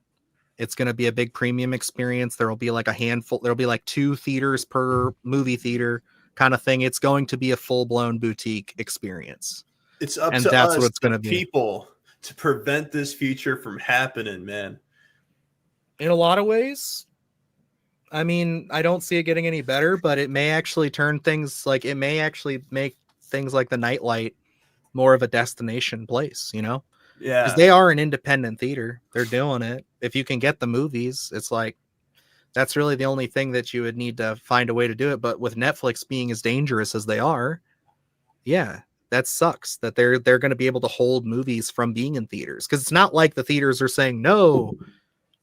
It's going to be a big premium experience. There will be like a handful. There'll be like 2 theaters per movie theater kind of thing. It's going to be a full-blown boutique experience. It's up And to that's us, what it's the going to be. people, to prevent this future from happening, man. In a lot of ways, I mean, I don't see it getting any better, but it may actually turn things, like it may actually make things like the Nightlight more of a destination place, you know? Yeah. Because they are an independent theater. They're doing it. If you can get the movies, it's like, that's really the only thing that you would need to find a way to do it. But with Netflix being as dangerous as they are, yeah, that sucks that they're going to be able to hold movies from being in theaters, because it's not like the theaters are saying no,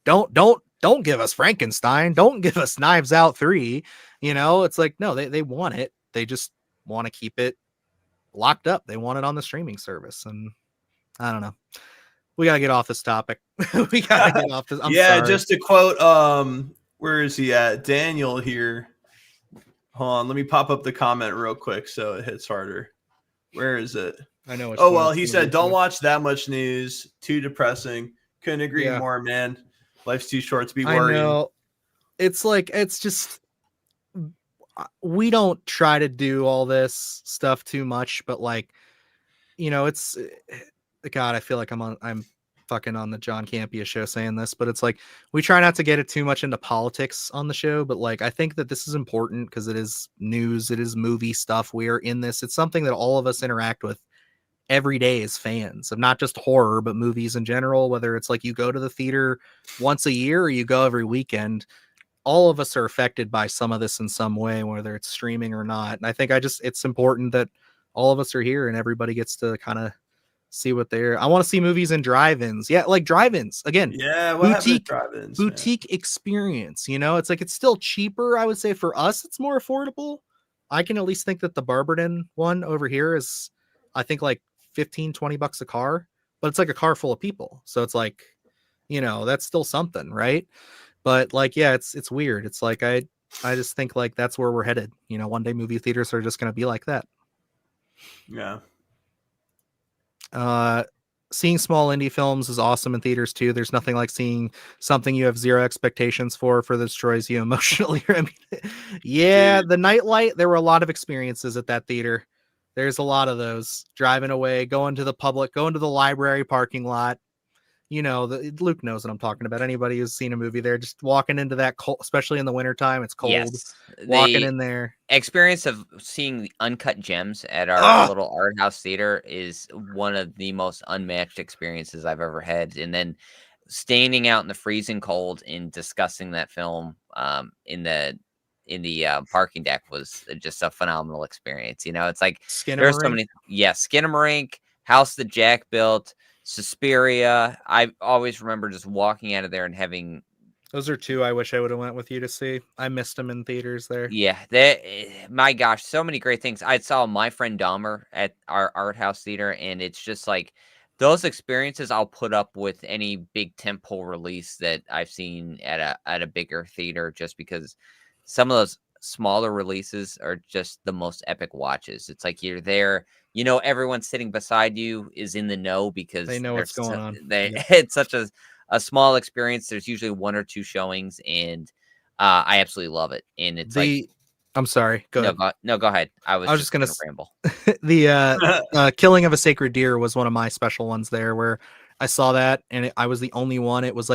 don't give us Frankenstein, don't give us Knives Out 3. It's like, no, they want it, they just want to keep it locked up, they want it on the streaming service. And I don't know, we gotta get off this topic. We gotta get off this. I'm yeah, sorry. just to quote, where is he at? Daniel here. Hold on, let me pop up the comment real quick so it hits harder. Where is it? I know. Oh, well, he said, don't watch that much news. Too depressing. Couldn't agree Yeah. more, man. Life's too short to be I worrying. know. It's like, it's just, we don't try to do all this stuff too much, but like, it's, God, I feel like I'm fucking on the John Campea show saying this, but it's like, we try not to get it too much into politics on the show, but like, I think that this is important because it is news, it is movie stuff. We are in this. It's something that all of us interact with every day as fans of not just horror, but movies in general, whether it's like you go to the theater once a year or you go every weekend. All of us are affected by some of this in some way, whether it's streaming or not. And I think it's important that all of us are here and everybody gets to kind of see what I want to see movies in drive-ins. Yeah, like drive-ins again. Yeah, what boutique drive-ins, boutique experience. It's like, it's still cheaper. I would say for us, it's more affordable. I can at least think that the Barberton one over here is, I think, like $15-20 a car, but it's like a car full of people. So it's like, that's still something, right? But like, yeah, it's weird. It's like, I just think like that's where we're headed. One day movie theaters are just going to be like that. Yeah. Seeing small indie films is awesome in theaters too. There's nothing like seeing something you have zero expectations for that destroys you emotionally. I mean, yeah, Dude. The Nightlight, there were a lot of experiences at that theater. There's a lot of those. Driving away, going to the library parking lot. Luke knows what I'm talking about. Anybody who's seen a movie there, just walking into that cold, especially in the wintertime, it's cold. Yes. Walking in there. Experience of seeing the uncut gems at our little art house theater is one of the most unmatched experiences I've ever had. And then standing out in the freezing cold and discussing that film in the parking deck was just a phenomenal experience. It's like there's so many. Skinamarink, House that Jack built, Suspiria. I always remember just walking out of there and having. Those are two I wish I would have went with you to see. I missed them in theaters there. Yeah, my gosh, so many great things. I saw My Friend Dahmer at our art house theater, and it's just like those experiences I'll put up with any big tentpole release that I've seen at a bigger theater, just because some of those smaller releases are just the most epic watches. It's like you're there, everyone sitting beside you is in the know because they know what's going on. It's such a small experience. There's usually one or two showings, and I absolutely love it. And it's I'm sorry. Go ahead. No, go ahead. I was just gonna ramble. The Killing of a Sacred Deer was one of my special ones there, where I saw that, and I was the only one. It was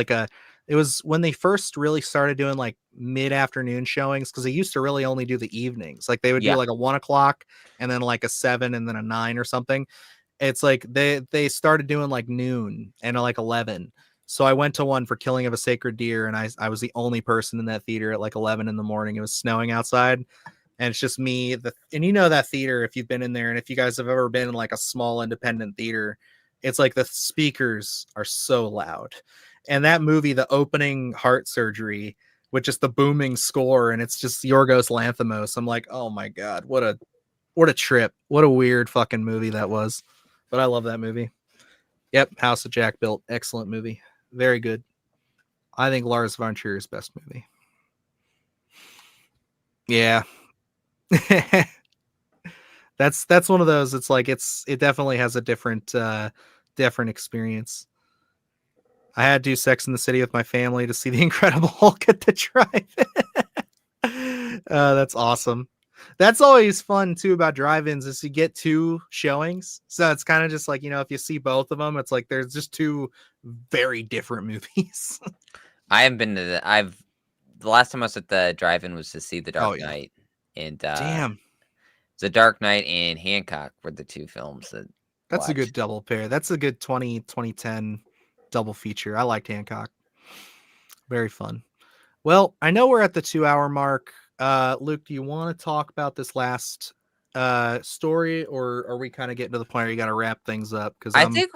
when they first really started doing like mid-afternoon showings, because they used to really only do the evenings. Like they would do like a 1 o'clock and then like a 7 and then a 9 or something. It's like they started doing like noon and like 11. So I went to one for Killing of a Sacred Deer, and I was the only person in that theater at like 11 in the morning. It was snowing outside, and it's just me. And that theater, if you've been in there, and if you guys have ever been in like a small independent theater, it's like the speakers are so loud. And that movie, the opening Heart Surgery, with just the booming score, and it's just Yorgos Lanthimos. I'm like, oh my God, what a trip. What a weird fucking movie that was. But I love that movie. Yep, House of Jack built. Excellent movie. Very good. I think Lars von Trier's best movie. Yeah. That's one of those. It's like it definitely has a different experience. I had to do Sex in the City with my family to see the Incredible Hulk at the drive-in. That's awesome. That's always fun too about drive-ins, is you get two showings. So it's kind of just like, if you see both of them, it's like there's just two very different movies. I haven't been to the last time I was at the drive-in was to see The Dark Knight. And damn. The Dark Knight and Hancock were the two films that's a good double pair. That's a good 2010 double feature. I liked Hancock. Very fun. Well, I know we're at the 2 hour mark. Luke, do you want to talk about this last story, or are we kind of getting to the point where you got to wrap things up? Because I think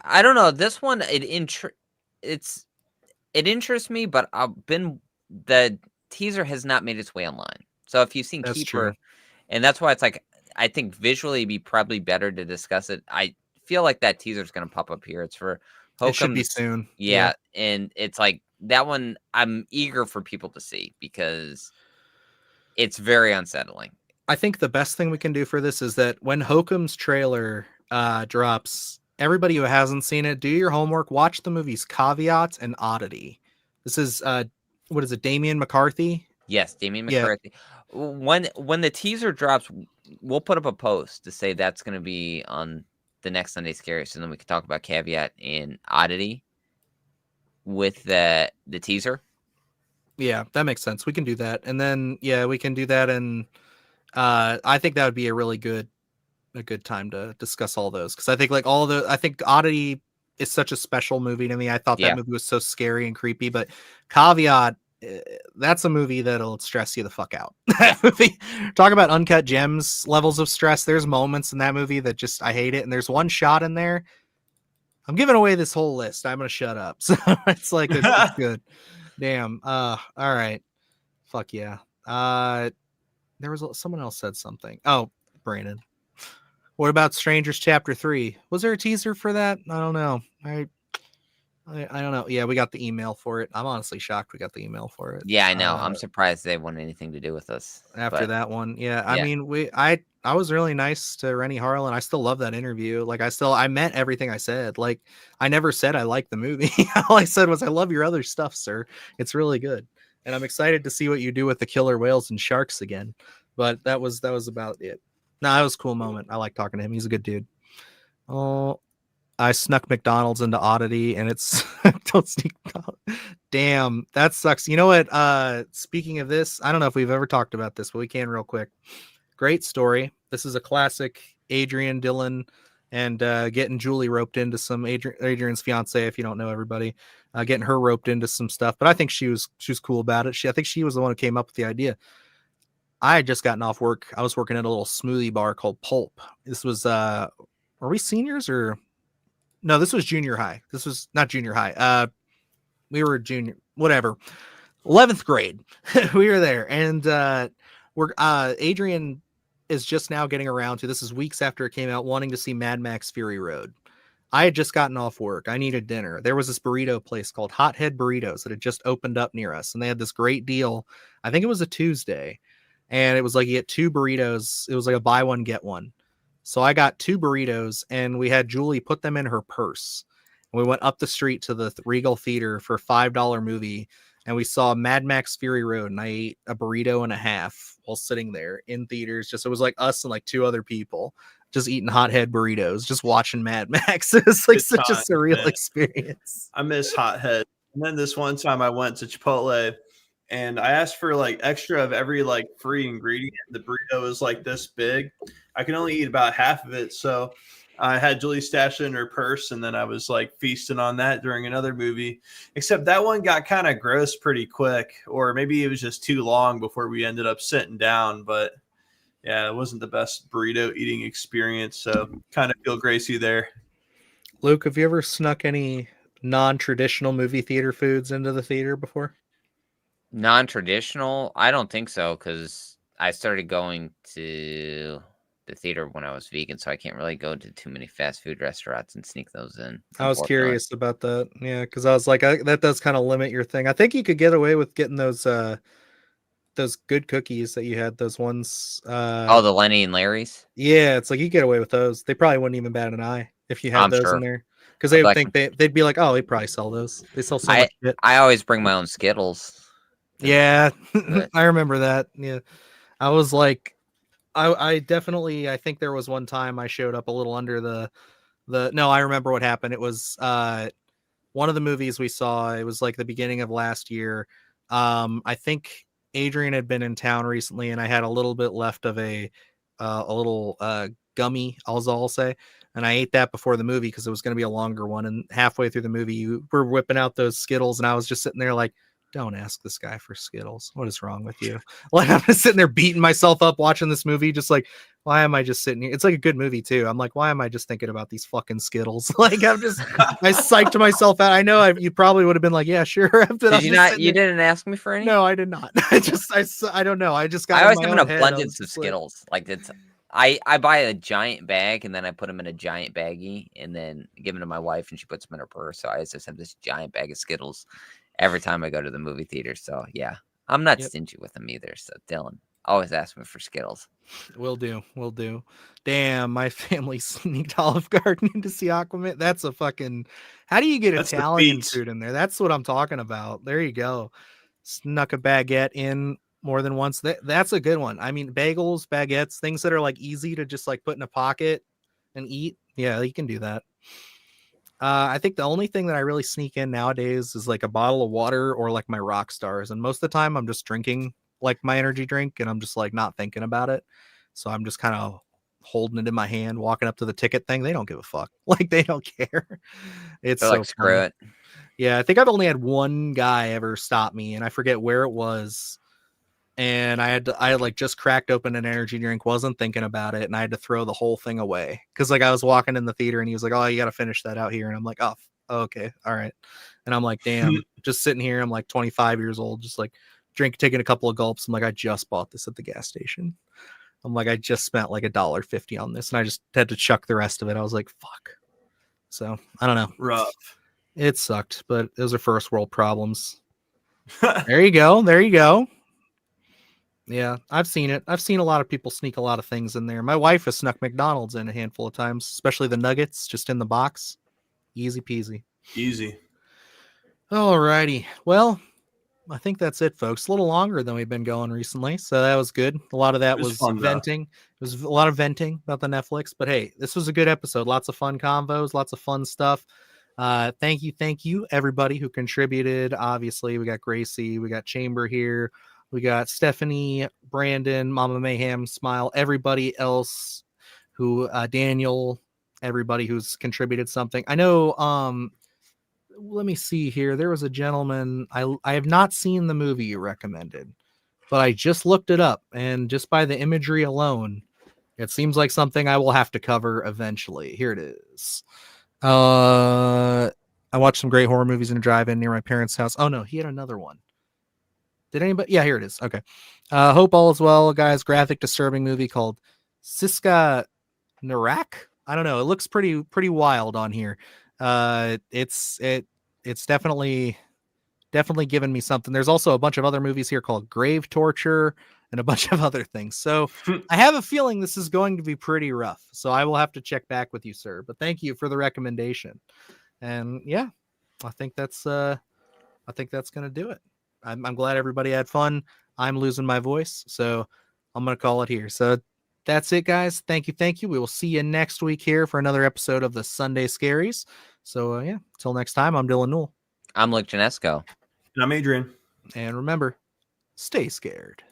I don't know. This one, it interests me, but the teaser has not made its way online. So if you've seen that's true. Keeper, and that's why it's like, I think visually it'd be probably better to discuss it. I feel like that teaser is going to pop up here. It's for It should be Hokum's. soon. Yeah. And it's like that one I'm eager for people to see because it's very unsettling. I think the best thing we can do for this is that when Hokum's trailer drops, everybody who hasn't seen it, do your homework, watch the movies Caveat and Oddity. This is what is it, Damian McCarthy? Yes, Damien Yeah. McCarthy. When the teaser drops, we'll put up a post to say that's going to be on the next Sunday Scaries, and then we can talk about Caveat and Oddity with the teaser. Yeah, that makes sense. We can do that. And then we can do that, and I think that would be a good time to discuss all those, because I think I think Oddity is such a special movie to me. I thought that movie was so scary and creepy, but Caveat, that's a movie that'll stress you the fuck out. That movie, talk about uncut gems levels of stress. There's moments in that movie that just I hate it, and there's one shot in there. I'm giving away this whole list. I'm gonna shut up. So it's like it's good. Damn. All right. Fuck yeah. There was someone else said something. Oh, Brandon. What about Strangers Chapter 3? Was there a teaser for that? I don't know. I don't know. Yeah, we got the email for it. I'm honestly shocked we got the email for it. Yeah, I know. I'm surprised they want anything to do with us after that one. Yeah, I mean, I was really nice to Rennie Harlan. I still love that interview. Like, I meant everything I said. Like, I never said I liked the movie. All I said was I love your other stuff, sir. It's really good, and I'm excited to see what you do with the killer whales and sharks again. But that was about it. No, that was a cool moment. I like talking to him. He's a good dude. Oh, I snuck McDonald's into Oddity, and it's don't sneak. Damn, that sucks. You know what? Speaking of this, I don't know if we've ever talked about this, but we can real quick. Great story. This is a classic Adrian, Dylan, and getting Julie roped into some Adrian's fiance. If you don't know everybody, getting her roped into some stuff. But I think she was cool about it. I think she was the one who came up with the idea. I had just gotten off work. I was working at a little smoothie bar called Pulp. This was were we seniors or no? This was junior high. This was not junior high. We were junior, whatever, 11th grade. We were there, and Adrian is just now getting around to, this is weeks after it came out, wanting to see Mad Max Fury Road. I had just gotten off work. I needed dinner. There was this burrito place called Hothead Burritos that had just opened up near us, and they had this great deal. I think it was a Tuesday, and it was like you get 2 burritos. It was like a buy one, get one. So I got 2 burritos, and we had Julie put them in her purse. And we went up the street to the Regal Theater for a $5 movie, and we saw Mad Max Fury Road, and I ate a burrito and a half while sitting there in theaters. It was like us and like 2 other people just eating Hothead burritos, just watching Mad Max. It's like such a surreal experience. I miss Hothead. And then this one time I went to Chipotle, and I asked for like extra of every like free ingredient. The burrito was like this big. I can only eat about half of it. So I had Julie stashed it in her purse, and then I was like feasting on that during another movie. Except that one got kind of gross pretty quick, or maybe it was just too long before we ended up sitting down. But yeah, it wasn't the best burrito eating experience. So kind of feel Gracie there. Luke, have you ever snuck any non-traditional movie theater foods into the theater before? Non-traditional? I don't think so, because I started going to the theater when I was vegan, so I can't really go to too many fast food restaurants and sneak those in. I was curious about that. Yeah, because I was like, that does kind of limit your thing. I think you could get away with getting those good cookies that you had, those ones. The Lenny and Larry's? Yeah, it's like you get away with those. They probably wouldn't even bat an eye if you had those in there. Because they would think they'd be like, oh, they probably sell those. They sell so much shit. I always bring my own Skittles. Yeah, I remember that. Yeah, I was like, I definitely, I think there was one time I showed up a little under no, I remember what happened. It was one of the movies we saw. It was like the beginning of last year. I think Adrian had been in town recently, and I had a little bit left of a little gummy, I'll say. And I ate that before the movie because it was going to be a longer one. And halfway through the movie, you were whipping out those Skittles, and I was just sitting there like, Don't ask this guy for Skittles. What is wrong with you? Like, I'm just sitting there beating myself up watching this movie, just like, why am I just sitting here? It's like a good movie too. I'm like, why am I just thinking about these fucking Skittles? Like, I psyched myself out. I know you probably would have been like, yeah, sure. Did you not? You didn't ask me for any? No, I did not. I don't know. I just got. I always in have my an own head. abundance of Skittles. Like it's, I buy a giant bag and then I put them in a giant baggie and then give them to my wife and she puts them in her purse. So I just have this giant bag of Skittles every time I go to the movie theater. So yeah, I'm not stingy with them either. So Dylan, always ask me for Skittles. Will do. Damn, my family sneaked Olive Garden in to see Aquaman. That's a fucking. How do you get Italian food in there? That's what I'm talking about. There you go. Snuck a baguette in more than once. That's a good one. I mean, bagels, baguettes, things that are like easy to just like put in a pocket and eat. Yeah, you can do that. I think the only thing that I really sneak in nowadays is like a bottle of water or like my rock stars. And most of the time I'm just drinking like my energy drink and I'm just like not thinking about it. So I'm just kind of holding it in my hand, walking up to the ticket thing. They don't give a fuck. Like they don't care. It's so like, screw it. Yeah. I think I've only had one guy ever stop me and I forget where it was. And I had like just cracked open an energy drink, wasn't thinking about it. And I had to throw the whole thing away. Cause like I was walking in the theater and he was like, oh, you got to finish that out here. And I'm like, oh, okay. All right. And I'm like, damn, just sitting here. I'm like 25 years old, just like taking a couple of gulps. I'm like, I just bought this at the gas station. I'm like, I just spent like $1.50 on this and I just had to chuck the rest of it. I was like, fuck. So I don't know. Rough. It sucked, but those are first world problems. There you go. Yeah, I've seen it. I've seen a lot of people sneak a lot of things in there. My wife has snuck McDonald's in a handful of times, especially the nuggets just in the box. Easy peasy. Easy. All righty. Well, I think that's it, folks. A little longer than we've been going recently, so that was good. A lot of that was fun, venting. It was a lot of venting about the Netflix, but hey, this was a good episode. Lots of fun convos, lots of fun stuff. Thank you, everybody who contributed. Obviously, we got Gracie, we got Chamber here. We got Stephanie, Brandon, Mama Mayhem, Smile, everybody else who, Daniel, everybody who's contributed something. I know, let me see here. There was a gentleman, I have not seen the movie you recommended, but I just looked it up and just by the imagery alone, it seems like something I will have to cover eventually. Here it is. I watched some great horror movies in a drive-in near my parents' house. Oh no, he had another one. Did anybody? Yeah, here it is. Okay. Hope all is well, guys. Graphic disturbing movie called Siska Narak. I don't know. It looks pretty wild on here. It's definitely given me something. There's also a bunch of other movies here called Grave Torture and a bunch of other things. So I have a feeling this is going to be pretty rough. So I will have to check back with you, sir. But thank you for the recommendation. And yeah, I think that's going to do it. I'm glad everybody had fun. I'm losing my voice, so I'm going to call it here. So that's it, guys. Thank you. We will see you next week here for another episode of the Sunday Scaries. So, yeah, till next time, I'm Dylan Newell. I'm Luke Janesco. And I'm Adrian. And remember, stay scared.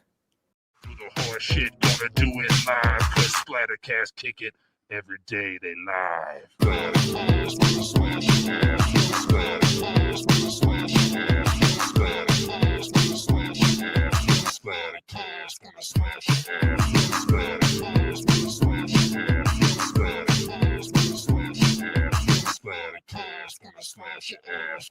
Do the horse shit, gonna do it live, cause Splattercast kick it every day they live. Splattercast, gonna smash your ass. Splattercast, gonna smash your ass. Splattercast, gonna smash your ass. Splattercast, gonna smash your ass. Splattercast, gonna smash your ass. Splattercast, gonna smash your ass. Splattercast, gonna smash your ass.